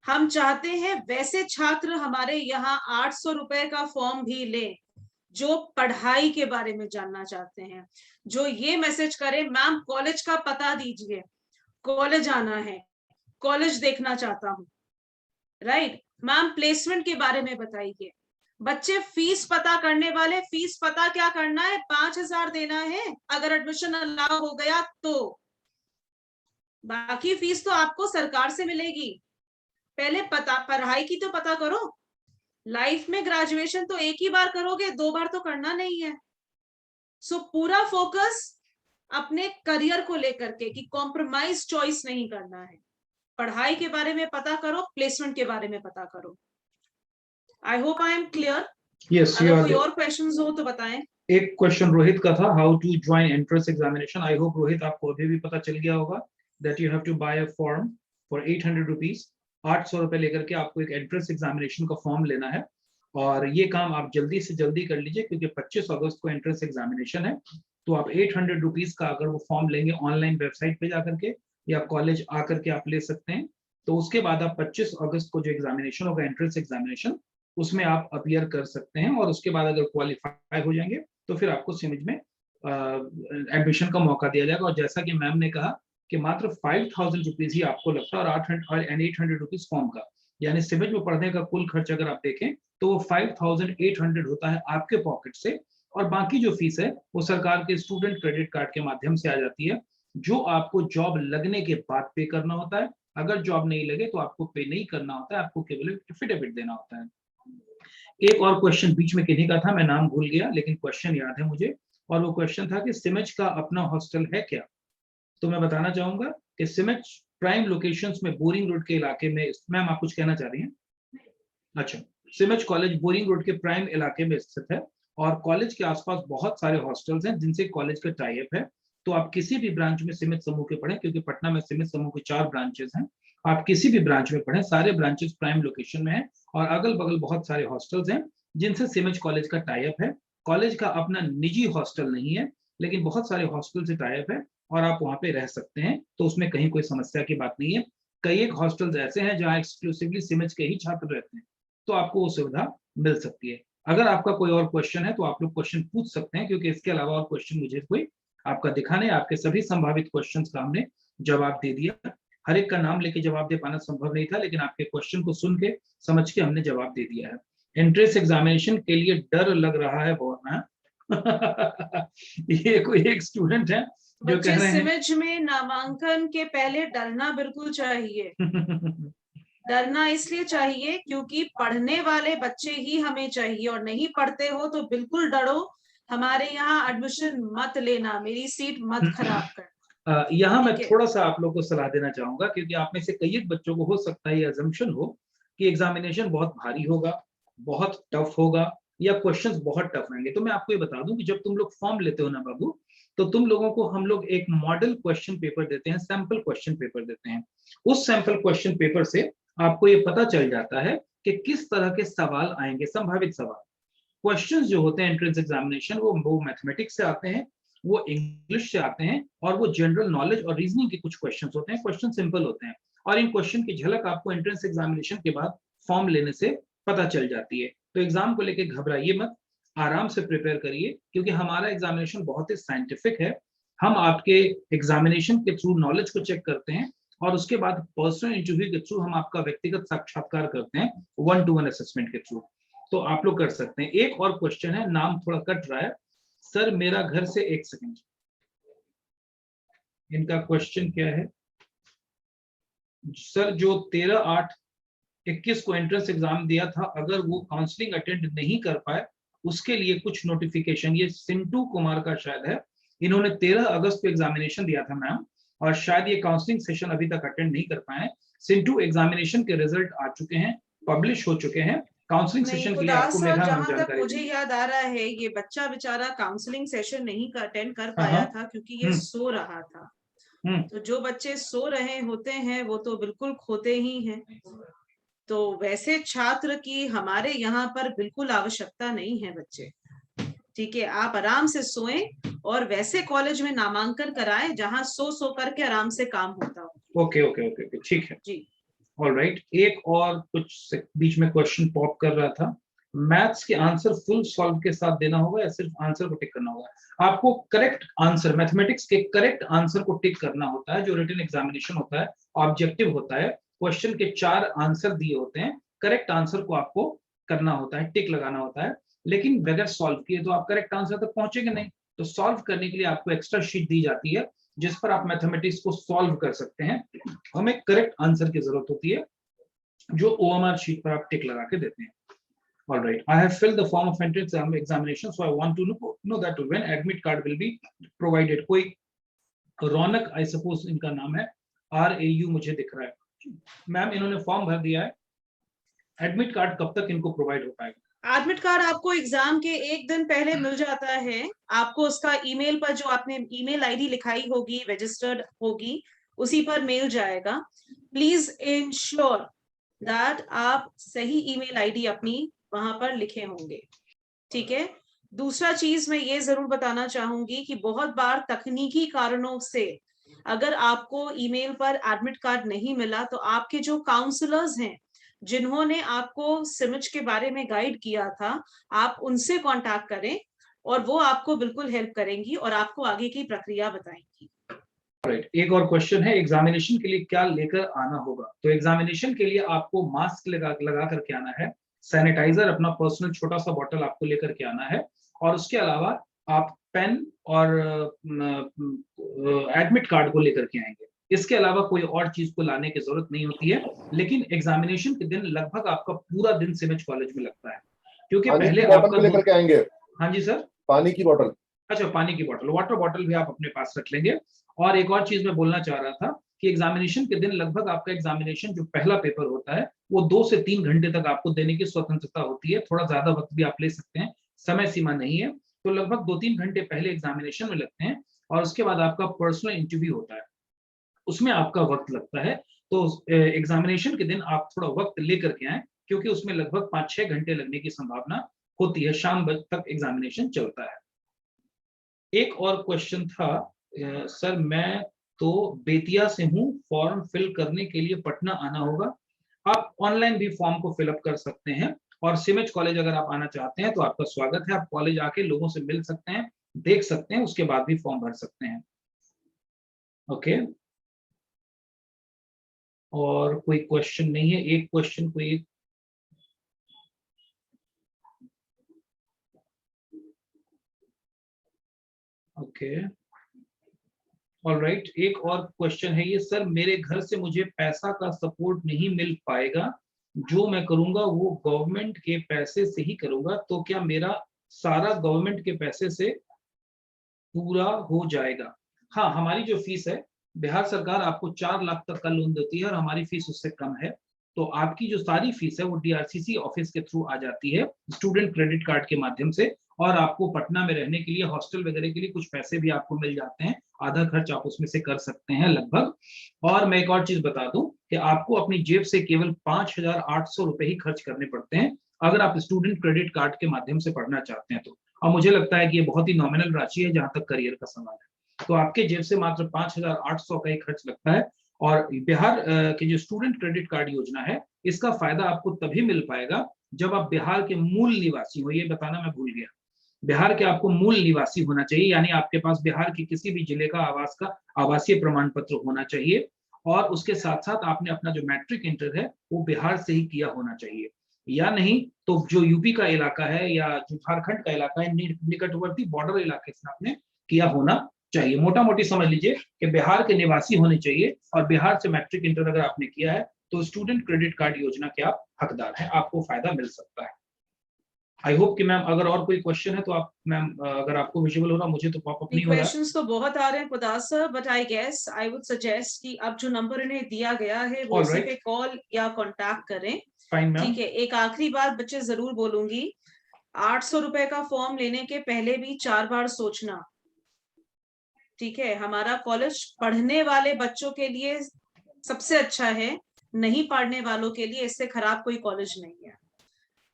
हम चाहते हैं वैसे छात्र हमारे यहाँ 800 रुपए का फॉर्म भी ले जो पढ़ाई के बारे में जानना चाहते हैं, जो ये मैसेज करें मैम कॉलेज का पता दीजिए, कॉलेज आना है, कॉलेज देखना चाहता हूँ, राइट मैम प्लेसमेंट के बारे में बताइए। बच्चे फीस पता करने वाले, फीस पता क्या करना है, 5,000 देना है अगर एडमिशन अलाउ हो गया तो, बाकी फीस तो आपको सरकार से मिलेगी। पहले पढ़ाई की तो पता करो। लाइफ में ग्रेजुएशन तो एक ही बार करोगे, 2 बार तो करना नहीं है। सो पूरा फोकस अपने करियर को लेकर के कि कॉम्प्रोमाइज चॉइस नहीं करना है। पढ़ाई के बारे में पता करो, प्लेसमेंट के बारे में पता करो। I hope I am clear. अगर कोई और क्वेश्चंस हो तो बताएं। एक क्वेश्चन रोहित का था, how to join entrance examination. I hope Rohit आपको अभी भी पता चल गया होगा that you have to buy a form for 800 rupees. 800 रुपए लेकर के आपको एक एंट्रेंस एग्जामिनेशन का फॉर्म लेना है और ये काम आप जल्दी से जल्दी कर लीजिए क्योंकि 25 अगस्त को एंट्रेंस एग्जामिनेशन है। तो आप 800 रुपीज का अगर वो फॉर्म लेंगे ऑनलाइन वेबसाइट पे जाकर के या कॉलेज आकर के आप ले सकते हैं। तो उसके बाद आप 25 अगस्त को जो एग्जामिनेशन होगा एंट्रेंस एग्जामिनेशन, उसमें आप अपीयर कर सकते हैं और उसके बाद अगर क्वालिफाई हो जाएंगे तो फिर आपको सिमिज में एडमिशन का मौका दिया जाएगा। और जैसा कि मैम ने कहा कि मात्र 5,000 रुपीज ही आपको लगता है और 800 रुपीज फॉर्म का, यानी सिमिज में पढ़ने का कुल खर्च अगर आप देखें तो वो 5,800 होता है आपके पॉकेट से और बाकी जो फीस है वो सरकार के स्टूडेंट क्रेडिट कार्ड के माध्यम से आ जाती है, जो आपको जॉब लगने के बाद पे करना होता है। अगर जॉब नहीं लगे तो आपको पे नहीं करना होता है, आपको केवल एफिडेविट देना होता है। एक और क्वेश्चन बीच में किन्हीं का था, मैं नाम भूल गया लेकिन क्वेश्चन याद है मुझे, और वो क्वेश्चन था कि सिमिज का अपना हॉस्टल है क्या। तो मैं बताना चाहूंगा कि सिमिज प्राइम लोकेशंस में बोरिंग रोड के इलाके में, मैम आप कुछ कहना चाह रही हैं? अच्छा, सिमिज कॉलेज बोरिंग रोड के प्राइम इलाके में स्थित है और कॉलेज के आसपास बहुत सारे हॉस्टल्स हैं जिनसे कॉलेज का टाई अप है। तो आप किसी भी ब्रांच में सिमिज समूह के पढ़ें, क्योंकि पटना में सिमिज समूह के 4 ब्रांचेस हैं, आप किसी भी ब्रांच में पढ़ें, सारे ब्रांचेस प्राइम लोकेशन में हैं और अगल बगल बहुत सारे हॉस्टल्स हैं जिनसे सिमिज कॉलेज का टाई अप है। कॉलेज का अपना निजी हॉस्टल नहीं है लेकिन बहुत सारे हॉस्टल से टाई अप है और आप वहां पे रह सकते हैं, तो उसमें कहीं कोई समस्या की बात नहीं है। कई एक हॉस्टल्स ऐसे हैं जहां एक्सक्लूसिवली सिमिज के ही छात्र रहते हैं, तो आपको वो सुविधा मिल सकती है। अगर आपका कोई और क्वेश्चन है तो आप लोग क्वेश्चन पूछ सकते हैं, क्योंकि इसके अलावा और क्वेश्चन मुझे कोई आपका दिखाने, आपके सभी संभावित क्वेश्चंस का हमने जवाब दे दिया। हर एक का नाम लेके जवाब दे पाना संभव नहीं था, लेकिन आपके क्वेश्चन को सुन के समझ के हमने जवाब दे दिया है। एंट्रेंस एग्जामिनेशन के लिए डर लग रहा है बहुत ना। ये कोई एक स्टूडेंट है जो कह रहे हैं सिमिज में नामांकन के पहले डरना बिल्कुल चाहिए। डरना इसलिए चाहिए क्योंकि पढ़ने वाले बच्चे ही हमें चाहिए, और नहीं पढ़ते हो तो बिल्कुल डरो, हमारे यहाँ एडमिशन मत लेना, मेरी सीट मत खराब कर। यहाँ मैं ठीक है। थोड़ा सा आप लोग को सलाह देना चाहूंगा, क्योंकि आप में से कई एक बच्चों को हो सकता है ये अजम्पशन हो कि एग्जामिनेशन बहुत भारी होगा, बहुत टफ होगा, या क्वेश्चंस बहुत टफ रहेंगे। तो मैं आपको ये बता दूं कि जब तुम लोग फॉर्म लेते हो ना बाबू, तो तुम लोगों को हम लोग एक मॉडल क्वेश्चन पेपर देते हैं, सैंपल क्वेश्चन पेपर देते हैं। उस सैंपल क्वेश्चन पेपर से आपको ये पता चल जाता है कि किस तरह के सवाल आएंगे, संभावित सवाल। क्वेश्चंस जो होते हैं एंट्रेंस एग्जामिनेशन, वो मैथमेटिक्स से आते हैं, वो इंग्लिश से आते हैं, और वो जनरल नॉलेज और रीजनिंग के कुछ क्वेश्चंस होते हैं। क्वेश्चन सिंपल होते हैं, और इन क्वेश्चन की झलक आपको एंट्रेंस एग्जामिनेशन के बाद फॉर्म लेने से पता चल जाती है। तो एग्जाम को लेकर घबराइए मत, आराम से प्रिपेयर करिए, क्योंकि हमारा एग्जामिनेशन बहुत ही साइंटिफिक है। हम आपके एग्जामिनेशन के थ्रू नॉलेज को चेक करते हैं, और उसके बाद पर्सनल इंटरव्यू के थ्रू हम आपका व्यक्तिगत साक्षात्कार करते हैं, 1-to-1 असेसमेंट के थ्रू। तो आप लोग कर सकते हैं। एक और क्वेश्चन है, नाम थोड़ा कट रहा है सर, मेरा घर से, एक सेकंड, इनका क्वेश्चन क्या है सर? जो 13/8/21 को एंट्रेंस एग्जाम दिया था, अगर वो काउंसलिंग अटेंड नहीं कर पाए, उसके लिए कुछ नोटिफिकेशन, ये सिंटू कुमार का शायद है, इन्होंने 13 अगस्त को एग्जामिनेशन दिया था मैम, और शायद ये काउंसलिंग सेशन अभी तक अटेंड नहीं कर पाए। सिंटू एग्जामिनेशन के रिजल्ट आ चुके हैं, पब्लिश हो चुके हैं। काउंसलिंग नहीं सेशन के लिए खुदा आपको सर, मेघा मैम जहां तक जानकारी मुझे देंगे। याद आ रहा है, ये बच्चा बेचारा काउंसलिंग सेशन नहीं अटेंड कर हाँ, पाया हाँ। था क्योंकि ये सो रहा था। तो जो बच्चे सो रहे होते हैं वो तो बिल्कुल खोते ही हैं। तो वैसे छात्र की हमारे यहाँ पर बिल्कुल आवश्यकता नहीं है बच्चे। ठीक है, आप आराम से सोएं और वैसे कॉलेज में नामांकन कराएं जहां सो करके आराम से काम होता हो। ओके ओके ओके ओके, ठीक है जी। ऑलराइट। एक और कुछ बीच में क्वेश्चन पॉप कर रहा था, मैथ्स के आंसर फुल सॉल्व के साथ देना होगा या सिर्फ आंसर को टिक करना होगा? आपको करेक्ट आंसर, मैथमेटिक्स के करेक्ट आंसर को टिक करना होता है। जो रिटन एग्जामिनेशन होता है ऑब्जेक्टिव होता है, क्वेश्चन के 4 आंसर दिए होते हैं, करेक्ट आंसर को आपको करना होता है, टिक लगाना होता है। लेकिन बगैर सॉल्व किए तो आप करेक्ट आंसर तक पहुंचेंगे नहीं। तो सॉल्व करने के लिए आपको एक्स्ट्रा शीट दी जाती है, जिस पर आप मैथमेटिक्स को सॉल्व कर सकते हैं। हमें करेक्ट आंसर की जरूरत होती है, जो OMR शीट पर आप टिक लगा के देते हैं। All right, I have filled the form of entrance examination, so I want to know that when admit card will be provided. कोई रौनक, I suppose इनका नाम है, RAU मुझे दिख रहा है। मैम इन्होंने फॉर्म भर दिया है, एडमिट कार्ड कब तक इनको प्रोवाइड हो पाएगा? एडमिट कार्ड आपको एग्जाम के एक दिन पहले मिल जाता है। आपको उसका ईमेल पर, जो आपने ईमेल आईडी लिखाई होगी, रजिस्टर्ड होगी, उसी पर मेल जाएगा। प्लीज इंश्योर दैट आप सही ईमेल आईडी अपनी वहां पर लिखे होंगे। ठीक है। दूसरा चीज मैं ये जरूर बताना चाहूंगी कि बहुत बार तकनीकी कारणों से अगर आपको ईमेल पर एडमिट कार्ड नहीं मिला, तो आपके जो काउंसलर्स हैं जिन्होंने आपको सिमिज के बारे में गाइड किया था, आप उनसे कांटेक्ट करें और वो आपको बिल्कुल हेल्प करेंगी और आपको आगे की प्रक्रिया बताएंगी। राइट, एक और क्वेश्चन है, एग्जामिनेशन के लिए क्या लेकर आना होगा? तो एग्जामिनेशन के लिए आपको मास्क लगा करके आना है, सैनिटाइजर अपना पर्सनल छोटा सा बॉटल आपको लेकर के आना है, और उसके अलावा आप पेन और एडमिट कार्ड को लेकर के आएंगे। इसके अलावा कोई और चीज को लाने की जरूरत नहीं होती है। लेकिन एग्जामिनेशन के दिन लगभग आपका पूरा दिन सिमिज कॉलेज में लगता है, क्योंकि पहले आपका लेकर के आएंगे। हाँ जी सर, पानी की बोतल। अच्छा, पानी की बोतल, वाटर बॉटल भी आप अपने पास रख लेंगे। और एक और चीज मैं बोलना चाह रहा था कि एग्जामिनेशन के दिन लगभग आपका एग्जामिनेशन जो पहला पेपर होता है वो 2 से 3 घंटे तक आपको देने की स्वतंत्रता होती है। थोड़ा ज्यादा वक्त भी आप ले सकते हैं, समय सीमा नहीं है। तो लगभग 2-3 घंटे पहले एग्जामिनेशन में लगते हैं, और उसके बाद आपका पर्सनल इंटरव्यू होता है, उसमें आपका वक्त लगता है। तो एग्जामिनेशन के दिन आप थोड़ा वक्त लेकर के आए, क्योंकि उसमें लगभग 5-6 घंटे लगने की संभावना होती है, शाम तक एग्जामिनेशन चलता है। एक और क्वेश्चन था, सर मैं तो बेतिया से हूँ, फॉर्म फिल करने के लिए पटना आना होगा? आप ऑनलाइन भी फॉर्म को फिलअप कर सकते हैं, और सिमिज कॉलेज अगर आप आना चाहते हैं तो आपका स्वागत है। आप कॉलेज आके लोगों से मिल सकते हैं, देख सकते हैं, उसके बाद भी फॉर्म भर सकते हैं। ओके, और कोई क्वेश्चन नहीं है? एक क्वेश्चन कोई, ओके, ऑलराइट, एक और क्वेश्चन है ये, सर मेरे घर से मुझे पैसा का सपोर्ट नहीं मिल पाएगा, जो मैं करूंगा वो गवर्नमेंट के पैसे से ही करूंगा, तो क्या मेरा सारा गवर्नमेंट के पैसे से पूरा हो जाएगा? हाँ, हमारी जो फीस है, बिहार सरकार आपको 4 लाख तक का लोन देती है और हमारी फीस उससे कम है। तो आपकी जो सारी फीस है वो डीआरसीसी ऑफिस के थ्रू आ जाती है, स्टूडेंट क्रेडिट कार्ड के माध्यम से, और आपको पटना में रहने के लिए, हॉस्टल वगैरह के लिए कुछ पैसे भी आपको मिल जाते हैं। आधा खर्च आप उसमें से कर सकते हैं लगभग। और मैं एक और चीज बता दूं कि आपको अपनी जेब से केवल 5,800 रुपए ही खर्च करने पड़ते हैं अगर आप स्टूडेंट क्रेडिट कार्ड के माध्यम से पढ़ना चाहते हैं तो। और मुझे लगता है कि ये बहुत ही नॉमिनल राशि है जहां तक करियर का सवाल है। तो आपके जेब से मात्र 5,800 का ही खर्च लगता है। और बिहार की जो स्टूडेंट क्रेडिट कार्ड योजना है, इसका फायदा आपको तभी मिल पाएगा जब आप बिहार के मूल निवासी हो। ये बताना मैं भूल गया, बिहार के आपको मूल निवासी होना चाहिए, यानी आपके पास बिहार के किसी भी जिले का आवासीय प्रमाण पत्र होना चाहिए, और उसके साथ साथ आपने अपना जो मैट्रिक इंटर है वो बिहार से ही किया होना चाहिए। या नहीं तो जो यूपी का इलाका है या जो झारखंड का इलाका है, निकटवर्ती बॉर्डर इलाके से आपने किया होना चाहिए। मोटा मोटी समझ लीजिए कि बिहार के निवासी होने चाहिए, और बिहार से मैट्रिक इंटर अगर आपने किया है तो स्टूडेंट क्रेडिट कार्ड योजना के आप हकदार हैं, आपको फायदा मिल सकता है। आई होप कि मैम अगर और कोई क्वेश्चन है तो आप मैम, अगर आपको विजिबल हो रहा, मुझे तो पॉपअप नहीं हो रहा। क्वेश्चंस तो बहुत आ रहे हैं Pudas sir, but I guess I would suggest कि अब जो नंबर इन्हें दिया गया है वो उसी पे कॉल या कांटेक्ट करें। Fine ma'am. ठीक है, एक आखिरी बात बच्चे जरूर बोलूंगी, 800 रुपए का फॉर्म लेने के पहले भी 4 बार सोचना। ठीक है, हमारा कॉलेज पढ़ने वाले बच्चों के लिए सबसे अच्छा है, नहीं पढ़ने वालों के लिए इससे खराब कोई कॉलेज नहीं है।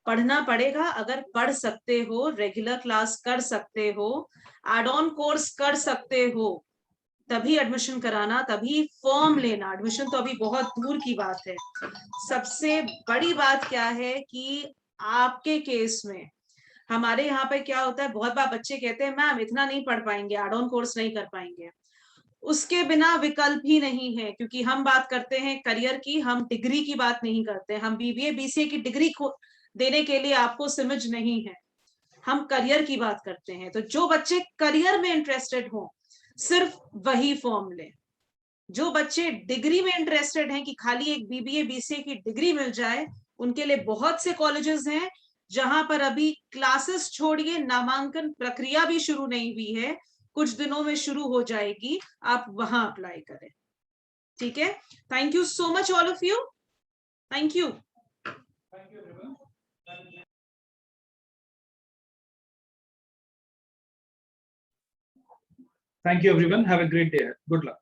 पढ़ना पड़ेगा, अगर पढ़ सकते हो, रेगुलर क्लास कर सकते हो, एड ऑन कोर्स कर सकते हो, तभी एडमिशन कराना, तभी फॉर्म लेना। एडमिशन तो अभी बहुत दूर की बात है। सबसे बड़ी बात क्या है कि आपके केस में, हमारे यहाँ पे क्या होता है, बहुत बार बच्चे कहते हैं मैम इतना नहीं पढ़ पाएंगे, एड ऑन कोर्स नहीं कर पाएंगे। उसके बिना विकल्प ही नहीं है, क्योंकि हम बात करते हैं करियर की, हम डिग्री की बात नहीं करते। हम बीबीए बीसीए की डिग्री को देने के लिए आपको समझ नहीं है, हम करियर की बात करते हैं। तो जो बच्चे करियर में इंटरेस्टेड हो सिर्फ वही फॉर्म लें। जो बच्चे डिग्री में इंटरेस्टेड हैं कि खाली एक बीबीए बीसीए की डिग्री मिल जाए, उनके लिए बहुत से कॉलेजेस हैं जहां पर अभी क्लासेस छोड़िए, नामांकन प्रक्रिया भी शुरू नहीं हुई है, कुछ दिनों में शुरू हो जाएगी, आप वहां अप्लाई करें। ठीक है, thank you so much all of you, thank you. Thank you everyone, have a great day, good luck.